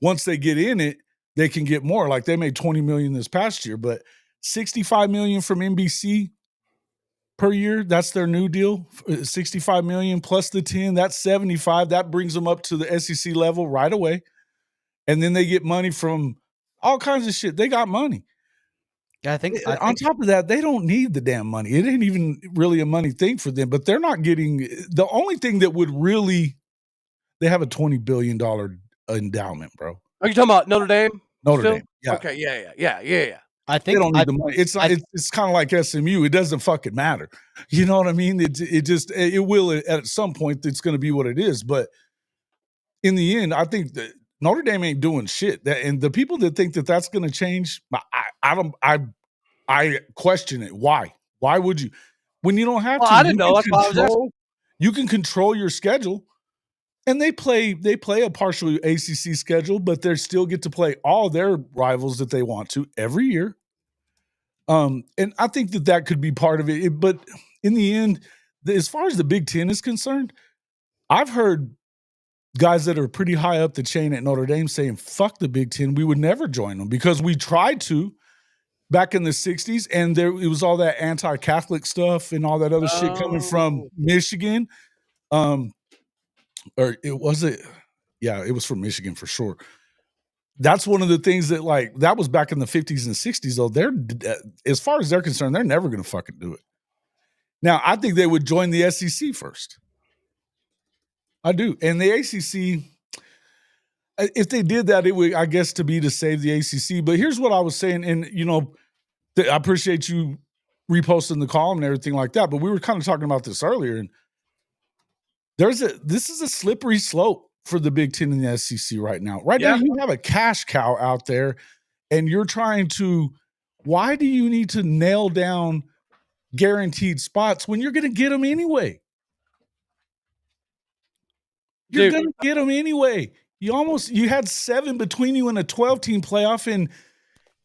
once they get in it, they can get more. Like they made $20 million this past year, but $65 million from NBC per year. That's their new deal. $65 million plus the 10. That's 75. That brings them up to the SEC level right away. And then they get money from all kinds of shit. They got money. Yeah, I think on top of that, they don't need the damn money. It ain't even really a money thing for them, but they're not getting the only thing that would really, they have a $20 billion endowment, bro. Are you talking about Notre Dame? Notre Dame. Yeah. Okay. Yeah. I They think don't need the money. It's not. I- It's kind of like SMU. It doesn't fucking matter. You know what I mean? It will at some point. It's going to be what it is. But in the end, I think that Notre Dame ain't doing shit. And the people that think that that's going to change, I question it. Why? Why would you? When you don't have Well, to, I didn't know. That's why I was asking. you can control your schedule. And they play a partial ACC schedule, but they still get to play all their rivals that they want to every year. And I think that could be part of it. But in the end, as far as the Big Ten is concerned, I've heard guys that are pretty high up the chain at Notre Dame saying, fuck the Big Ten. We would never join them because we tried to back in the 60s, and it was all that anti-Catholic stuff and all that other shit coming from Michigan. Or it was it was from Michigan for sure. That's one of the things that, like, that was back in the 50s and 60s, though. They're, as far as they're concerned, they're never going to fucking do it. Now, I think they would join the SEC first. I do. And the ACC, if they did that, it would, I guess, to be to save the ACC. But here's what I was saying, and, you know, I appreciate you reposting the column and everything like that, but we were kind of talking about this earlier, and this is a slippery slope for the Big Ten and the SEC right now. Right now, you have a cash cow out there, and you're trying to. Why do you need to nail down guaranteed spots when you're going to get them anyway? You're going to get them anyway. You had 7 between you in a 12-team playoff,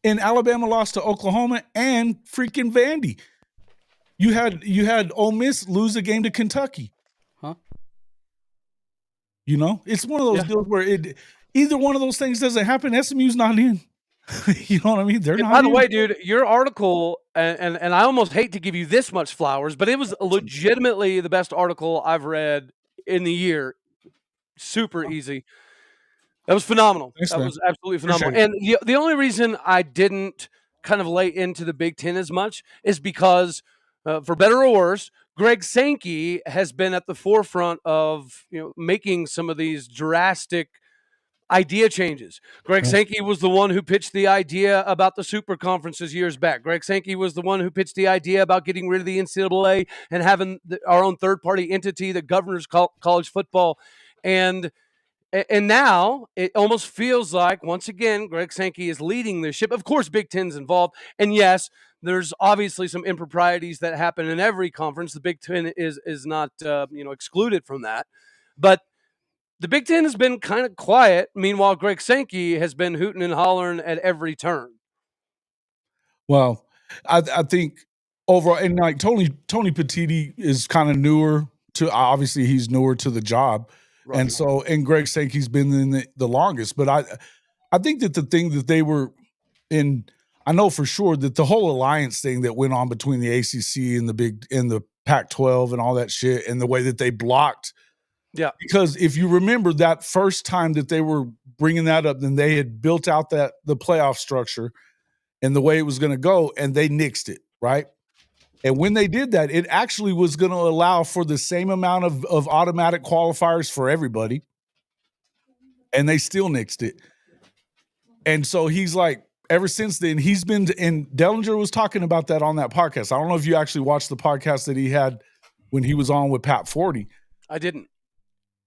and Alabama lost to Oklahoma and freaking Vandy. You had Ole Miss lose a game to Kentucky. Huh? You know, it's one of those deals where either one of those things doesn't happen. SMU's not in. You know what I mean? They're not. By the way, dude, your article, and I almost hate to give you this much flowers, but it was legitimately the best article I've read in the year. Super easy. That was phenomenal. Thanks, that man. was absolutely phenomenal. Appreciate And the only reason I didn't kind of lay into the Big Ten as much is because, for better or worse, Greg Sankey has been at the forefront of making some of these drastic idea changes. Greg Sankey was the one who pitched the idea about the super conferences years back. Greg Sankey was the one who pitched the idea about getting rid of the NCAA and having our own third-party entity that governs college football. And now it almost feels like, once again, Greg Sankey is leading this ship. Of course, Big Ten's involved. And yes, there's obviously some improprieties that happen in every conference. The Big Ten is not excluded from that. But the Big Ten has been kind of quiet. Meanwhile, Greg Sankey has been hooting and hollering at every turn. Well, I think overall, and like Tony Petitti is kind of newer to. Obviously, he's newer to the job, right. And Greg Sankey's been in the longest. But I think that the thing that they were in, I know for sure that the whole alliance thing that went on between the ACC and the Pac-12 and all that shit, and the way that they blocked. Yeah. Because if you remember that first time that they were bringing that up, then they had built out the playoff structure and the way it was going to go, and they nixed it, right? And when they did that, it actually was going to allow for the same amount of automatic qualifiers for everybody, and they still nixed it. And so he's like, ever since then, he's been – and Dellinger was talking about that on that podcast. I don't know if you actually watched the podcast that he had when he was on with Pat 40. I didn't.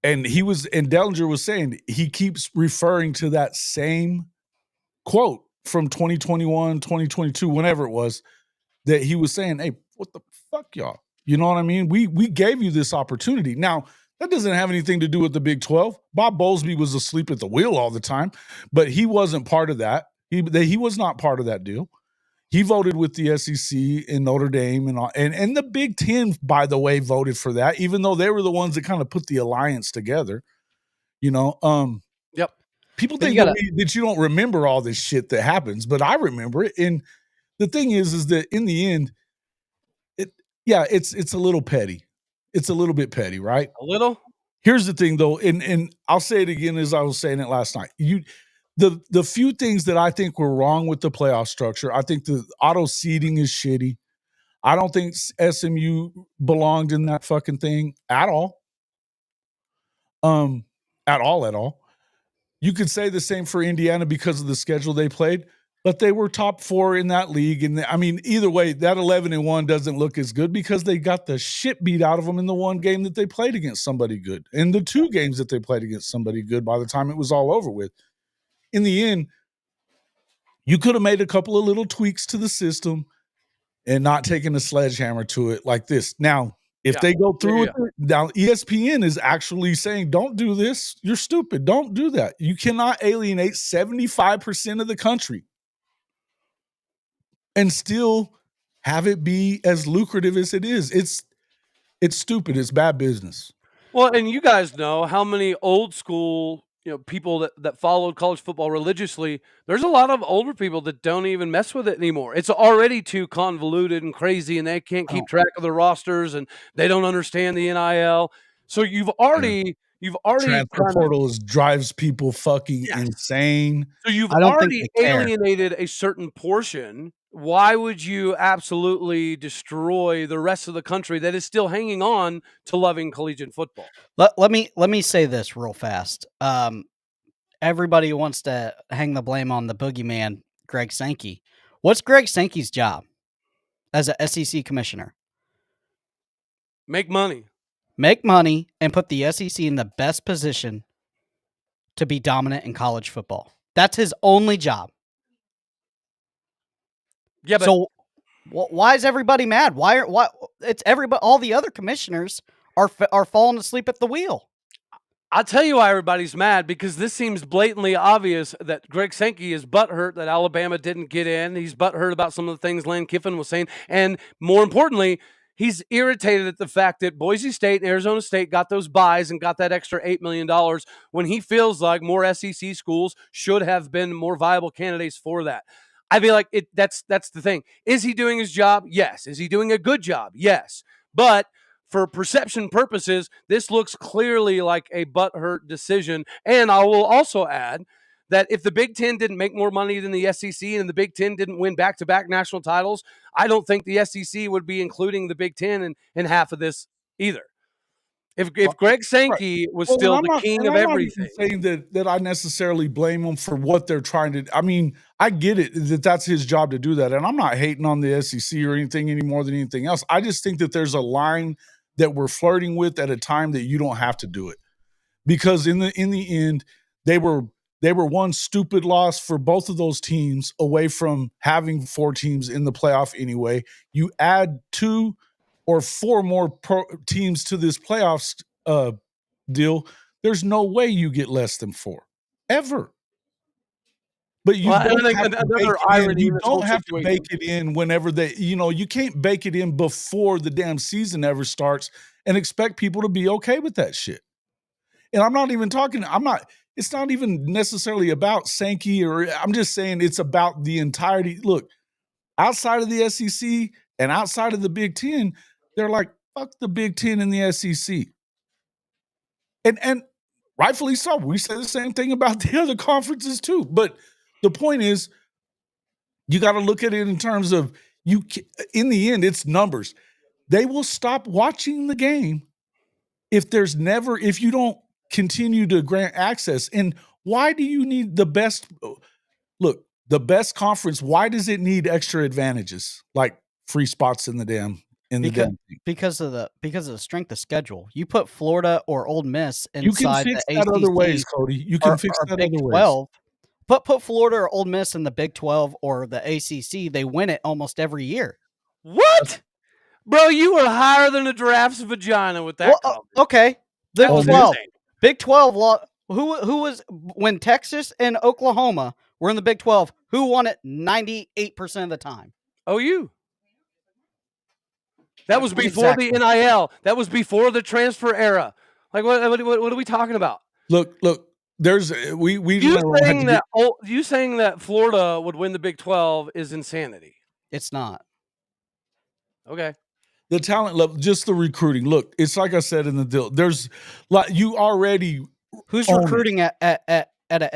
And Dellinger was saying he keeps referring to that same quote from 2021, 2022, whenever it was, that he was saying, hey, what the fuck, y'all? You know what I mean? We gave you this opportunity. Now, that doesn't have anything to do with the Big 12. Bob Bowlesby was asleep at the wheel all the time, but he wasn't part of that. He was not part of that deal. He voted with the SEC in Notre Dame and the Big Ten, by the way, voted for that, even though they were the ones that kind of put the alliance together. Yep. People think that you don't remember all this shit that happens, but I remember it. And the thing is that in the end, it's a little petty. It's a little bit petty, right? A little. Here's the thing, though, and I'll say it again as I was saying it last night. The few things that I think were wrong with the playoff structure, I think the auto seeding is shitty. I don't think SMU belonged in that fucking thing at all. At all. You could say the same for Indiana because of the schedule they played. but they were top 4 in that league. And I mean, either way, that 11-1 doesn't look as good because they got the shit beat out of them in the one game that they played against somebody good, and the 2 games that they played against somebody good by the time it was all over with. In the end, you could have made a couple of little tweaks to the system and not taking a sledgehammer to it like this. Now, if they go through with it, now ESPN is actually saying, don't do this. You're stupid. Don't do that. You cannot alienate 75% of the country and still have it be as lucrative as it is. It's stupid. It's bad business. Well, and you guys know how many old school, people that followed college football religiously. There's a lot of older people that don't even mess with it anymore. It's already too convoluted and crazy, and they can't keep track of the rosters, and they don't understand the NIL. So you've already transfer portal drives people fucking insane. So you've already alienated a certain portion. Why would you absolutely destroy the rest of the country that is still hanging on to loving collegiate football? Let me say this real fast. Everybody wants to hang the blame on the boogeyman, Greg Sankey. What's Greg Sankey's job as a SEC commissioner? Make money. Make money and put the SEC in the best position to be dominant in college football. That's his only job. Yeah, but so why is everybody mad? Why it's everybody? All the other commissioners are falling asleep at the wheel. I'll tell you why everybody's mad, because this seems blatantly obvious that Greg Sankey is butthurt that Alabama didn't get in. He's butthurt about some of the things Lane Kiffin was saying. And more importantly, he's irritated at the fact that Boise State and Arizona State got those buys and got that extra $8 million when he feels like more SEC schools should have been more viable candidates for that. I feel like that's the thing. Is he doing his job? Yes. Is he doing a good job? Yes. But for perception purposes, this looks clearly like a butthurt decision. And I will also add that if the Big Ten didn't make more money than the SEC and the Big Ten didn't win back-to-back national titles, I don't think the SEC would be including the Big Ten in half of this either. If Greg Sankey was still the king of everything. I'm not saying that I necessarily blame him for what they're trying to. I mean, I get it that that's his job to do that, and I'm not hating on the SEC or anything any more than anything else. I just think that there's a line that we're flirting with at a time that you don't have to do it, because in the end, they were one stupid loss for both of those teams away from having 4 teams in the playoff anyway. You add 2 or 4 more teams to this playoffs deal, there's no way you get less than 4 ever. But you don't have to bake it in whenever you can't bake it in before the damn season ever starts and expect people to be okay with that shit. And it's not even necessarily about Sankey, or I'm just saying it's about the entirety. Look, outside of the SEC and outside of the Big Ten, they're like, fuck the Big Ten and the SEC. And rightfully so. We say the same thing about the other conferences too. But the point is, you got to look at it in terms of in the end, it's numbers. They will stop watching the game if you don't continue to grant access. And why do you need the best conference? Why does it need extra advantages like free spots in the damn because of the strength of schedule? You put Florida or Ole Miss inside you can fix the that ACC other ways, Cody. You can fix that Big other 12. ways. Put Florida or Ole Miss in the Big 12 or the ACC. They win it almost every year. What? Bro, you were higher than a giraffe's vagina with that. Okay. Big 12. Big 12. Who was when Texas and Oklahoma were in the Big 12? Who won it 98% of the time? OU. That was before the NIL. That was before the transfer era. Like, what are we talking about? Look. There's you saying that Florida would win the Big 12 is insanity. It's not. Okay. The talent level, just the recruiting. Look, it's like I said in the deal. There's like you already. Who's recruiting at a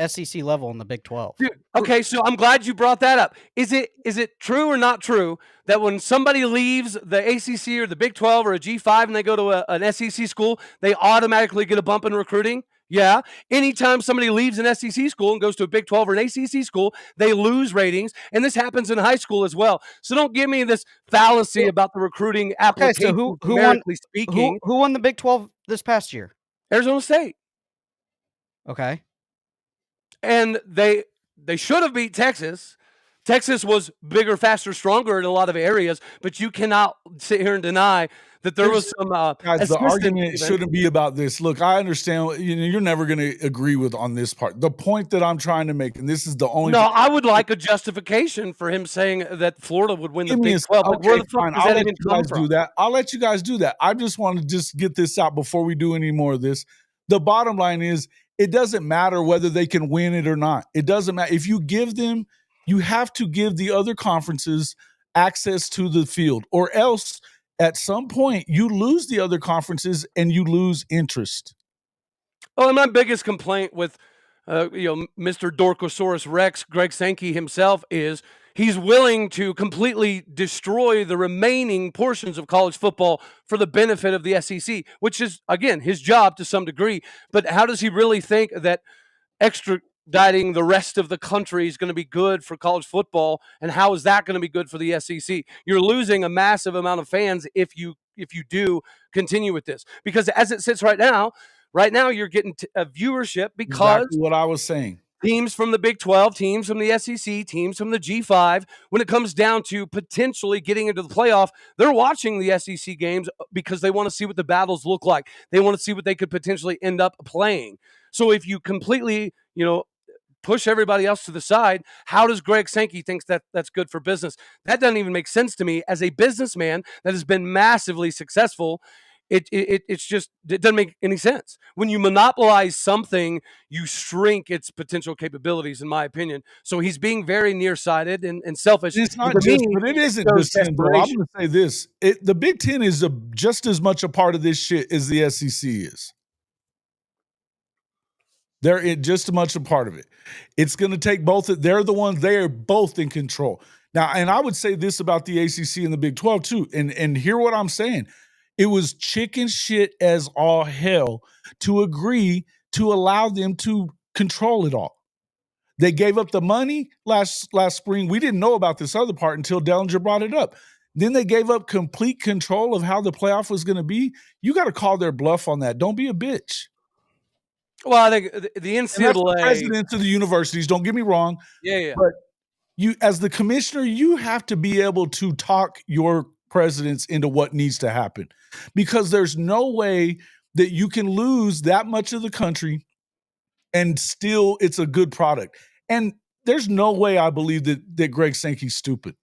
SEC level in the Big 12? Dude, okay, so I'm glad you brought that up. Is it true or not true that when somebody leaves the ACC or the Big 12 or a G5 and they go to an SEC school, they automatically get a bump in recruiting? Yeah. Anytime somebody leaves an SEC school and goes to a Big 12 or an ACC school, they lose ratings. And this happens in high school as well. So don't give me this fallacy about the recruiting Okay, application, so who won? numerically speaking. Who won the Big 12 this past year? Arizona State. Okay. And they should have beat Texas. Texas was bigger, faster, stronger in a lot of areas, but you cannot sit here and deny that there was some guys, the argument shouldn't be about this. Look, I understand you're never going to agree with on this part. The point that I'm trying to make, and this is the only. No, I would like a justification for him saying that Florida would win the Big 12. Okay, where the fuck fine. does I'll that let even you come guys from? do that. I'll let you guys do that. I just want to just get this out before we do any more of this. The bottom line is, it doesn't matter whether they can win it or not. It doesn't matter. If you give them, you have to give the other conferences access to the field, or else at some point you lose the other conferences and you lose interest. Well, and my biggest complaint with Mr. Dorkosaurus Rex, Greg Sankey himself, is he's willing to completely destroy the remaining portions of college football for the benefit of the SEC, which is, again, his job to some degree. But how does he really think that extraditing the rest of the country is going to be good for college football? And how is that going to be good for the SEC? You're losing a massive amount of fans if you do continue with this. Because as it sits right now you're getting a viewership because exactly what I was saying. Teams from the Big 12, teams from the SEC, teams from the G5, when it comes down to potentially getting into the playoff, they're watching the SEC games because they want to see what the battles look like. They want to see what they could potentially end up playing. So if you completely, push everybody else to the side, how does Greg Sankey think that that's good for business? That doesn't even make sense to me as a businessman that has been massively successful. It doesn't make any sense. When you monopolize something, you shrink its potential capabilities, in my opinion. So he's being very nearsighted and selfish. It's not just, but it isn't just him, though. I'm going to say this. The Big Ten is just as much a part of this shit as the SEC is. They're just as much a part of it. It's going to take both. They're the ones, they are both in control. Now, and I would say this about the ACC and the Big 12 too, and hear what I'm saying. It was chicken shit as all hell to agree to allow them to control it all. They gave up the money last spring. We didn't know about this other part until Dellinger brought it up. Then they gave up complete control of how the playoff was going to be. You got to call their bluff on that. Don't be a bitch. Well, I think the NCAA, the presidents of the universities, don't get me wrong. Yeah. But you, as the commissioner, you have to be able to talk your presidents into what needs to happen, because there's no way that you can lose that much of the country and still it's a good product. And there's no way I believe that Greg Sankey's stupid.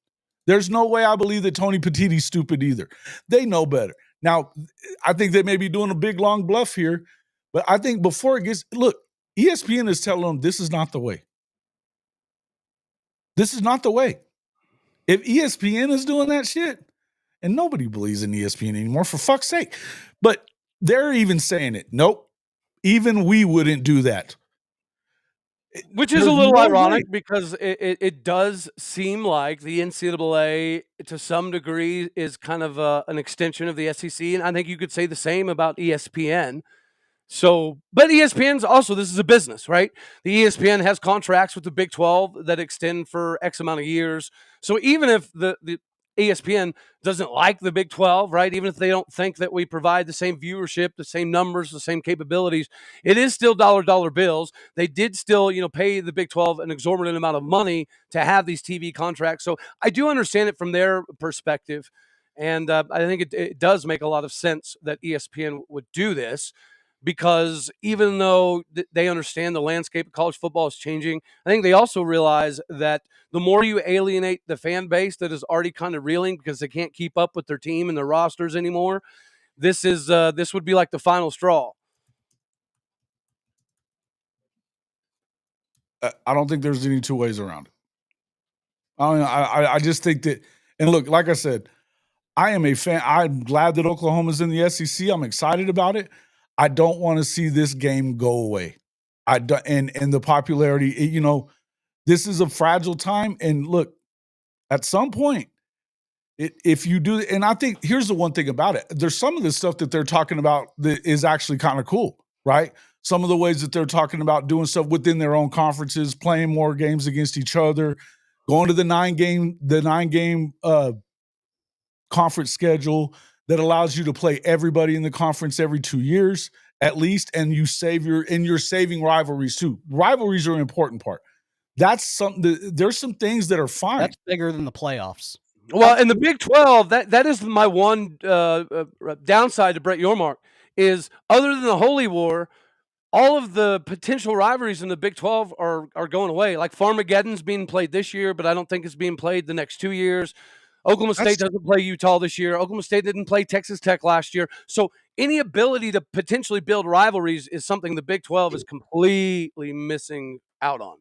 There's no way I believe that Tony Petitti's stupid either. They know better. Now, I think they may be doing a big, long bluff here, but I think before it gets, look, ESPN is telling them this is not the way. This is not the way. If ESPN is doing that shit, and nobody believes in ESPN anymore, for fuck's sake, but they're even saying it. Nope. Even we wouldn't do that. Which is a little ironic because it does seem like the NCAA, to some degree, is kind of an extension of the SEC, and I think you could say the same about ESPN. So, but ESPN's also, this is a business, right? The ESPN has contracts with the Big 12 that extend for X amount of years. So even if the ESPN doesn't like the Big 12, right? Even if they don't think that we provide the same viewership, the same numbers, the same capabilities, it is still dollar bills. They did still, pay the Big 12 an exorbitant amount of money to have these TV contracts. So I do understand it from their perspective. And I think it does make a lot of sense that ESPN would do this, because even though they understand the landscape of college football is changing, I think they also realize that the more you alienate the fan base that is already kind of reeling because they can't keep up with their team and their rosters anymore, this would be like the final straw. I don't think there's any two ways around it. I just think that, and look, like I said, I am a fan. I'm glad that Oklahoma's in the SEC. I'm excited about it. I don't want to see this game go away. And the popularity, this is a fragile time. And look, at some point, if you do, and I think here's the one thing about it. There's some of the stuff that they're talking about that is actually kind of cool. right? Some of the ways that they're talking about doing stuff within their own conferences, playing more games against each other, going to the nine game conference schedule that allows you to play everybody in the conference every 2 years at least, and you're saving rivalries too. Rivalries are an important part. That's something there's some things that are fine. That's bigger than the playoffs. Well, in the Big 12, that is my one downside to Brett Yormark is, other than the Holy War, all of the potential rivalries in the Big 12 are going away. Like Farmageddon's being played this year, but I don't think it's being played the next 2 years. Oklahoma State doesn't play Utah this year. Oklahoma State didn't play Texas Tech last year. So any ability to potentially build rivalries is something the Big 12 is completely missing out on.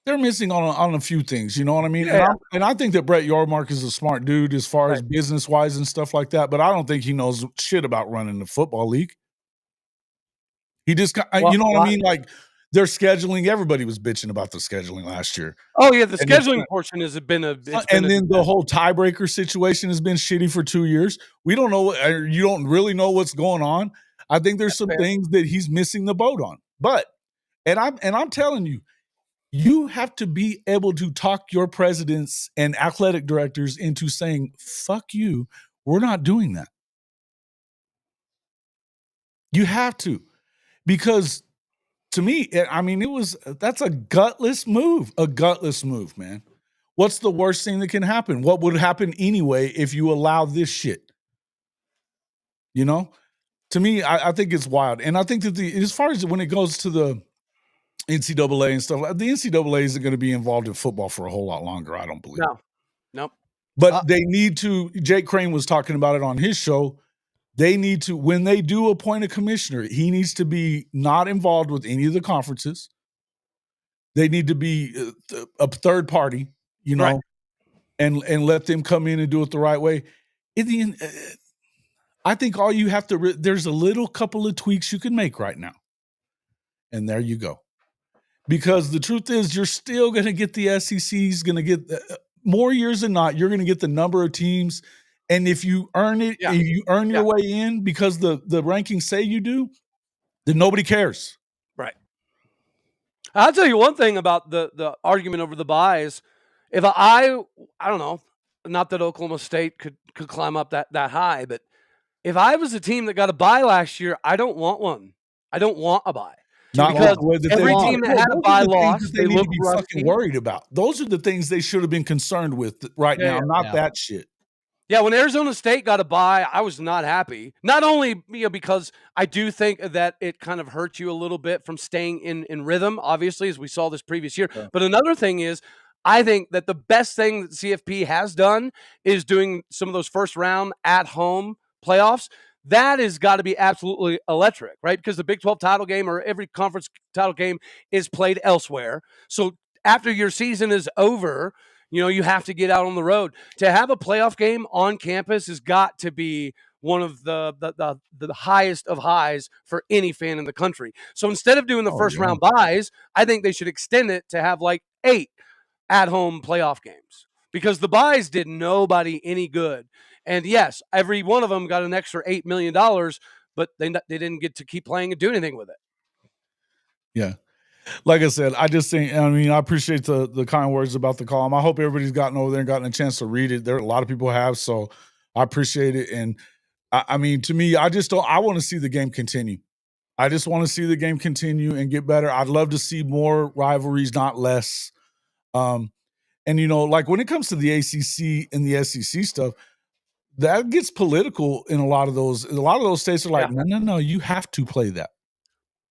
They're missing on a few things, you know what I mean? Yeah. And I think that Brett Yormark is a smart dude as far as business-wise and stuff like that, but I don't think he knows shit about running the football league. He just, you know what I mean? Like, their scheduling, everybody was bitching about the scheduling last year. Oh, yeah, the scheduling portion has been the whole tiebreaker situation has been shitty for 2 years. We don't know, you don't really know what's going on. I think there's some things that he's missing the boat on. But, and I'm telling you, you have to be able to talk your presidents and athletic directors into saying, fuck you, we're not doing that. You have to. Because to me, I mean, that's a gutless move, man. What's the worst thing that can happen? What would happen anyway if you allow this shit? You know? To me, I think it's wild. And I think that as far as when it goes to the NCAA and stuff, the NCAA isn't going to be involved in football for a whole lot longer, I don't believe. No. But they need to, Jake Crane was talking about it on his show, they need to, when they do appoint a commissioner, he needs to be not involved with any of the conferences. They need to be a third party, you know, and let them come in and do it the right way. In the end, I think all you have to, there's a little couple of tweaks you can make right now. And there you go. Because the truth is, you're still going to get the SEC's going to get more years than not. You're going to get the number of teams, and if you earn it, if you earn your way in because the rankings say you do, then nobody cares. Right. I'll tell you one thing about the argument over the buys. If I don't know, not that Oklahoma State could climb up that high, but if I was a team that got a bye last year, I don't want one. I don't want a bye. Not because that every team that had a bye loss, they need to be fucking worried about. Those are the things they should have been concerned with right now, not that shit. Yeah, when Arizona State got a bye, I was not happy. Not only because I do think that it kind of hurt you a little bit from staying in rhythm, obviously, as we saw this previous year. Yeah. But another thing is, I think that the best thing that CFP has done is doing some of those first round at home playoffs. That has got to be absolutely electric, right? Because the Big 12 title game or every conference title game is played elsewhere. So after your season is over, you have to get out on the road. To have a playoff game on campus has got to be one of the highest of highs for any fan in the country. So instead of doing the first round buys, I think they should extend it to have like 8 at-home playoff games, because the buys did nobody any good. And yes, every one of them got an extra $8 million, but they didn't get to keep playing and do anything with it. Yeah. Like I said, I just think, I appreciate the kind words about the column. I hope everybody's gotten over there and gotten a chance to read it. There are a lot of people have, so I appreciate it. And to me, I want to see the game continue. I just want to see the game continue and get better. I'd love to see more rivalries, not less. And like when it comes to the ACC and the SEC stuff, that gets political in a lot of those. A lot of those states are like, no, you have to play that.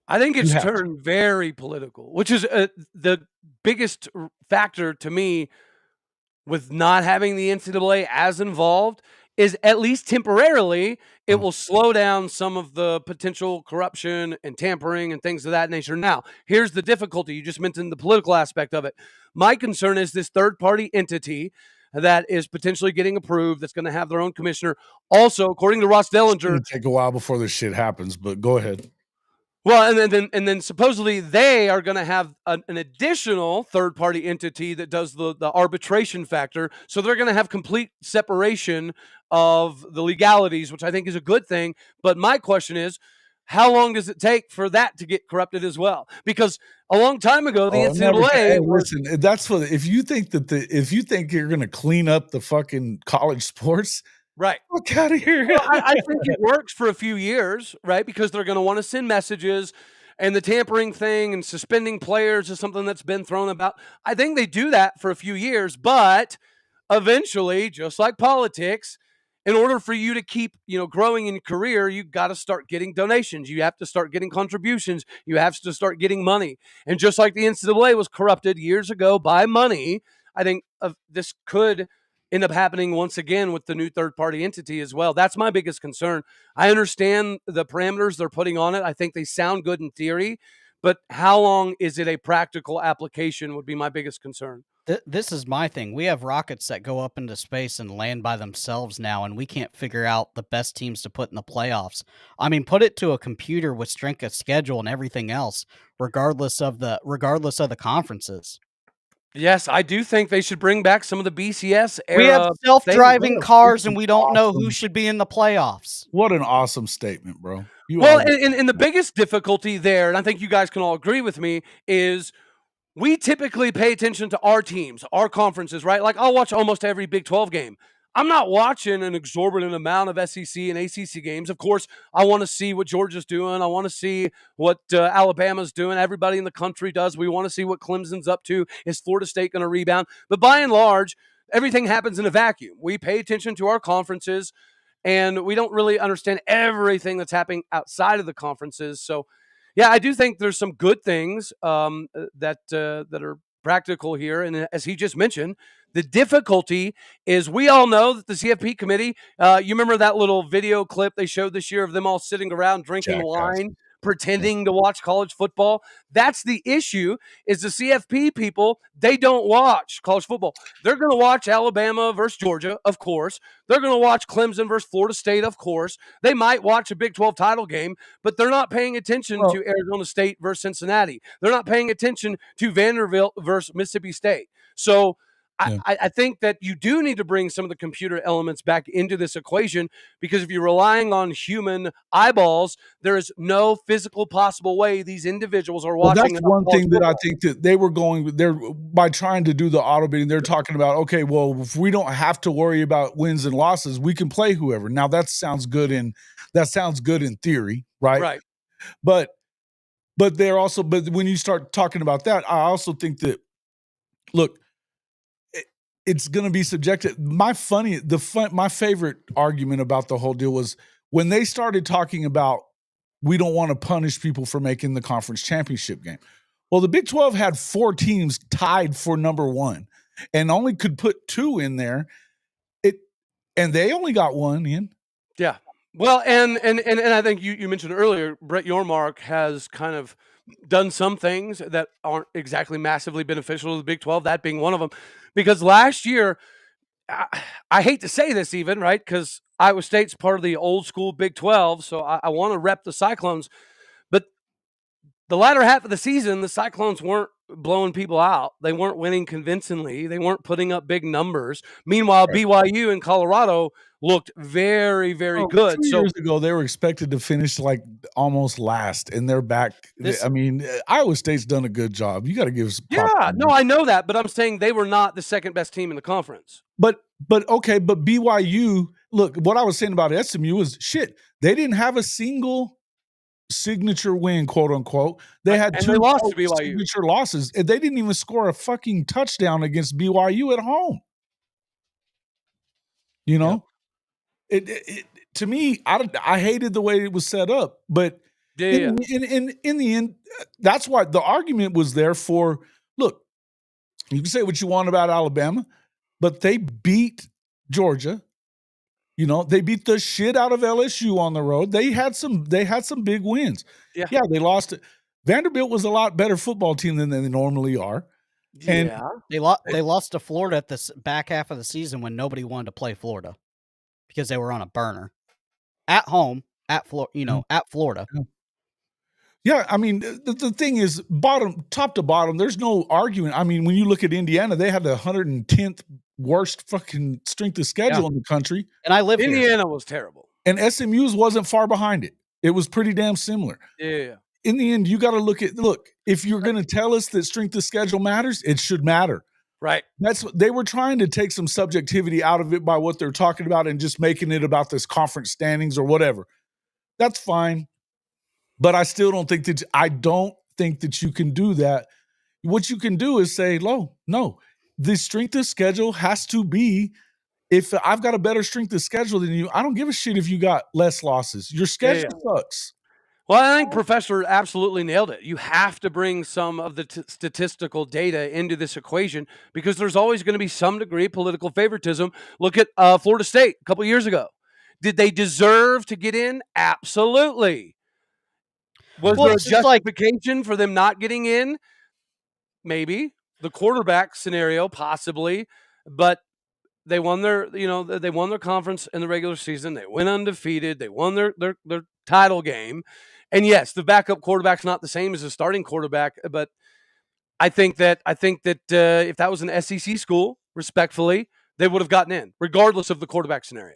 I think it's turned very political, which is the biggest factor to me with not having the NCAA as involved. Is at least temporarily, it will slow down some of the potential corruption and tampering and things of that nature. Now, here's the difficulty. You just mentioned the political aspect of it. My concern is this third-party entity that is potentially getting approved, that's going to have their own commissioner. Also, according to Ross Dellinger, it's going to take a while before this shit happens, but go ahead. Well, and then supposedly they are going to have an additional third-party entity that does the arbitration factor. So they're going to have complete separation of the legalities, which I think is a good thing. But my question is, how long does it take for that to get corrupted as well? Because a long time ago, the NCAA Hey, was, listen, that's for if you think you're going to clean up the fucking college sports, right. fuck out of here. Well, I think it works for a few years, right? Because they're going to want to send messages, and the tampering thing and suspending players is something that's been thrown about. I think they do that for a few years, but eventually, just like politics, in order for you to keep, growing in your career, you got to start getting donations. You have to start getting contributions. You have to start getting money. And just like the NCAA was corrupted years ago by money, I think this could end up happening once again with the new third-party entity as well. That's my biggest concern. I understand the parameters they're putting on it. I think they sound good in theory, but how long is it a practical application would be my biggest concern. This is my thing. We have rockets that go up into space and land by themselves now, and we can't figure out the best teams to put in the playoffs. I mean, put it to a computer with strength of schedule and everything else, regardless of the conferences. Yes, I do think they should bring back some of the BCS era. We have self-driving things. cars, and we don't know who should be in the playoffs. What an awesome statement, bro. And the biggest difficulty there, and I think you guys can all agree with me, is we typically pay attention to our teams, our conferences, right? Like I'll watch almost every Big 12 game. I'm not watching an exorbitant amount of SEC and ACC games. Of course, I want to see what Georgia's doing. I want to see what Alabama's doing. Everybody in the country does. We want to see what Clemson's up to. Is Florida State going to rebound? But by and large, everything happens in a vacuum. We pay attention to our conferences, and we don't really understand everything that's happening outside of the conferences. So, yeah, I do think there's some good things that are practical here. And as he just mentioned, the difficulty is we all know that the CFP committee, you remember that little video clip they showed this year of them all sitting around drinking wine, pretending to watch college football. That's the issue is the CFP people, they don't watch college football. They're going to watch Alabama versus Georgia, of course. They're going to watch Clemson versus Florida State, of course. They might watch a Big 12 title game, but they're not paying attention to Arizona State versus Cincinnati. They're not paying attention to Vanderbilt versus Mississippi State. So I think that you do need to bring some of the computer elements back into this equation because if you're relying on human eyeballs, there is no physical possible way these individuals are watching. That's one thing that I think that they were going there by trying to do the auto bidding. They're talking about, okay, well, if we don't have to worry about wins and losses, we can play whoever. Now that sounds good in theory, right? Right. But they're also, but when you start talking about that, I also think that, look, it's going to be subjective. My favorite argument about the whole deal was when they started talking about we don't want to punish people for making the conference championship game. Well, the Big 12 had 4 teams tied for number 1 and only could put 2 in there. And they only got 1 in. Yeah. Well, and I think you mentioned earlier, Brett Yormark has kind of done some things that aren't exactly massively beneficial to the Big 12, that being one of them. Because last year, I hate to say this even, right, because Iowa State's part of the old school Big 12, so I want to rep the Cyclones. But the latter half of the season, the Cyclones weren't blowing people out. They weren't winning convincingly. They weren't putting up big numbers. Meanwhile, BYU and Colorado looked very, very good. 2 years ago, they were expected to finish like almost last, and they're back. Iowa State's done a good job. You got to give some I know that, but I'm saying they were not the second best team in the conference. But BYU, look, what I was saying about SMU was shit. They didn't have a single signature win, quote unquote. They had 2 lost to BYU. signature losses, and they didn't even score a fucking touchdown against BYU at home. You know, it to me, I hated the way it was set up, but in the end, that's why the argument was there for. Look, you can say what you want about Alabama, but they beat Georgia. You know, they beat the shit out of LSU on the road. They had some big wins. Yeah, they lost it. Vanderbilt was a lot better football team than they normally are. And they lost to Florida at the back half of the season when nobody wanted to play Florida because they were on a burner at home at Florida. Yeah, I mean, the thing is, top to bottom, there's no argument. I mean, when you look at Indiana, they had the 110th worst fucking strength of schedule in the country. And I lived Indiana here. Was terrible. And SMU's wasn't far behind it. It was pretty damn similar. Yeah. In the end, you got to look, if you're going to tell us that strength of schedule matters, it should matter. Right. They were trying to take some subjectivity out of it by what they're talking about and just making it about this conference standings or whatever. That's fine. But I still don't think that you can do that. What you can do is say, no, the strength of schedule has to be, if I've got a better strength of schedule than you, I don't give a shit if you got less losses. Your schedule sucks. Well, I think Professor absolutely nailed it. You have to bring some of the statistical data into this equation because there's always going to be some degree of political favoritism. Look at Florida State a couple years ago. Did they deserve to get in? Absolutely. Was there a justification for them not getting in? Maybe. The quarterback scenario, possibly. But they won their conference in the regular season. They went undefeated. They won their title game. And yes, the backup quarterback's not the same as the starting quarterback, but I think that if that was an SEC school, respectfully, they would have gotten in, regardless of the quarterback scenario.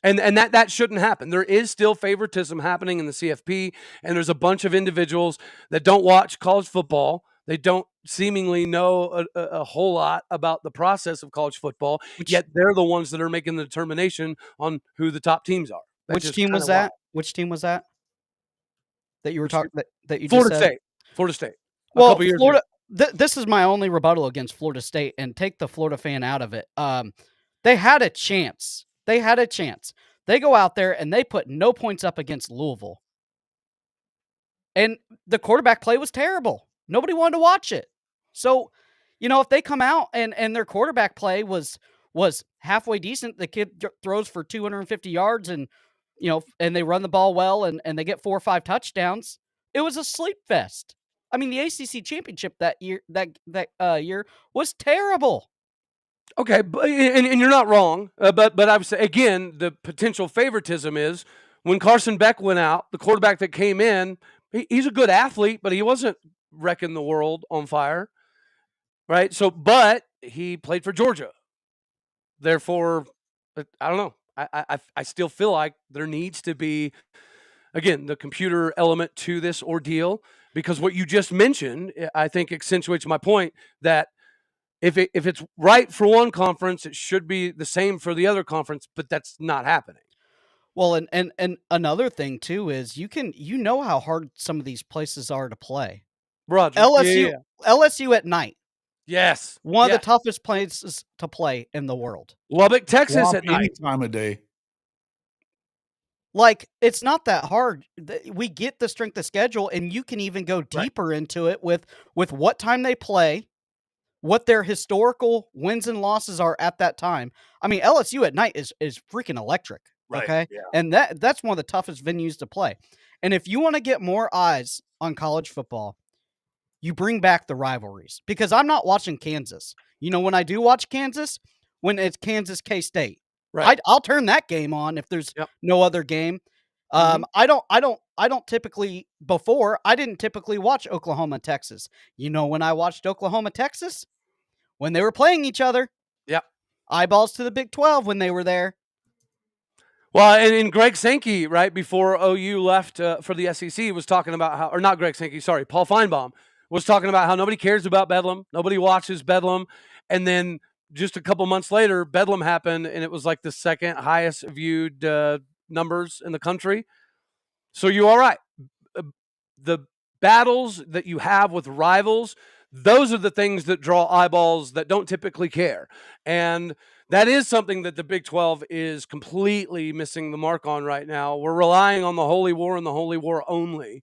And that shouldn't happen. There is still favoritism happening in the CFP, and there's a bunch of individuals that don't watch college football. They don't seemingly know a whole lot about the process of college football, yet they're the ones that are making the determination on who the top teams are. Which team was that? Which team was that? That you were talking that you Florida just said? State. Florida State. Well, Florida. This is my only rebuttal against Florida State, and take the Florida fan out of it. They had a chance. They go out there and they put no points up against Louisville, and the quarterback play was terrible. Nobody wanted to watch it. So, if they come out and their quarterback play was halfway decent, the kid throws for 250 yards and they run the ball well and they get 4 or 5 touchdowns. It was a sleep fest. I mean, the ACC championship that year was terrible. Okay, and you're not wrong, but I would say again, the potential favoritism is when Carson Beck went out, the quarterback that came in, he's a good athlete, but he wasn't wrecking the world on fire, right? So, but he played for Georgia. Therefore, I don't know. I still feel like there needs to be, again, the computer element to this ordeal, because what you just mentioned, I think, accentuates my point that if it's right for one conference, it should be the same for the other conference, but that's not happening. Well, and another thing too is you know how hard some of these places are to play. Roger. LSU at night. Yes. One of the toughest places to play in the world. Lubbock, Texas at night. Any time of day. Like, it's not that hard. We get the strength of schedule, and you can even go deeper into it with what time they play, what their historical wins and losses are at that time. I mean, LSU at night is freaking electric. Right. Okay. Yeah. And that's one of the toughest venues to play. And if you want to get more eyes on college football, you bring back the rivalries, because I'm not watching Kansas. When I do watch Kansas, when it's Kansas K-State, right. I'll turn that game on if there's no other game. I don't typically, before, I didn't typically watch Oklahoma, Texas. When I watched Oklahoma, Texas, when they were playing each other. Yep. Eyeballs to the Big 12 when they were there. Well, and Greg Sankey, right before OU left for the SEC, was talking about how, or not Greg Sankey, sorry, Paul Feinbaum was talking about how nobody cares about Bedlam. Nobody watches Bedlam. And then just a couple months later, Bedlam happened, and it was like the second highest viewed numbers in the country. So you're all right. The battles that you have with rivals, those are the things that draw eyeballs that don't typically care. And that is something that the Big 12 is completely missing the mark on right now. We're relying on the Holy War and the Holy War only.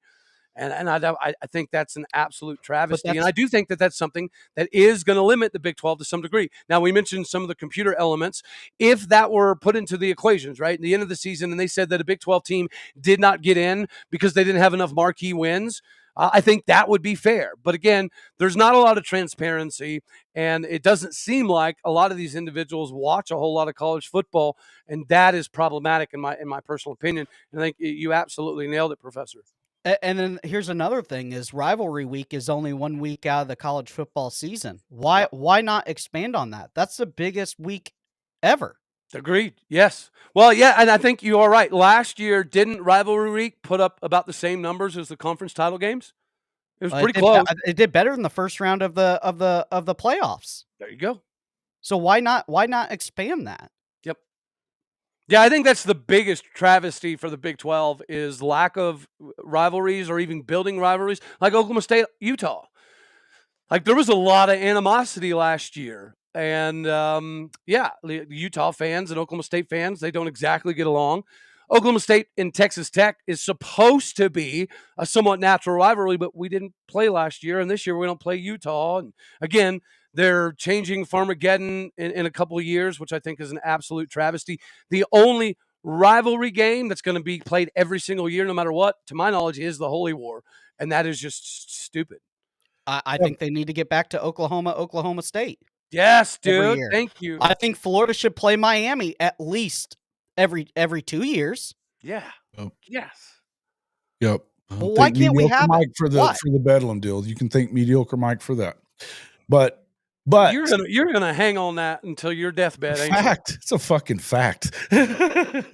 And I think that's an absolute travesty. And I do think that that's something that is going to limit the Big 12 to some degree. Now, we mentioned some of the computer elements. If that were put into the equations, right, at the end of the season, and they said that a Big 12 team did not get in because they didn't have enough marquee wins, I think that would be fair. But again, there's not a lot of transparency, and it doesn't seem like a lot of these individuals watch a whole lot of college football, and that is problematic in my personal opinion. And I think you absolutely nailed it, Professor. And then here's another thing: is rivalry week is only 1 week out of the college football season. Why not expand on that? That's the biggest week ever. Agreed. Yes. Well, yeah, and I think you are right. Last year, didn't Rivalry Week put up about the same numbers as the conference title games? It was pretty close. It did better in the first round of the playoffs. There you go. So why not expand that? Yep. Yeah, I think that's the biggest travesty for the Big 12 is lack of rivalries or even building rivalries like Oklahoma State, Utah. Like there was a lot of animosity last year. And yeah, the Utah fans and Oklahoma State fans, they don't exactly get along. Oklahoma State and Texas Tech is supposed to be a somewhat natural rivalry, but we didn't play last year. And this year we don't play Utah. And again, they're changing Farmageddon in a couple of years, which I think is an absolute travesty. The only rivalry game that's going to be played every single year, no matter what, to my knowledge, is the Holy War. And that is just stupid. I think they need to get back to Oklahoma State. Yes, Every dude. year. Thank you. I think Florida should play Miami at least every 2 years. Yeah. Yes. Yep. Well, why can't we have Mike for the Bedlam deal? You can thank mediocre Mike for that. But you're gonna hang on that until your deathbed. Ain't fact. you? It's a fucking fact.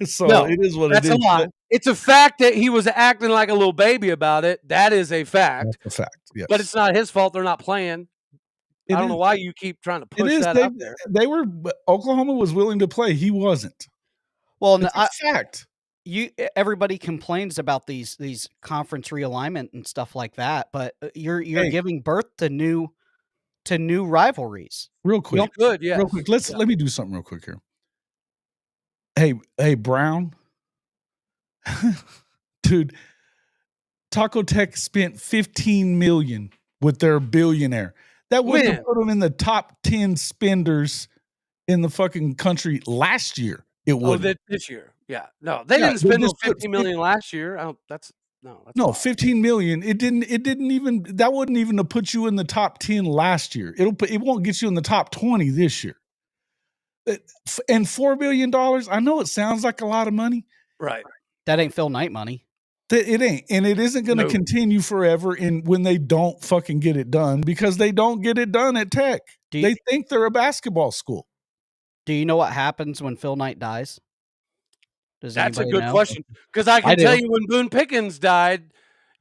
So No, it is what it that's is. a lie. It's a fact that he was acting like a little baby about it. That is a fact. That's a fact. Yes. But it's not his fault they're not playing. I don't know why you keep trying to push that up there. Oklahoma was willing to play. He wasn't. Well, It's a fact. Everybody complains about these conference realignment and stuff like that, but you're giving birth to new rivalries. Real quick. Good, yeah. Real quick. Let me do something real quick here. Hey, Brown. Dude, Taco Tech spent $15 million with their billionaire. That wouldn't have put them in the top 10 spenders in the fucking country last year. It would. This year. Yeah. No, they didn't spend those $50 million last year. That's 15 million. It didn't even, that wouldn't even have put you in the top 10 last year. It won't get you in the top 20 this year. And $4 billion, I know it sounds like a lot of money. Right. That ain't Phil Knight money. It ain't. And it isn't going to continue forever when they don't fucking get it done, because they don't get it done at Tech. They think they're a basketball school. Do you know what happens when Phil Knight dies? That's a good question. Because I can tell you when Boone Pickens died,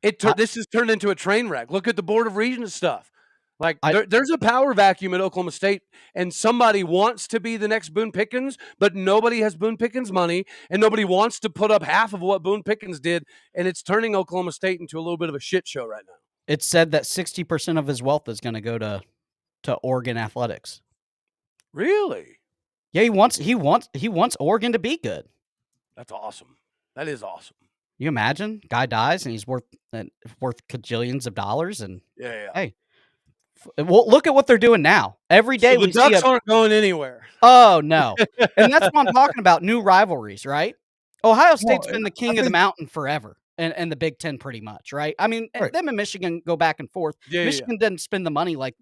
this has turned into a train wreck. Look at the Board of Regents stuff. Like there's a power vacuum at Oklahoma State, and somebody wants to be the next Boone Pickens, but nobody has Boone Pickens money, and nobody wants to put up half of what Boone Pickens did, and it's turning Oklahoma State into a little bit of a shit show right now. It's said that 60% of his wealth is going to go to Oregon athletics. Really? Yeah, he wants Oregon to be good. That's awesome. That is awesome. You imagine, guy dies and he's worth cajillions of dollars, and hey. Well, look at what they're doing now. Every day the Ducks aren't going anywhere. Oh, no. And that's what I'm talking about, new rivalries, right? Ohio State's been the king of the mountain forever, and the Big Ten pretty much, right? I mean, them and Michigan go back and forth. Michigan doesn't spend the money like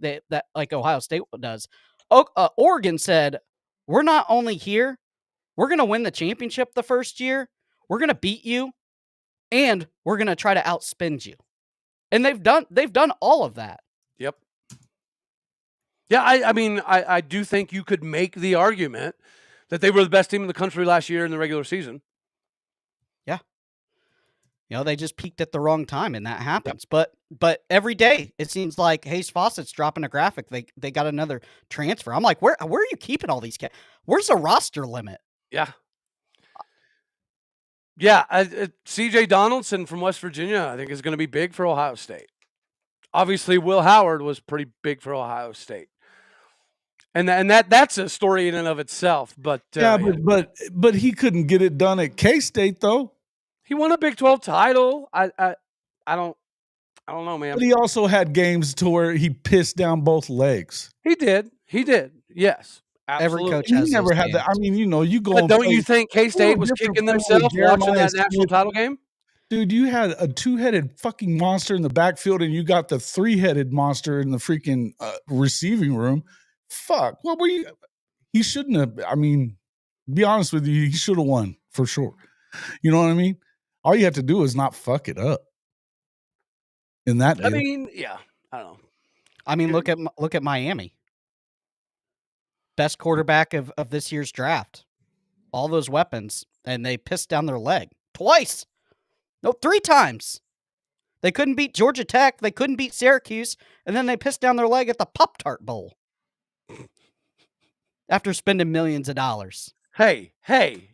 like Ohio State does. Oregon said, we're not only here, we're going to win the championship the first year, we're going to beat you, and we're going to try to outspend you. And they've done all of that. Yep. Yeah, I mean, I do think you could make the argument that they were the best team in the country last year in the regular season. Yeah. They just peaked at the wrong time, and that happens. Yep. But every day, it seems like Hayes Fawcett's dropping a graphic. They got another transfer. I'm like, where are you keeping all these cats? Where's the roster limit? Yeah. Yeah, C.J. Donaldson from West Virginia, I think, is going to be big for Ohio State. Obviously, Will Howard was pretty big for Ohio State. And that's a story in and of itself, but but he couldn't get it done at K-State though. He won a Big 12 title. I don't know, man. But he also had games to where he pissed down both legs. He did. Yes, absolutely. Every coach has. He never had that. I mean, you go. But don't you think K-State was kicking themselves watching that national title game? Dude, you had a two-headed fucking monster in the backfield, and you got the three-headed monster in the freaking receiving room. Fuck. What were you? He shouldn't have. I mean, be honest with you, he should have won for sure. You know what I mean? All you have to do is not fuck it up. In that, I mean, yeah, I don't know. I mean, look at Miami. Best quarterback of this year's draft. all those weapons, and they pissed down their leg twice. No, 3 times. They couldn't beat Georgia Tech. They couldn't beat Syracuse. And then they pissed down their leg at the Pop-Tart Bowl after spending millions of dollars. Hey,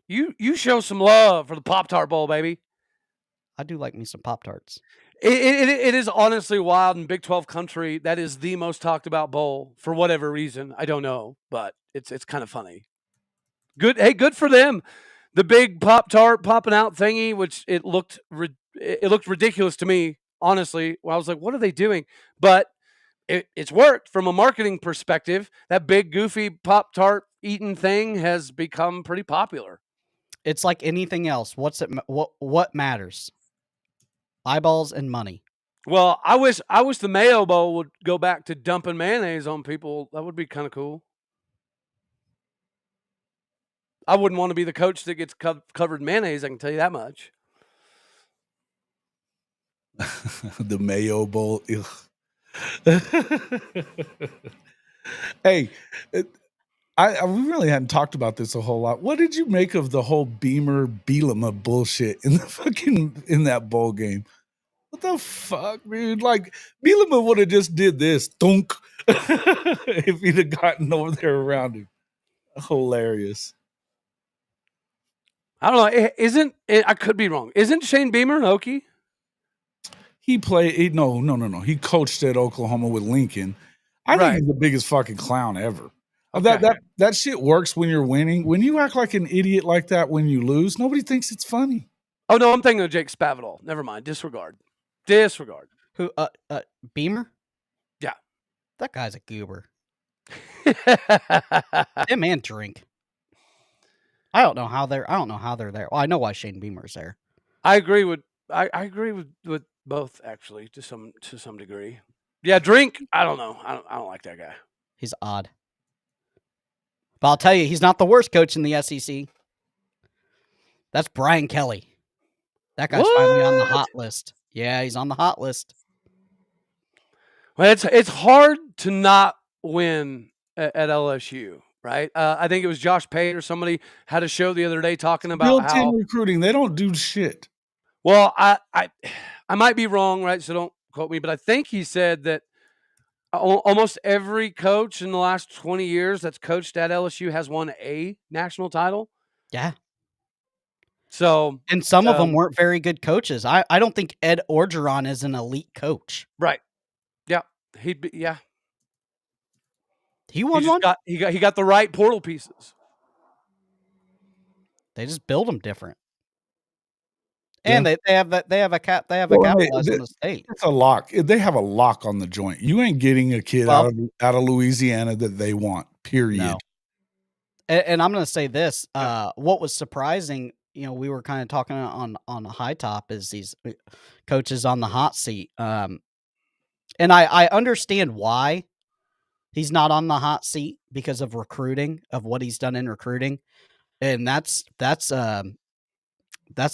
you show some love for the Pop-Tart Bowl, baby. I do like me some Pop-Tarts. It is honestly wild in Big 12 country. That is the most talked about bowl for whatever reason. I don't know, but it's kind of funny. Good. Hey, good for them. The big Pop-Tart popping out thingy, which it looked ridiculous to me, honestly. Well, I was like, what are they doing? But it's worked from a marketing perspective. That big goofy Pop-Tart eating thing has become pretty popular. It's like anything else. What matters? Eyeballs and money. Well, I wish the Mayo Bowl would go back to dumping mayonnaise on people. That would be kind of cool. I wouldn't want to be the coach that gets covered in mayonnaise. I can tell you that much. The Mayo Bowl. Hey, we really hadn't talked about this a whole lot. What did you make of the whole Beamer Bielema bullshit in that bowl game? What the fuck, dude? Like, Bielema would have just did this, thunk, if he'd have gotten over there around him. Hilarious. I don't know. I could be wrong. Isn't Shane Beamer an Okie? He played. No. He coached at Oklahoma with Lincoln. I think he's the biggest fucking clown ever. Okay. That shit works when you're winning. When you act like an idiot like that when you lose, nobody thinks it's funny. Oh no, I'm thinking of Jake Spavital. Never mind. Disregard. Who? Beamer? Yeah. That guy's a goober. That man drink. I don't know how they're there. Well, I know why Shane Beamer's there. I agree with both, actually, to some degree. Yeah, drink. I don't know. I don't like that guy. He's odd. But I'll tell you, he's not the worst coach in the SEC. That's Brian Kelly. That guy's finally on the hot list. Yeah, he's on the hot list. Well, it's hard to not win at LSU, right? I think it was Josh Pate or somebody had a show the other day talking about how recruiting, they don't do shit. Well, I might be wrong, right? So don't quote me, but I think he said that almost every coach in the last 20 years that's coached at LSU has won a national title. Yeah. So, and some of them weren't very good coaches. I don't think Ed Orgeron is an elite coach. Right. Yeah. He'd be. Yeah. He won one. He got the right portal pieces. They just build them different. And they have a capitalize on the state. It's a lock. They have a lock on the joint. You ain't getting a kid out of Louisiana that they want. Period. No. And I'm going to say this. What was surprising, we were kind of talking on a high top, is these coaches on the hot seat. And I understand why he's not on the hot seat, because of recruiting, of what he's done in recruiting, and that's the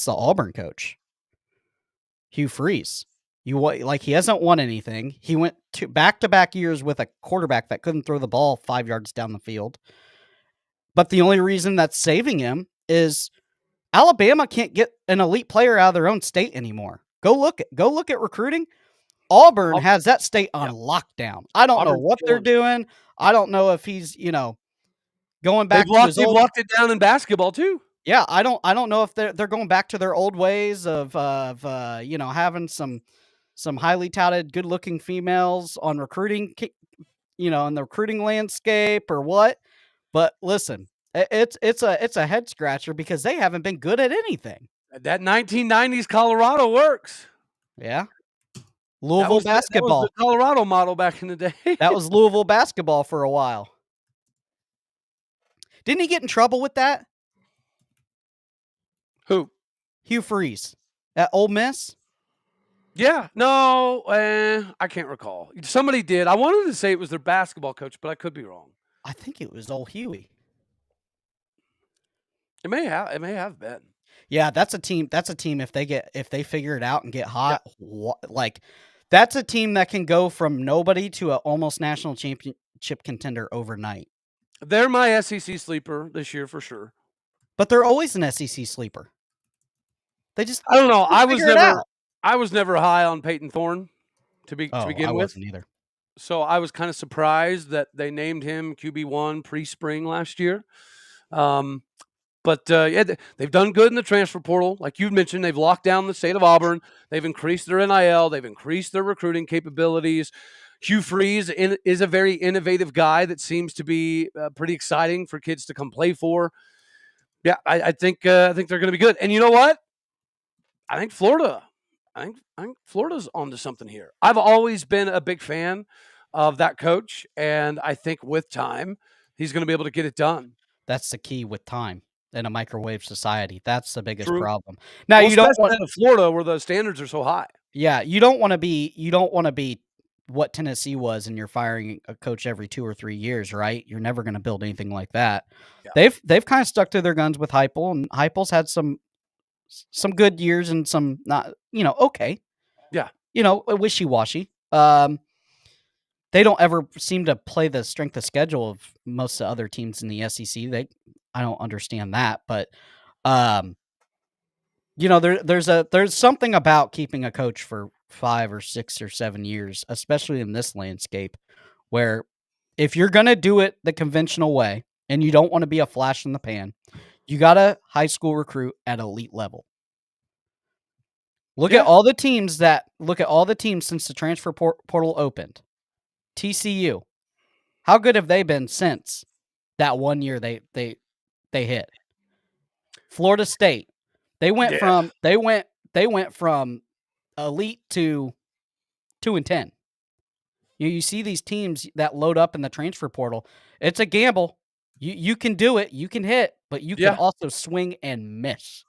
Auburn coach, Hugh Freeze. He hasn't won anything. He went to back-to-back years with a quarterback that couldn't throw the ball 5 yards down the field. But the only reason that's saving him is Alabama can't get an elite player out of their own state anymore. Go look at recruiting. Auburn has that state on lockdown. I don't know what they're doing. I don't know if he's, going back to his old... They've locked it down in basketball too. Yeah, I don't know if they're going back to their old ways of having some highly touted, good-looking females on recruiting, in the recruiting landscape or what. But listen, it's a head scratcher because they haven't been good at anything. That 1990s Colorado works. Yeah. Louisville basketball. That was the Colorado model back in the day. That was Louisville basketball for a while. Didn't he get in trouble with that? Who? Hugh Freeze at Ole Miss? Yeah. No, I can't recall. Somebody did. I wanted to say it was their basketball coach, but I could be wrong. I think it was old Huey. It may have been. Yeah, that's a team. That's a team. If they figure it out and get hot, that's a team that can go from nobody to an almost national championship contender overnight. They're my SEC sleeper this year for sure. but they're always an SEC sleeper. They just I don't know. figure it out. I was never high on Peyton Thorne to begin I with. wasn't either. So I was kind of surprised that they named him QB1 pre-spring last year. But they've done good in the transfer portal. Like you mentioned, they've locked down the state of Auburn. They've increased their NIL. They've increased their recruiting capabilities. Hugh Freeze is a very innovative guy that seems to be pretty exciting for kids to come play for. Yeah, I think they're going to be good. And you know what? I think Florida's onto something here. I've always been a big fan of that coach, and I think with time, he's going to be able to get it done. That's the key with time in a microwave society. That's the biggest True. problem. Now you don't want to Florida where the standards are so high. Yeah, you don't want to be what Tennessee was, and you're firing a coach every 2 or 3 years, right? You're never going to build anything like that. Yeah. They've kind of stuck to their guns with Heupel, and Heupel's had some good years and some not, okay. Yeah. Wishy-washy. They don't ever seem to play the strength of schedule of most of the other teams in the SEC. I don't understand that, but there's something about keeping a coach for 5 or 6 or 7 years, especially in this landscape, where if you're going to do it the conventional way and you don't want to be a flash in the pan, you got to high school recruit at elite level. Look at all the teams since the transfer portal opened. TCU, how good have they been since that 1 year they hit? Florida State, they went from elite to 2-10. You see these teams that load up in the transfer portal. It's a gamble. You can do it, you can hit, but you can also swing and miss.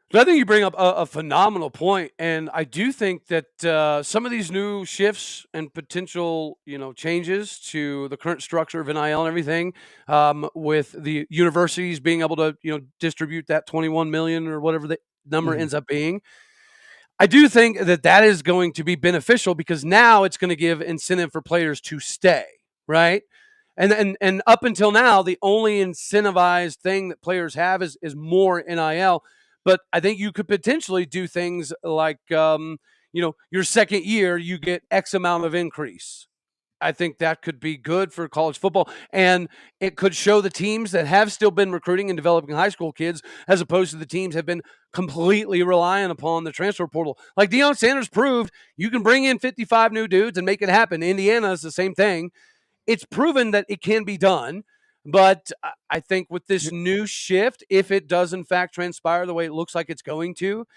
But I think you bring up a phenomenal point, and I do think that some of these new shifts and potential, changes to the current structure of NIL and everything, with the universities being able to, distribute that 21 million or whatever the number ends up being, I do think that is going to be beneficial because now it's going to give incentive for players to stay, right? And up until now, the only incentivized thing that players have is more NIL. But I think you could potentially do things like, your second year, you get X amount of increase. I think that could be good for college football. And it could show the teams that have still been recruiting and developing high school kids as opposed to the teams have been completely reliant upon the transfer portal. Like Deion Sanders proved, you can bring in 55 new dudes and make it happen. Indiana is the same thing. It's proven that it can be done. But I think with this new shift, if it does in fact transpire the way it looks like it's going to,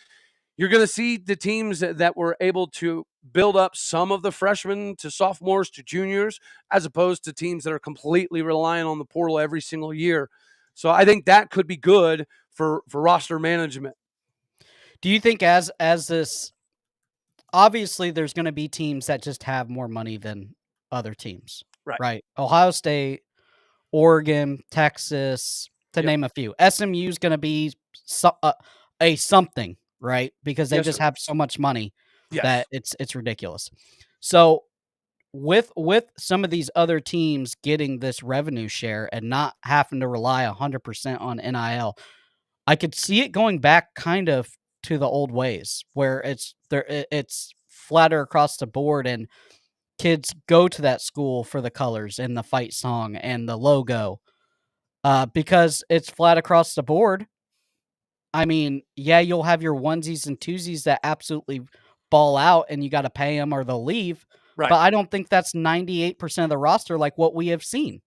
you're going to see the teams that were able to build up some of the freshmen to sophomores to juniors, as opposed to teams that are completely reliant on the portal every single year. So I think that could be good for roster management. Do you think as this, obviously there's going to be teams that just have more money than other teams, right? Ohio State, Oregon, Texas, to name a few. SMU is going to be a something, right? Because they just have so much money that it's ridiculous. So with some of these other teams getting this revenue share and not having to rely 100% on NIL, I could see it going back kind of to the old ways where it's flatter across the board and kids go to that school for the colors and the fight song and the logo, because it's flat across the board. I mean, you'll have your onesies and twosies that absolutely ball out and you got to pay them or they'll leave. Right. But I don't think that's 98% of the roster like what we have seen.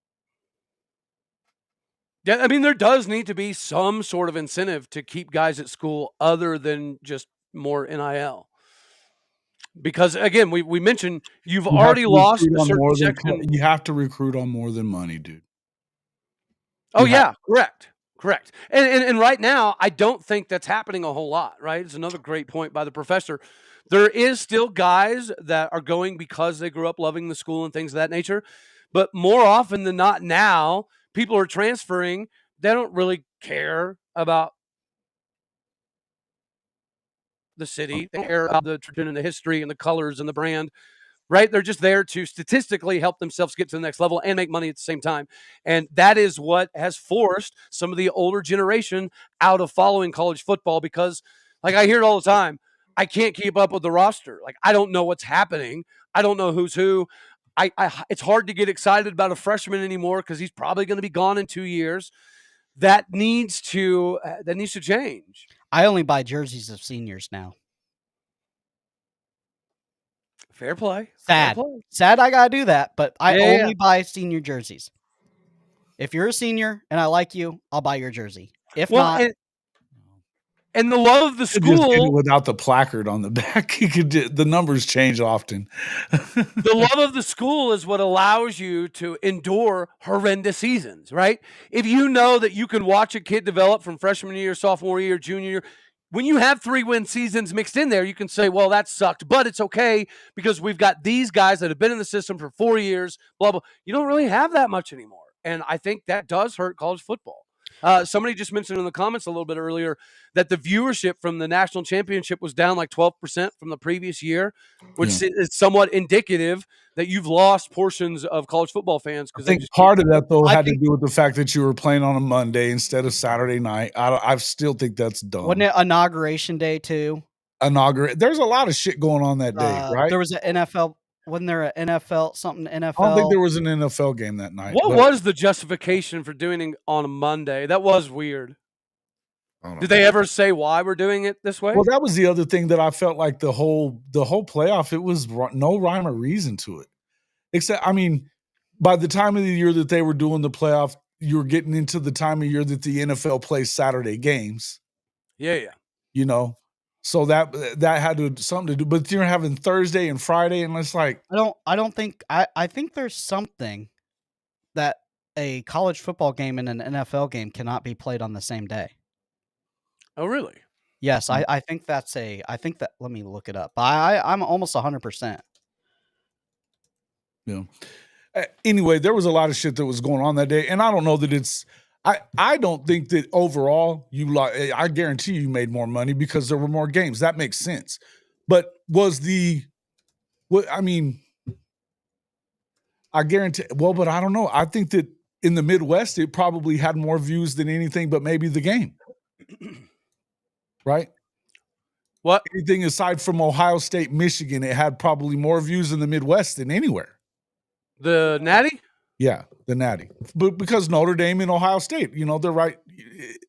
Yeah, I mean, there does need to be some sort of incentive to keep guys at school other than just more NIL. Because again, we mentioned you've already lost a certain section. You have to recruit on more than money, dude. Correct. And right now, I don't think that's happening a whole lot, right? It's another great point by the professor. There is still guys that are going because they grew up loving the school and things of that nature. But more often than not now, people are transferring. They don't really care about the city. They care about the tradition and the history and the colors and the brand right? They're just there to statistically help themselves get to the next level and make money at the same time. And that is what has forced some of the older generation out of following college football because, like I hear it all the time, I can't keep up with the roster. Like, I don't know what's happening. I don't know who's who. It's hard to get excited about a freshman anymore because he's probably going to be gone in 2 years. That needs to change. I only buy jerseys of seniors now. Fair play. Sad. Fair play. Sad I got to do that, but I Yeah, only buy senior jerseys. If you're a senior and I like you, I'll buy your jersey. If not, and the love of the Just get it school, without the placard on the back, the numbers change often. the love of the school is what allows you to endure horrendous seasons, right? If you know that you can watch a kid develop from freshman year, sophomore year, junior year, when you have 3-win seasons mixed in there, you can say, well, that sucked, but it's okay because we've got these guys that have been in the system for 4 years, blah, blah. You don't really have that much anymore. And I think that does hurt college football. Somebody just mentioned in the comments a little bit earlier that the viewership from the national championship was down like 12% from the previous year, which is somewhat indicative that you've lost portions of college football fans. I think part of that, though, had to do with the fact that you were playing on a Monday instead of Saturday night. I still think that's dumb. Wasn't it Inauguration Day, too? There's a lot of shit going on that day, right? There was an NFL. Wasn't there an NFL, something NFL? I don't think there was an NFL game that night. What was the justification for doing it on a Monday? That was weird. Did they ever say why we're doing it this way? Well, that was the other thing that I felt like the whole playoff, it was no rhyme or reason to it. Except, I mean, by the time of the year that they were doing the playoff, you were getting into the time of year that the NFL plays Saturday games. Yeah. You know, so that had something to do. But you're having Thursday and Friday, and it's like I don't think I think there's something that a college football game and an NFL game cannot be played on the same day. Oh, really? Yes, I think that's I think that. Let me look it up. I'm almost 100%. Yeah. Anyway, there was a lot of shit that was going on that day, and I don't know that it's. I don't think that overall I guarantee you made more money because there were more games. That makes sense. But I mean, I guarantee. Well, but I don't know. I think that in the Midwest, it probably had more views than anything, but maybe the game. Right? What? Anything aside from Ohio State, Michigan, it had probably more views in the Midwest than anywhere. The Natty? Yeah, the Natty. But because Notre Dame and Ohio State, they're right.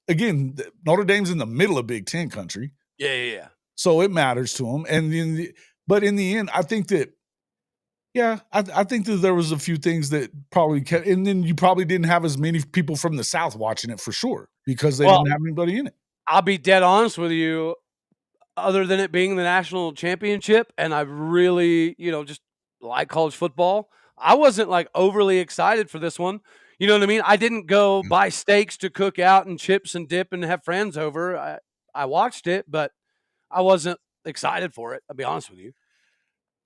Again, Notre Dame's in the middle of Big Ten country. Yeah. So it matters to them. And but in the end, I think that, I think that there was a few things that probably kept, and then you probably didn't have as many people from the South watching it for sure because they didn't have anybody in it. I'll be dead honest with you. Other than it being the national championship, and I really, just like college football, I wasn't like overly excited for this one. You know what I mean? I didn't go buy steaks to cook out and chips and dip and have friends over. I watched it, but I wasn't excited for it. I'll be honest with you.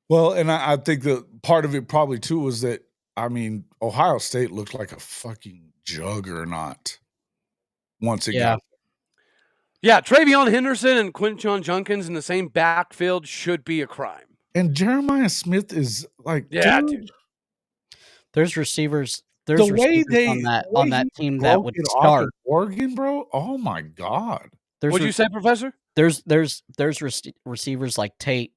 Well, and I think that part of it probably too was that, I mean, Ohio State looked like a fucking juggernaut once again. Yeah, Travion Henderson and Quinton Junkins in the same backfield should be a crime. And Jeremiah Smith is like, dude. There's receivers. There's receivers on that team that would start. Oregon, bro. Oh my God. What'd you say, Professor? There's receivers like Tate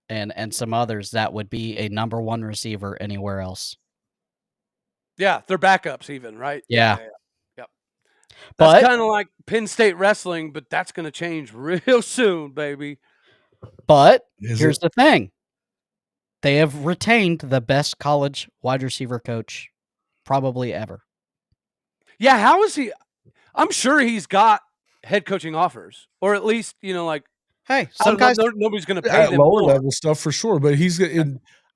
and some others that would be a number one receiver anywhere else. Yeah, they're backups even, right? Yeah. That's kind of like Penn State wrestling, but that's going to change real soon, baby. But here's the thing. They have retained the best college wide receiver coach probably ever. Yeah, how is he? I'm sure he's got head coaching offers, or at least, hey, some guys nobody's going to pay them lower more. level stuff for sure. But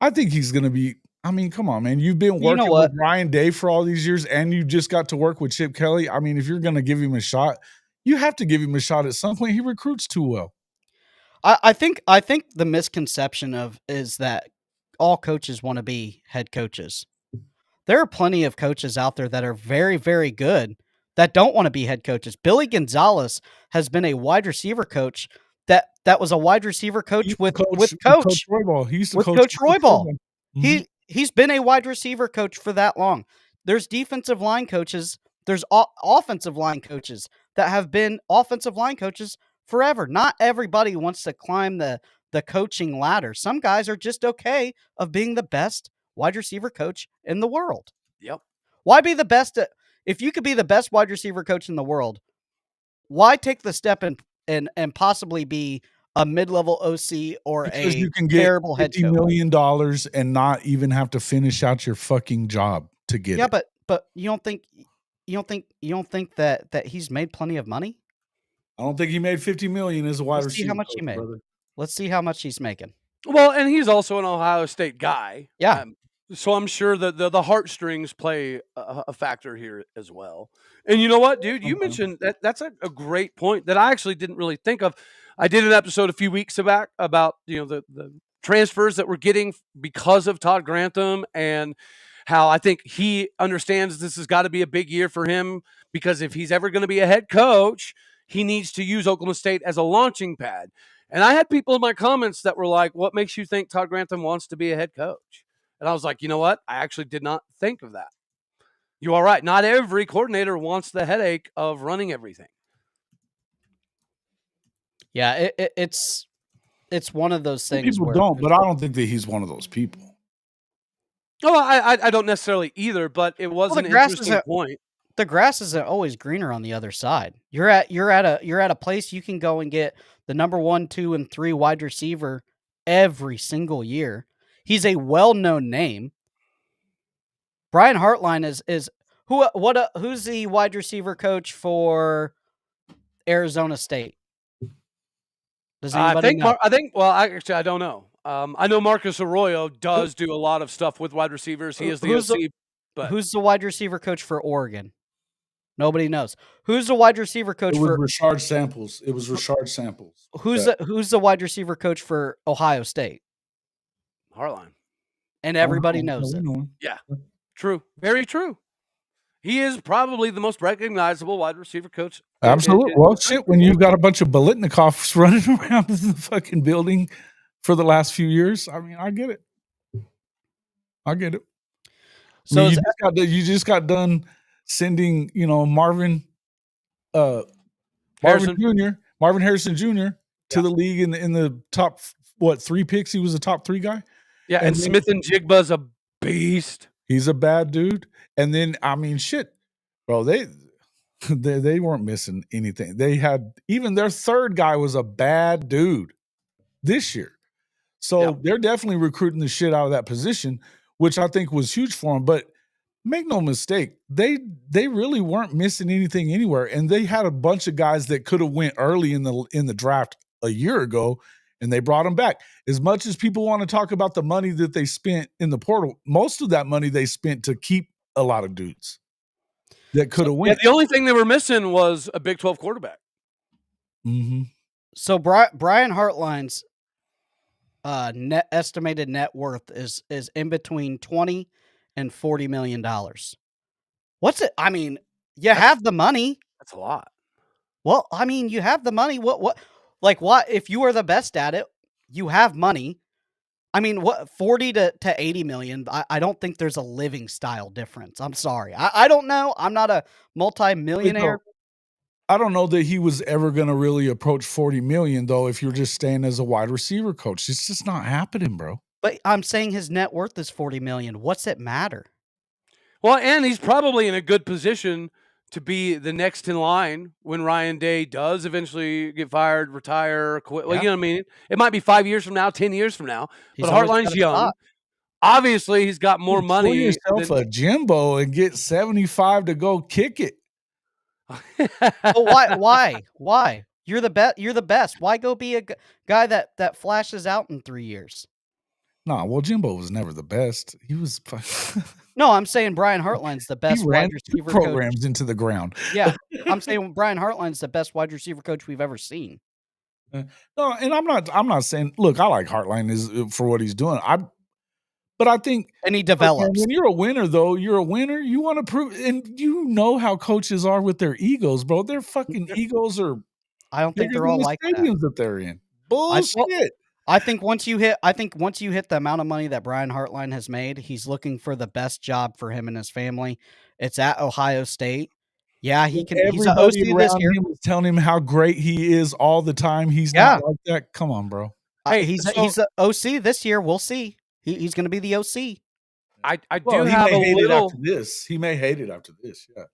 I think he's going to be. I mean, come on, man. You've been working with Ryan Day for all these years, and you just got to work with Chip Kelly. I mean, if you're going to give him a shot, you have to give him a shot at some point. He recruits too well. I think the misconception is that all coaches want to be head coaches. There are plenty of coaches out there that are very, very good that don't want to be head coaches. Billy Gonzalez has been a wide receiver coach that that was a wide receiver coach with Coach Roybal. He used to with coach Coach Roybal. Mm-hmm. He's been a wide receiver coach for that long. There's defensive line coaches. There's offensive line coaches that have been offensive line coaches forever. Not everybody wants to climb the coaching ladder. Some guys are just okay of being the best wide receiver coach in the world. Yep. Why be the best if you could be the best wide receiver coach in the world? Why take the step and possibly be a mid-level OC or because a you can get terrible head $50 coach? million and not even have to finish out your fucking job to get it. But you don't think that he's made plenty of money? I don't think he made $50 million as a wide Let's receiver. see how much he coach, made. brother. Let's see how much he's making. Well, and he's also an Ohio State guy. Yeah. So I'm sure that the heartstrings play a factor here as well. And you know what, dude? You mentioned that's a great point that I actually didn't really think of. I did an episode a few weeks back about the transfers that we're getting because of Todd Grantham and how I think he understands this has got to be a big year for him because if he's ever going to be a head coach, he needs to use Oklahoma State as a launching pad. And I had people in my comments that were like, what makes you think Todd Grantham wants to be a head coach? And I was like, you know what? I actually did not think of that. You are right. Not every coordinator wants the headache of running everything. Yeah, it's one of those things. People don't, but I don't think that he's one of those people. Oh, I don't necessarily either, but it was an interesting point. The grass isn't always greener on the other side. You're at a place you can go and get the number 1, 2, and 3 wide receiver every single year. He's a well-known name. Brian Hartline is who's the wide receiver coach for Arizona State? Does anybody know? I don't know. I know Marcus Arroyo does do a lot of stuff with wide receivers. He is the OC. But who's the wide receiver coach for Oregon? Nobody knows. Who's the wide receiver coach for Rashard Samples? It was Rashard Samples. Who's the wide receiver coach for Ohio State? Hartline. And everybody knows it. Yeah. True. Very true. He is probably the most recognizable wide receiver coach. Absolutely. Well, shit, when you've got a bunch of Bolitnikovs running around in the fucking building for the last few years, I mean, I get it. So you just got done sending, Marvin Harrison Jr. to the league in the top 3 picks. He was a top 3 guy. Yeah, and Smith and Jigba's a beast. He's a bad dude. And then I mean, shit, bro, they weren't missing anything. They had even their third guy was a bad dude this year. So they're definitely recruiting the shit out of that position, which I think was huge for them. But make no mistake, they really weren't missing anything anywhere, and they had a bunch of guys that could have went early in the draft a year ago, and they brought them back. As much as people want to talk about the money that they spent in the portal, most of that money they spent to keep a lot of dudes that could have went. Yeah, the only thing they were missing was a Big 12 quarterback. Mm-hmm. So Brian Hartline's estimated net worth is in between $20 and $40 million. What's it? I mean, you have the money. That's a lot. Well, I mean, you have the money. What if you are the best at it, you have money. I mean, what 40 to 80 million? I don't think there's a living style difference. I'm sorry. I don't know. I'm not a multi-millionaire. I don't know that he was ever going to really approach 40 million, though, if you're just staying as a wide receiver coach. It's just not happening, bro. But I'm saying his net worth is 40 million. What's it matter? Well, and he's probably in a good position to be the next in line when Ryan Day does eventually get fired, retire, quit. Well, you know what I mean? It might be 5 years from now, 10 years from now. But Hartline's young. Spot. Obviously, he's got more money. Pull yourself a Jimbo and get 75 to go kick it. Well, why? You're the best. You're the best. Why go be a guy that flashes out in 3 years? Nah, well, Jimbo was never the best. He was. No, I'm saying Brian Hartline's the best wide receiver programs coach. into the ground. Yeah, I'm saying Brian Hartline's the best wide receiver coach we've ever seen. No, and I'm not saying. Look, I like Hartline is for what he's doing. But I think, and he develops. When you're a winner, though, you're a winner. You want to prove, and you know how coaches are with their egos, bro. Their fucking egos are. I don't think they're all like stadiums that they're in. Bullshit. I think once you hit the amount of money that Brian Hartline has made, he's looking for the best job for him and his family. It's at Ohio State. Yeah, he's an Everybody OC this around year. him is telling him how great he is all the time. He's Yeah. not like that. Come on, bro. Hey, He's the OC this year. We'll see. He's going to be the OC. I Well, do he have may a hate it little. after this. He may hate it after this. Yeah.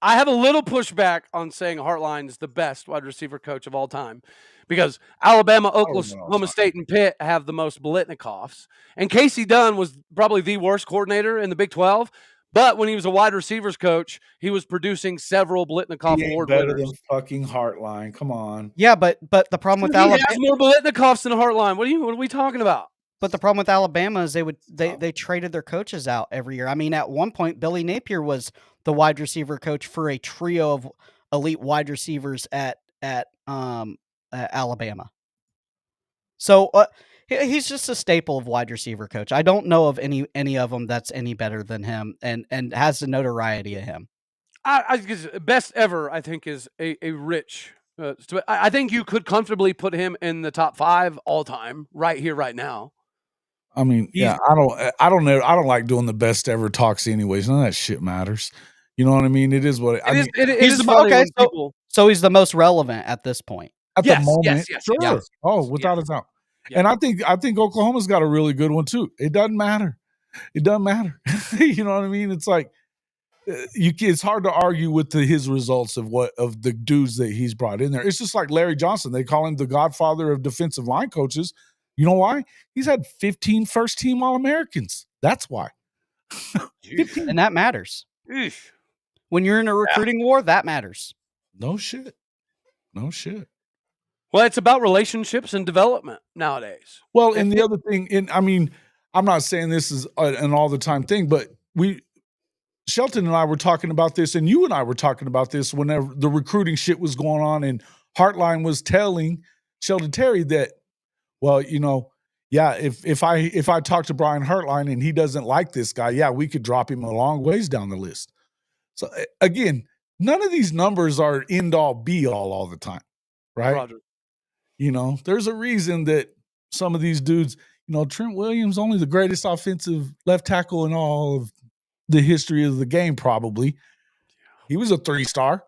I have a little pushback on saying Hartline is the best wide receiver coach of all time, because Alabama, Oklahoma State, and Pitt have the most Biletnikoffs, and Casey Dunn was probably the worst coordinator in the Big 12. But when he was a wide receivers coach, he was producing several Biletnikoff He ain't Award better winners. than fucking Hartline. Come on. Yeah, but the problem with He has Alabama, more Biletnikoffs than Hartline. What are we talking about? but the problem with Alabama is they traded their coaches out every year. I mean, at one point, Billy Napier was the wide receiver coach for a trio of elite wide receivers at Alabama. So he's just a staple of wide receiver coach. I don't know of any of them that's any better than him and has the notoriety of him. I best ever, I think, is a rich. I think you could comfortably put him in the top 5 all time, right here, right now. I mean, yeah, I don't know. I don't like doing the best ever talks anyways. None of that shit matters. You know what I mean? It is what it is. So he's the most relevant at this point. At the moment, yes. sure. Oh, without a doubt. Yeah. And I think Oklahoma's got a really good one too. It doesn't matter. It doesn't matter. You know what I mean? It's like it's hard to argue with his results of the dudes that he's brought in there. It's just like Larry Johnson. They call him the godfather of defensive line coaches. You know why? He's had 15 first-team All-Americans. That's why. And that matters. Eesh. When you're in a recruiting war, that matters. No shit. Well, it's about relationships and development nowadays. Well, and the other thing, I mean, I'm not saying this is an all-the-time thing, but Shelton and I were talking about this, and you and I were talking about this whenever the recruiting shit was going on, and Hartline was telling Sheldon Terry that, well, you know, yeah, if I talk to Brian Hartline and he doesn't like this guy, yeah, we could drop him a long ways down the list. So again, none of these numbers are end all be all the time, right? Roger. You know, there's a reason that some of these dudes, you know, Trent Williams, only the greatest offensive left tackle in all of the history of the game, probably. He was a 3-star.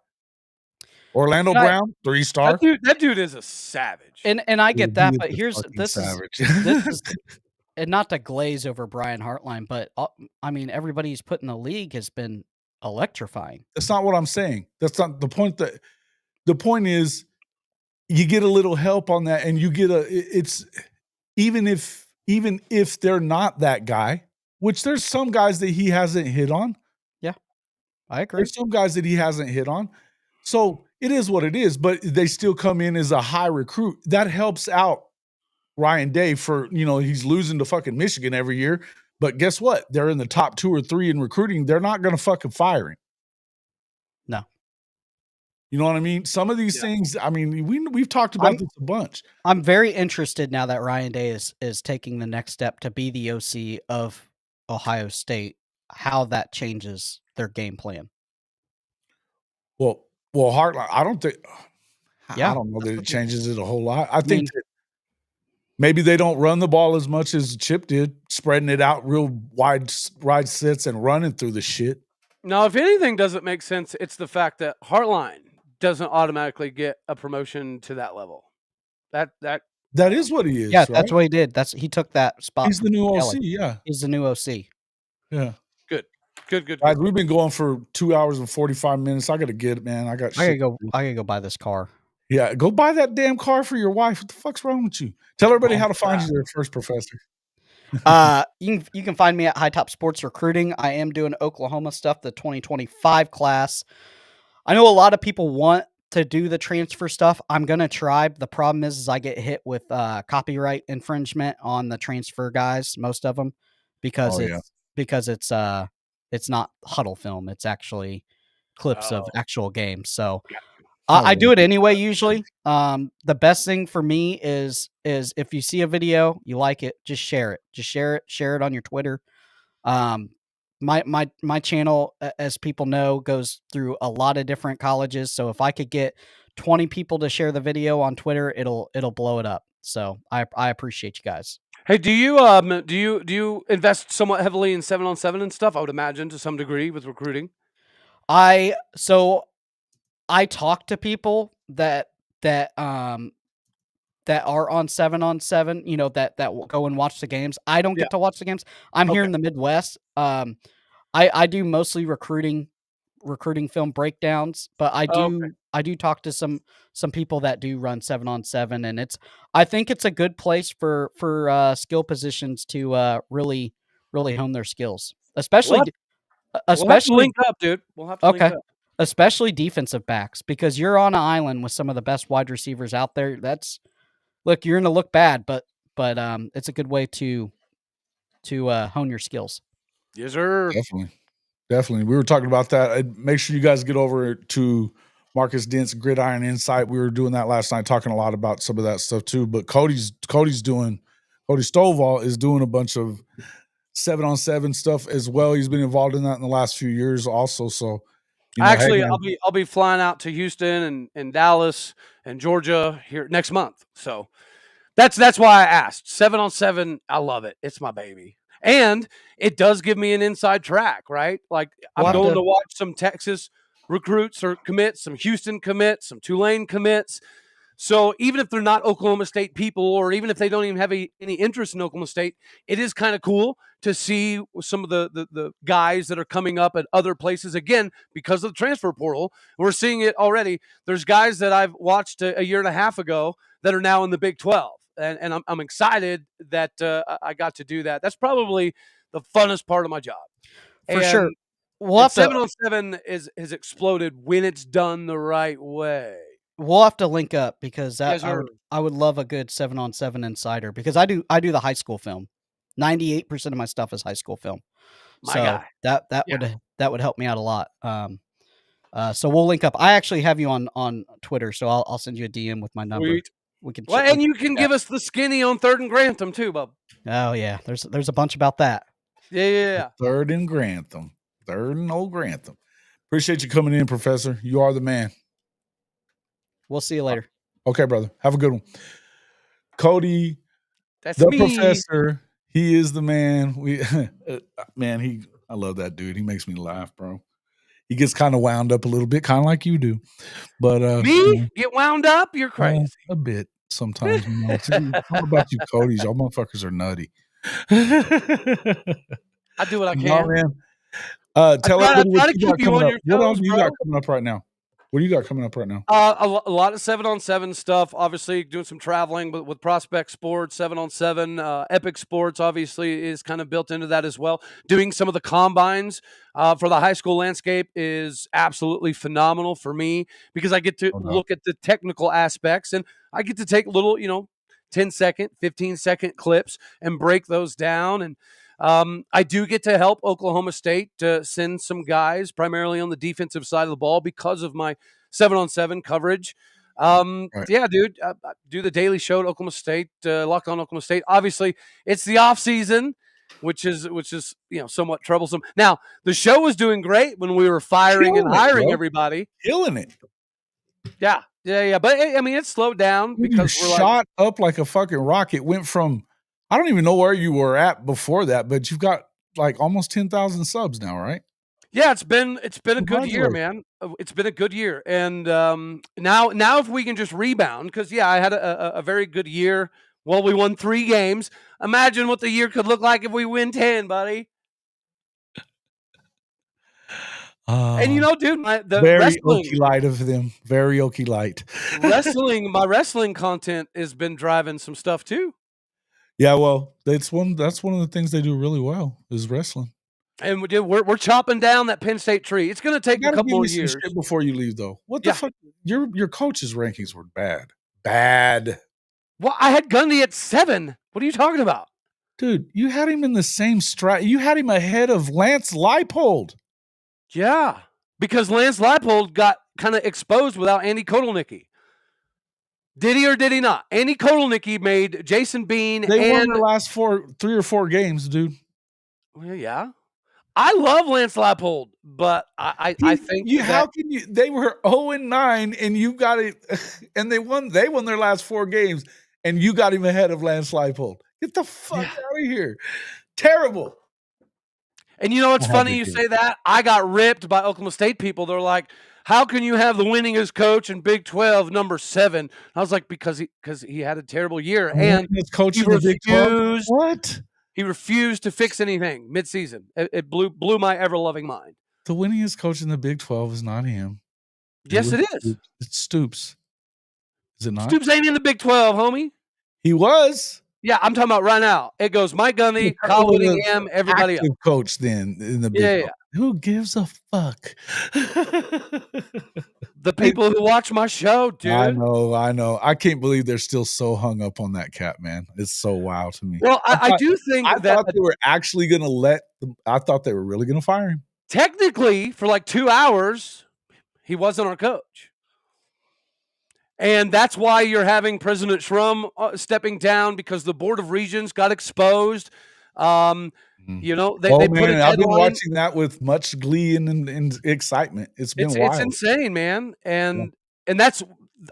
Orlando Brown, 3-star. That dude is a savage. And I get that, but this is and not to glaze over Brian Hartline, but I mean, everybody he's put in the league has been electrifying. That's not what I'm saying. That's not the point. The point is you get a little help on that, and you get it's even if they're not that guy, which there's some guys that he hasn't hit on. Yeah, I agree. There's some guys that he hasn't hit on. So it is what it is, but they still come in as a high recruit. That helps out Ryan Day for, you know, he's losing to fucking Michigan every year. But guess what? They're in the top 2 or 3 in recruiting. They're not going to fucking fire him. No. You know what I mean? Some of these things, I mean, we've talked about this a bunch. I'm very interested now that Ryan Day is taking the next step to be the OC of Ohio State, how that changes their game plan. Well, Hartline, I don't think. Yeah, I don't know that it changes it a whole lot. I think that maybe they don't run the ball as much as Chip did, spreading it out real wide sets and running through the shit. Now, if anything doesn't make sense, it's the fact that Hartline doesn't automatically get a promotion to that level. That is what he is. Yeah, right? That's what he did. He took that spot. He's the new OC. Yeah, he's the new OC. Yeah. Good. Guys, we've been going for 2 hours and 45 minutes. I got to get it, man. I gotta go buy this car. Yeah, go buy that damn car for your wife. What the fuck's wrong with you? Tell everybody how to find you there first, Professor. You can find me at High Top Sports Recruiting. I am doing Oklahoma stuff, the 2025 class. I know a lot of people want to do the transfer stuff. I'm gonna try. The problem is I get hit with copyright infringement on the transfer guys, most of them, because it's not huddle film. It's actually clips of actual games. So I do it anyway, usually. The best thing for me is if you see a video, you like it, just share it. Just share it on your Twitter. My channel, as people know, goes through a lot of different colleges. So if I could get 20 people to share the video on Twitter, it'll blow it up. So I appreciate you guys. Hey, do you invest somewhat heavily in 7-on-7 and stuff? I would imagine to some degree with recruiting. I talk to people that are on 7-on-7, you know, that will go and watch the games. I don't get to watch the games. I'm here in the Midwest. I do mostly recruiting film breakdowns, but I do talk to some people that do run 7-on-7, and I think it's a good place for skill positions to really hone their skills, especially We'll have to link up, dude. We'll have to link up. Especially defensive backs, because you're on an island with some of the best wide receivers out there. Look, you're going to look bad, but it's a good way to hone your skills. Yes, sir. Definitely. We were talking about that. Make sure you guys get over to Marcus Dent's Gridiron Insight. We were doing that last night, talking a lot about some of that stuff too. But Cody Stovall is doing a bunch of 7-on-7 stuff as well. He's been involved in that in the last few years also. So actually, I'll be flying out to Houston and Dallas and Georgia here next month. So that's why I asked. 7-on-7, I love it. It's my baby. And it does give me an inside track, right? Like I'm going to watch some Texas recruits or commits, some Houston commits, some Tulane commits. So even if they're not Oklahoma State people, or even if they don't even have any interest in Oklahoma State, it is kind of cool to see some of the guys that are coming up at other places. Again, because of the transfer portal, we're seeing it already. There's guys that I've watched a year and a half ago that are now in the Big 12. And I'm excited that I got to do that. That's probably the funnest part of my job. For sure. 7-on-7 has exploded when it's done the right way. We'll have to link up, because I would love a good 7-on-7 insider, because I do the high school film. 98% of my stuff is high school film. Guy. That would help me out a lot. So we'll link up. I actually have you on Twitter, so I'll send you a DM with my number. Sweet. And you can give us the skinny on 3rd and Grantham too, bub. Oh yeah, there's a bunch about that. Yeah. 3rd and Grantham. 3rd and old Grantham. Appreciate you coming in, Professor. You are the man. We'll see you later. Okay, brother. Have a good one. Cody, that's the me. Professor. He is the man. I love that dude. He makes me laugh, bro. He gets kind of wound up a little bit, kind of like you do. But get wound up? You're crazy. A bit sometimes. I don't know about you, Cody. Y'all motherfuckers are nutty. I do what I can. Man. Tell everybody what you got coming up. What else you got coming up right now? What do you got coming up right now? A lot of 7-on-7 stuff. Obviously, doing some traveling with Prospect Sports, 7-on-7. Epic Sports, obviously, is kind of built into that as well. Doing some of the combines for the high school landscape is absolutely phenomenal for me, because I get to look at the technical aspects, and I get to take little, 10-second, 15-second clips and break those down. And I do get to help Oklahoma State send some guys primarily on the defensive side of the ball because of my 7-on-7 coverage. Right. Yeah, dude, I do the daily show at Oklahoma State, Locked On Oklahoma State. Obviously, it's the off season, which is somewhat troublesome. Now, the show was doing great when we were firing and hiring everybody, killing it. Yeah. But I mean, it slowed down because we're shot up like a fucking rocket. Went from, I don't even know where you were at before that, but you've got like almost 10,000 subs now, right? Yeah, it's been a good year, man. It's been a good year, and now if we can just rebound, because I had a very good year. Well, we won 3 games. Imagine what the year could look like if we win 10, buddy. And dude, the very wrestling Okie light of them, very Okie light. My wrestling content has been driving some stuff too. Yeah, well, that's one of the things they do really well is wrestling. And we're chopping down that Penn State tree. It's going to take a couple more years shit before you leave, though. What the fuck? Your coach's rankings were bad. Well, I had Gundy at 7. What are you talking about, dude? You had him in the same stride. You had him ahead of Lance Leipold. Yeah, because Lance Leipold got kind of exposed without Andy Kotelnicki. Did he or did he not? Andy Kotelnicki made Jason Bean. They won the last 3 or 4 games, dude. Well, yeah. I love Lance Leipold, but I think how can you? They were 0-9, and you got it, and they won. They won their last 4 games, and you got him ahead of Lance Leipold. Get the fuck out of here! Terrible. And you know what's funny? You say that. I got ripped by Oklahoma State people. They're like, "How can you have the winningest coach in Big 12, number 7?" I was like, because he had a terrible year, and his coach in the Big 12. What? He refused to fix anything midseason. It blew my ever-loving mind. The winningest coach in the Big 12 is not him. Yes, it is. It's Stoops. Is it not? Stoops ain't in the Big 12, homie. He was. Yeah, I'm talking about right now. It goes Mike Gundy, Kyle Whittingham, everybody else. Coach then in the Big 12. Who gives a fuck? The people who watch my show, dude. I know. I can't believe they're still so hung up on that cat, man. It's so wild to me. Well, I do think I thought they were actually going to I thought they were really going to fire him. Technically, for like 2 hours, he wasn't our coach. And that's why you're having President Shrum stepping down, because the Board of Regents got exposed. You know, they put a deadline. I've been watching that with much glee and excitement. It's been wild. It's insane, man. And that's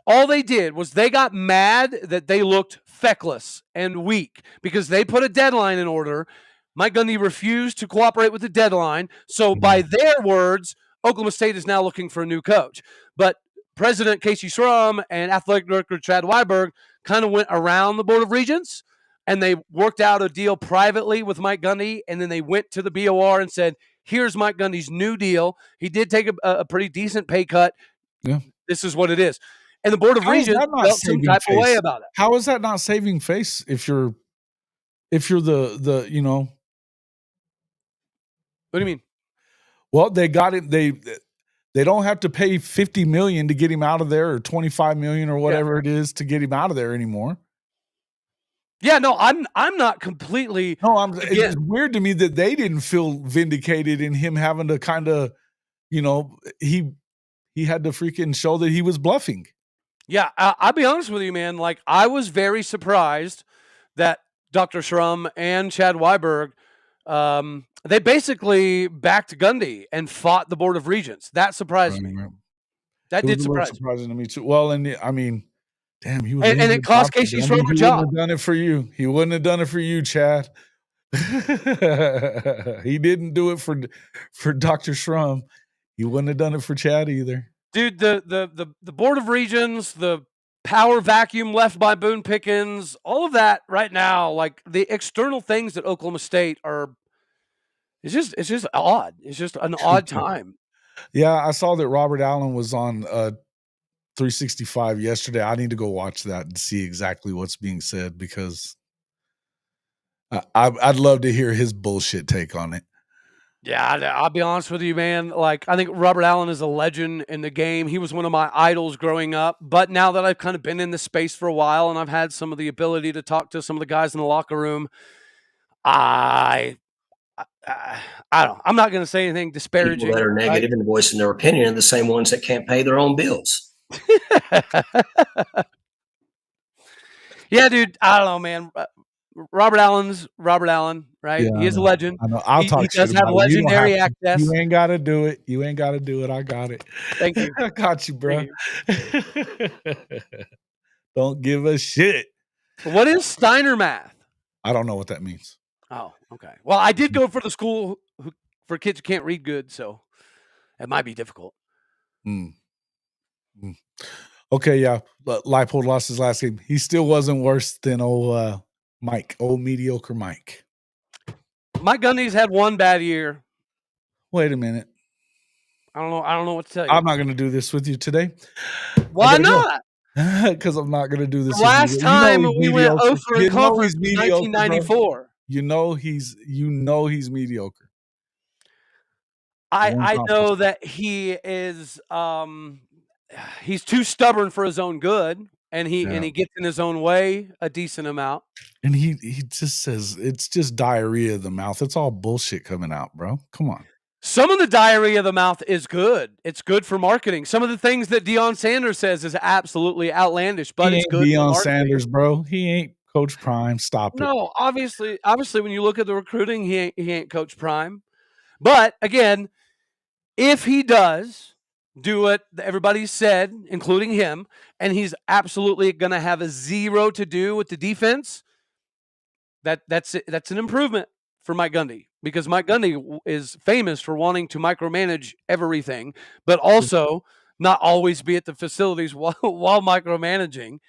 all they did was they got mad that they looked feckless and weak because they put a deadline in order. Mike Gundy refused to cooperate with the deadline. So by their words, Oklahoma State is now looking for a new coach. But President Casey Shrum and Athletic Director Chad Weiberg kind of went around the Board of Regents, and they worked out a deal privately with Mike Gundy, and then they went to the BOR and said, here's Mike Gundy's new deal. He did take a pretty decent pay cut. Yeah. This is what it is. And the Board of Regents felt some type of way about it. How is that not saving face if you're the you know? What do you mean? Well, they got it. They don't have to pay $50 million to get him out of there, or $25 million or whatever it is to get him out of there anymore. Yeah, no, I'm not completely. No, it's weird to me that they didn't feel vindicated in him having to kind of, you know, he had to freaking show that he was bluffing. Yeah, I'll be honest with you, man. Like, I was very surprised that Dr. Shrum and Chad Weiberg, they basically backed Gundy and fought the Board of Regents. That surprised me. That did surprise me. Surprising to me too. Well, and I mean, damn, he was, and it cost Casey Shrum a job. He wouldn't have done it for you. He wouldn't have done it for you, Chad. He didn't do it for Dr. Shrum. He wouldn't have done it for Chad either. Dude, the Board of Regents, the power vacuum left by Boone Pickens, all of that right now, like the external things at Oklahoma State it's just odd. It's just an odd time. Yeah, I saw that Robert Allen was on 365 yesterday. I need to go watch that and see exactly what's being said, because I'd love to hear his bullshit take on it. Yeah, I'll be honest with you, man. Like, I think Robert Allen is a legend in the game. He was one of my idols growing up. But now that I've kind of been in this space for a while and I've had some of the ability to talk to some of the guys in the locker room, I don't. I'm not going to say anything disparaging. People that are negative and voicing their opinion are the same ones that can't pay their own bills. Yeah, dude. I don't know, man. Robert Allen's Robert Allen, right? Yeah, he is a legend. I know. I'll talk. He does have legendary access. You ain't got to do it. You ain't got to do it. I got it. Thank you. I got you, bro. Don't give a shit. What is Steiner math? I don't know what that means. Oh, okay. Well, I did go for the school for kids who can't read good, so it might be difficult. Okay, yeah. Leipold lost his last game. He still wasn't worse than old mediocre Mike. Mike Gundy's had one bad year. Wait a minute. I don't know what to tell you. I'm not going to do this with you today. Why not? Because I'm not going to do this. The last time we went over a conference in 1994. You know he's mediocre. I know that he is he's too stubborn for his own good, and he gets in his own way a decent amount. And he just says it's just diarrhea of the mouth. It's all bullshit coming out, bro. Come on. Some of the diarrhea of the mouth is good. It's good for marketing. Some of the things that Deion Sanders says is absolutely outlandish, but it's good. Deion Sanders, bro. He ain't Coach Prime. Stop it. No, obviously, when you look at the recruiting, he ain't Coach Prime. But again, if he does do what everybody said, including him, and he's absolutely going to have a zero to do with the defense, that's an improvement for Mike Gundy, because Mike Gundy is famous for wanting to micromanage everything, but also not always be at the facilities while micromanaging.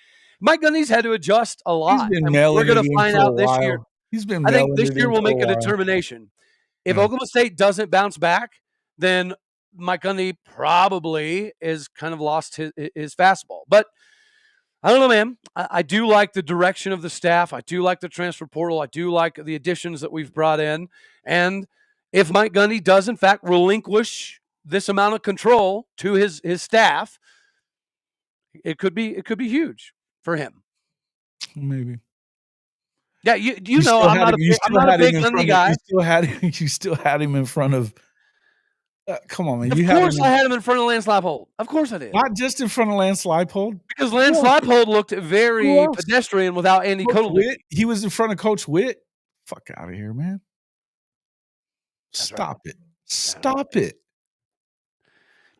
Mike Gundy's had to adjust a lot. He's been And mailing we're going it to in find for a out this year. while. He's been I think mailing this it year in we'll for make a while. determination. If Yeah. Oklahoma State doesn't bounce back, then Mike Gundy probably is kind of lost his fastball. But I don't know, man. I do like the direction of the staff. I do like the transfer portal. I do like the additions that we've brought in. And if Mike Gundy does, in fact, relinquish this amount of control to his staff, it could be huge for him. Maybe. Yeah, you know, I'm not a big Gundy guy. You still had him in front of. Come on, man. Of course, I had him in front of Lance Leipold. Of course, I did. Not just in front of Lance Leipold, because Lance Leipold looked very pedestrian without Andy Coach. He was in front of Coach Witt. Fuck out of here, man. Stop it. Stop it.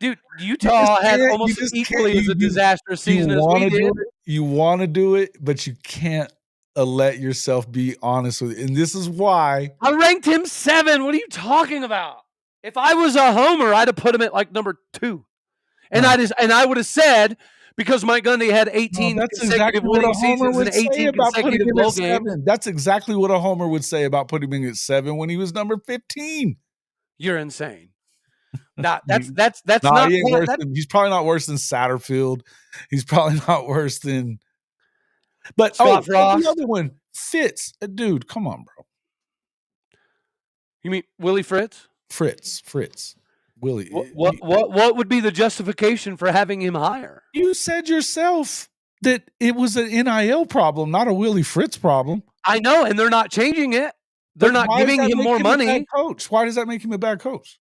Dude, Utah had almost equally as a disastrous season as we did. You want to do it, but you can't let yourself be honest with it. And this is why I ranked him 7. What are you talking about? If I was a homer, I'd have put him at like number 2. And I would have said, because Mike Gundy had 18 consecutive winning seasons and 18 consecutive bowl games. That's exactly what a homer would say about putting him at 7 when he was number 15. You're insane. That's not. He's probably not worse than Satterfield. He's probably not worse than. But Scott Frost. The other one, Fitz, dude, come on, bro. You mean Willie Fritz? Fritz, Willie. What would be the justification for having him higher? You said yourself that it was an NIL problem, not a Willie Fritz problem. I know, and they're not changing it. They're not giving him more money. Coach, why does that make him a bad coach?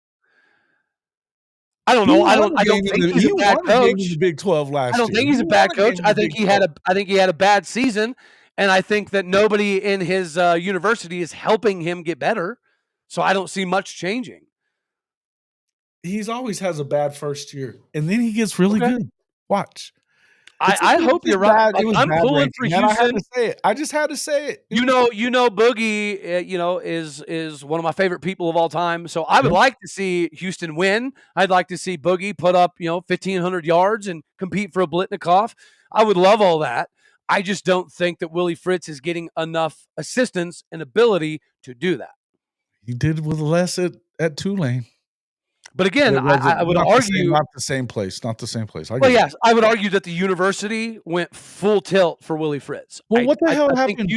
I don't know. I don't think he's a bad coach. In the Big 12 last year. I don't think he's a bad coach. I think he had a bad season, and I think that nobody in his university is helping him get better. So I don't see much changing. He's always has a bad first year, and then he gets really good. Watch. I hope you're right. I'm pulling for Houston. I had to say it. I just had to say it. You know, Boogie, is one of my favorite people of all time. So I would like to see Houston win. I'd like to see Boogie put up, 1,500 yards and compete for a Blitnikoff. I would love all that. I just don't think that Willie Fritz is getting enough assistance and ability to do that. He did with less at Tulane. But again, I would argue not the same place. Not the same place. Yes, I would argue that the university went full tilt for Willie Fritz. Well, what the hell happened?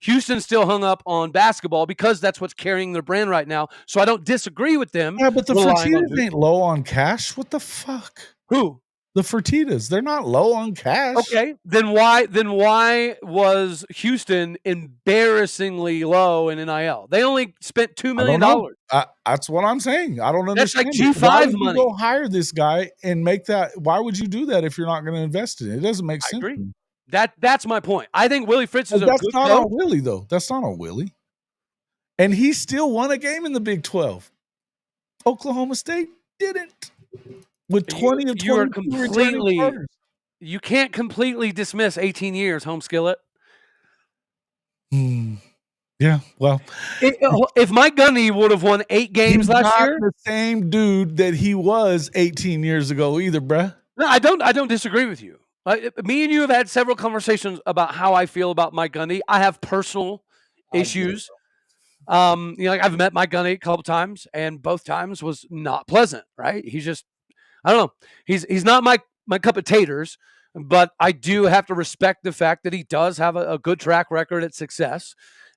Houston still hung up on basketball because that's what's carrying their brand right now. So I don't disagree with them. Yeah, but the Fertitas ain't low on cash. What the fuck? Who? The Fertitas, they're not low on cash. Okay, then why was Houston embarrassingly low in NIL? They only spent $2 million. That's what I'm saying. I don't understand. That's like G5 money. Go hire this guy and make that. Why would you do that if you're not going to invest in it? It doesn't make sense. I agree. That's my point. I think Willie Fritz is that's not on Willie though. That's not on Willie. And he still won a game in the Big 12. Oklahoma State didn't. With 20 of 20, you can't completely dismiss 18 years, Home Skillet. Yeah, well, if Mike Gundy would have won 8 games last year, the same dude that he was 18 years ago either, bruh. No, I don't disagree with you. Me and you have had several conversations about how I feel about Mike Gundy. I have personal issues. I've met Mike Gundy a couple times, and both times was not pleasant. Right? He's just. I don't know. He's not my cup of taters, but I do have to respect the fact that he does have a good track record at success,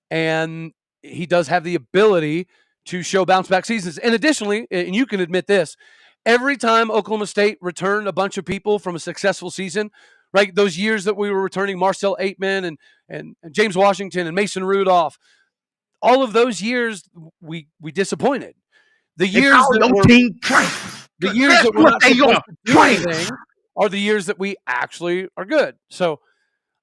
and he does have the ability to show bounce back seasons. And additionally, and you can admit this, every time Oklahoma State returned a bunch of people from a successful season, right? Those years that we were returning Marcel Aitman and James Washington and Mason Rudolph, all of those years we disappointed. The years that we're not supposed to do anything are the years that we actually are good. So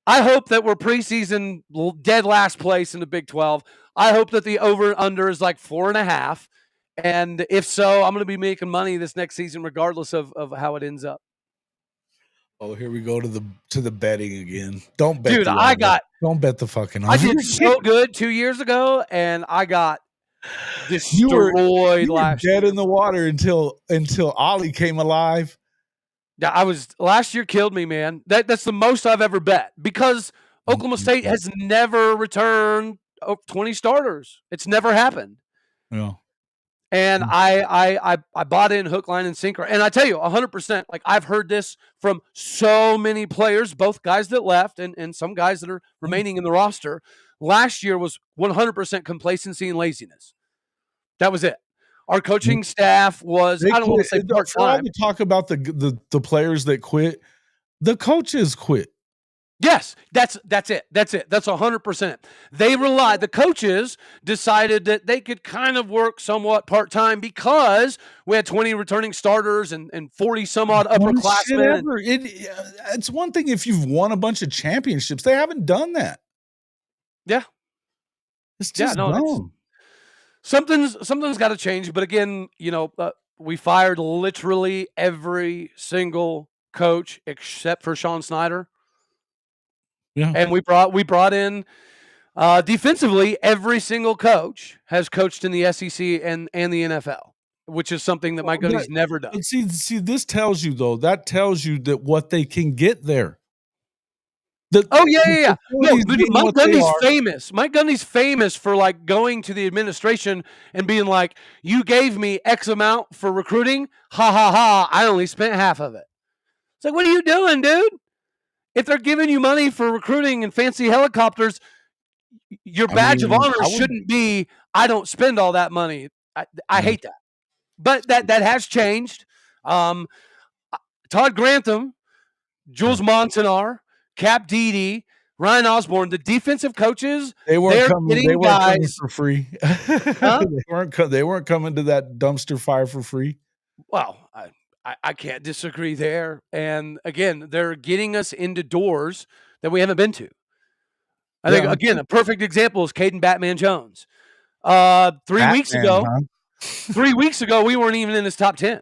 I hope that we're preseason dead last place in the Big 12. I hope that the over-under is like 4.5, And if so, I'm going to be making money this next season, regardless of how it ends up. Oh, here we go to the betting again. Don't bet, dude. Don't bet the fucking. I did so good 2 years ago, and I got destroyed you were last dead year. in the water until Ollie came alive. Yeah, last year killed me, man. That's the most I've ever bet because Oklahoma State has never returned 20 starters. It's never happened. Yeah. And I bought in hook, line, and sinker. And I tell you, 100%, like I've heard this from so many players, both guys that left and some guys that are remaining in the roster. Last year was 100% complacency and laziness. That was it. Our coaching staff was, I don't want to say part-time. For all the talk about the players that quit, the coaches quit. Yes, that's it. That's 100%. The coaches decided that they could kind of work somewhat part-time because we had 20 returning starters and 40 some odd upperclassmen. It's one thing if you've won a bunch of championships. They haven't done that. Yeah. It's just dumb. Something's got to change. But again, we fired literally every single coach except for Sean Snyder. Yeah. And we brought in defensively, every single coach has coached in the SEC and the NFL, which is something that Mike Gundy's never done. See, this tells you that what they can get there. Yeah. No, Mike Gundy's famous. Mike Gundy's famous for like going to the administration and being like, "You gave me X amount for recruiting. Ha ha ha! I only spent half of it." It's like, what are you doing, dude? If they're giving you money for recruiting and fancy helicopters, your badge of honor shouldn't be, I don't spend all that money. I hate that. But that has changed. Todd Grantham, Jules Montanar, Cap Deedy, Ryan Osborne, the defensive coaches, they weren't coming for free. Huh? They weren't coming to that dumpster fire for free. Well, I can't disagree there. And again, they're getting us into doors that we haven't been to. I think, again, a perfect example is Caden Batman Jones. 3 weeks ago, 3 weeks ago, we weren't even in his top 10.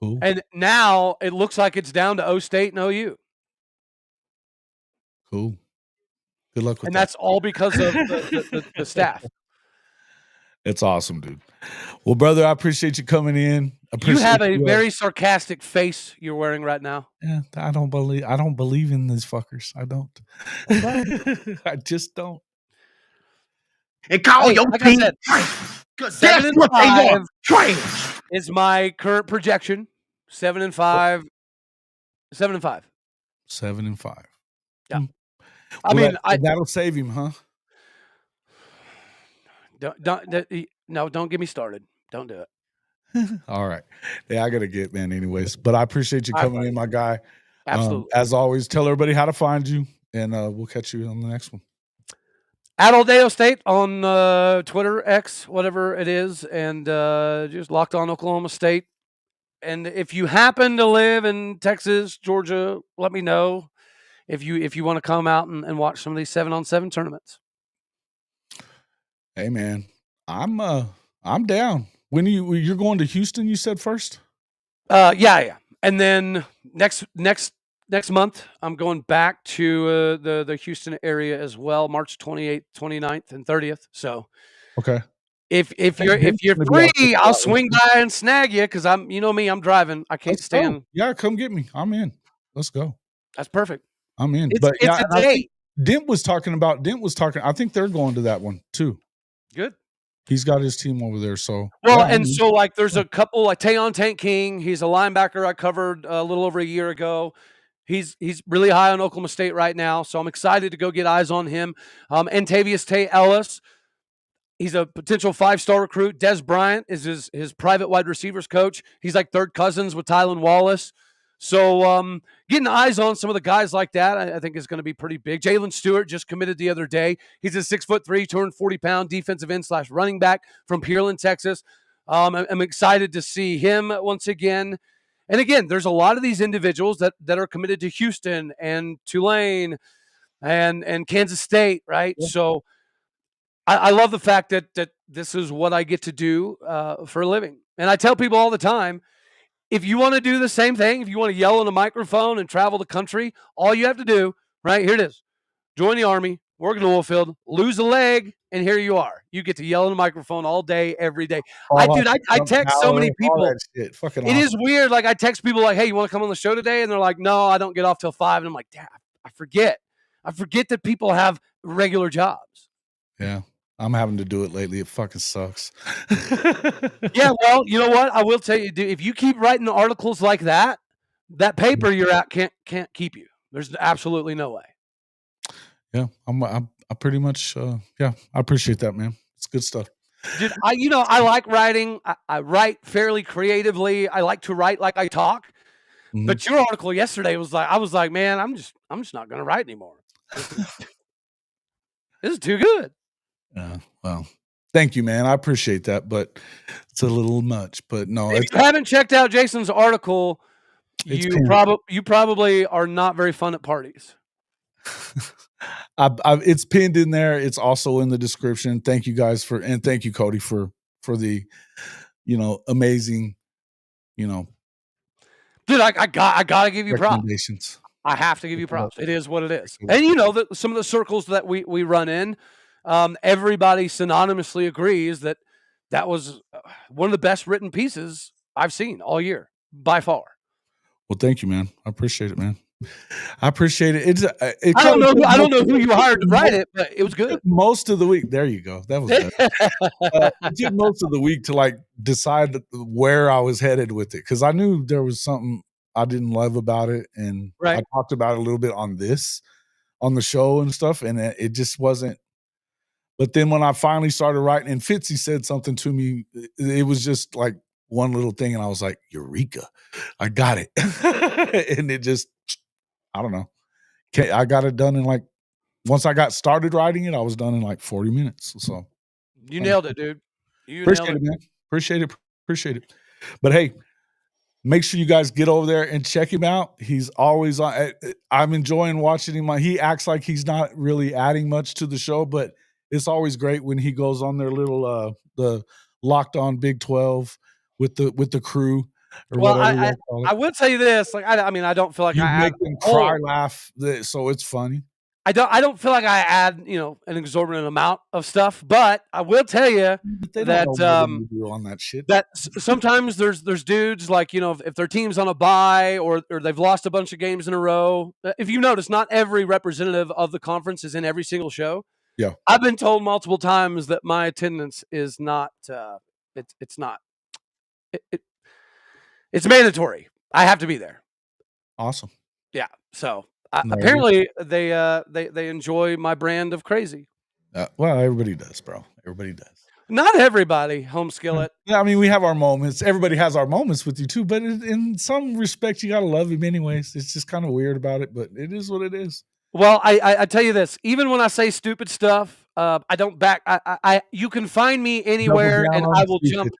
Cool. And now it looks like it's down to O State and OU. Cool. Good luck with that. And that's all because of the staff. It's awesome, dude. Well, brother, I appreciate you coming in. You have a very sarcastic face you're wearing right now. Yeah, I don't believe in these fuckers. I don't. I just don't. And call your team trash. 7-5 trash is my current projection. 7-5. 7-5. 7-5. Yeah. Well, that'll save him, huh? Don't get me started. Don't do it. All right. Yeah, I gotta get, man, anyways. But I appreciate you coming in, my guy. Absolutely. As always, tell everybody how to find you, and we'll catch you on the next one. At Oldeo State on Twitter, X, whatever it is, and just Locked On Oklahoma State. And if you happen to live in Texas, Georgia, let me know if you want to come out and watch some of these 7-on-7 tournaments. Hey, man, I'm down. When you're going to Houston, you said first? Yeah. And then next month, I'm going back to the Houston area as well, March 28th, 29th, and 30th. So, okay. If you're free, I'll swing by and snag you because I'm driving. I can't stand. Go. Yeah, come get me. I'm in. Let's go. That's perfect. I'm in. It's a day. Dent was talking. I think they're going to that one too. Good. He's got his team over there. So so like there's a couple like Tayon Tank King. He's a linebacker I covered a little over a year ago. He's really high on Oklahoma State right now, so I'm excited to go get eyes on him. Antavius Tate Ellis, he's a potential 5-star recruit. Des Bryant is his private wide receivers coach. He's like third cousins with Tylan Wallace. So getting eyes on some of the guys like that, I think is going to be pretty big. Jalen Stewart just committed the other day. He's a 6'3", 240-pound defensive end / running back from Pearland, Texas. I'm excited to see him once again. And again, there's a lot of these individuals that are committed to Houston and Tulane and Kansas State, right? Yeah. So I love the fact that this is what I get to do for a living. And I tell people all the time, if you want to do the same thing, if you want to yell in a microphone and travel the country, all you have to do, right, here it is, join the Army, work in the oil field, lose a leg, and here you are. You get to yell in a microphone all day, every day. I text so many people. It awesome. Is weird. Like, I text people like, hey, you want to come on the show today? And they're like, no, I don't get off till 5. And I'm like, damn, I forget that people have regular jobs. Yeah. I'm having to do it lately. It fucking sucks. Yeah, well, you know what? I will tell you, dude, if you keep writing articles like that, that paper you're at can't keep you. There's absolutely no way. Yeah, I pretty much I appreciate that, man. It's good stuff. Dude, I like writing. I write fairly creatively. I like to write like I talk. Mm-hmm. But your article yesterday was like, I was like, man, I'm just not gonna write anymore. This is too good. Well, thank you, man. I appreciate that, but it's a little much. But no, if you haven't checked out Jason's article, you probably are not very fun at parties. It's pinned in there. It's also in the description. Thank you guys and thank you, Cody, for the, amazing, Dude, I gotta give you props. Recommendations. I have to give you props. It is what it is. And that some of the circles that we run in, everybody synonymously agrees that was one of the best written pieces I've seen all year by far. Well, thank you, man. I appreciate it, man. I appreciate it. I don't know who you hired to write it, but it was good. Most of the week. There you go. That was good. It took most of the week to decide where I was headed with it, because I knew there was something I didn't love about it, and I talked about it a little bit on the show and stuff, and it just wasn't. But then when I finally started writing, and Fitzy said something to me, it was just like one little thing, and I was like, Eureka, I got it. And it just, I don't know. I got it done in once I got started writing it, I was done in 40 minutes. So you nailed it, dude. Appreciate it, man. Appreciate it. But hey, make sure you guys get over there and check him out. He's always on. I'm enjoying watching him. He acts like he's not really adding much to the show, but it's always great when he goes on their little the Locked On Big 12 with the crew. Well, I will tell you this. I don't feel like you make them cry, laugh, so it's funny. I don't feel like I add, an exorbitant amount of stuff, but I will tell you that on that shit. That sometimes there's dudes if their team's on a bye or they've lost a bunch of games in a row. If you notice, not every representative of the conference is in every single show. Yeah, I've been told multiple times that my attendance is not. It's not. It's mandatory. I have to be there. Awesome. Yeah. So apparently they enjoy my brand of crazy. Well, everybody does, bro. Everybody does. Not everybody, Home Skillet. Yeah, I mean, we have our moments. Everybody has our moments with you too, but in some respects, you gotta love him anyways. It's just kind of weird about it, but it is what it is. Well, I tell you this. Even when I say stupid stuff, I don't back. You can find me anywhere, and I will jump.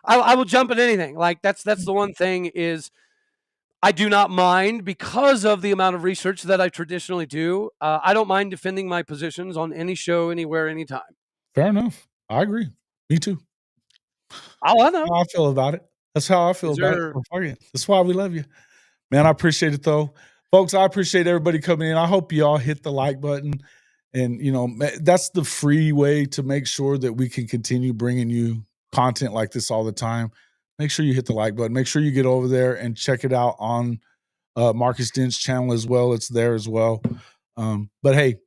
I will jump at anything. That's the one thing is I do not mind because of the amount of research that I traditionally do. I don't mind defending my positions on any show, anywhere, anytime. Fair enough. I agree. Me too. Oh, I know. That's how I feel about it. That's how I feel about it. That's why we love you. Man, I appreciate it though. Folks, I appreciate everybody coming in. I hope you all hit the like button. And, that's the free way to make sure that we can continue bringing you content like this all the time. Make sure you hit the like button. Make sure you get over there and check it out on Marcus Dent's channel as well. It's there as well. But hey,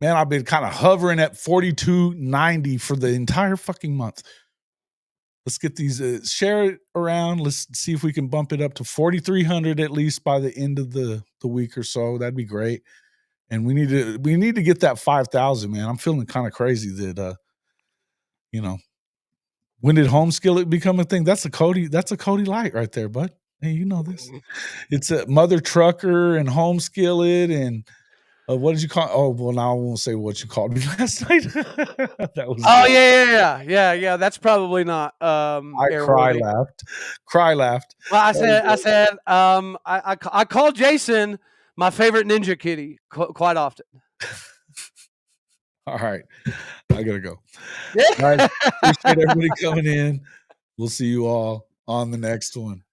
man, I've been kind of hovering at 42.90 for the entire fucking month. Let's get these, share it around. Let's see if we can bump it up to 4,300 at least by the end of the week or so. That'd be great. And we need to get that 5,000, man. I'm feeling kind of crazy that, when did Home Skillet become a thing? That's a Cody light right there, bud. Hey, you know this. It's a Mother Trucker and Home Skillet and what did you call? Oh, well, now I won't say what you called me last night. That was. Oh yeah. That's probably not. I cry laughed. Well, I said. I called Jason my favorite ninja kitty quite often. All right. I got to go. Guys, appreciate everybody coming in. We'll see you all on the next one.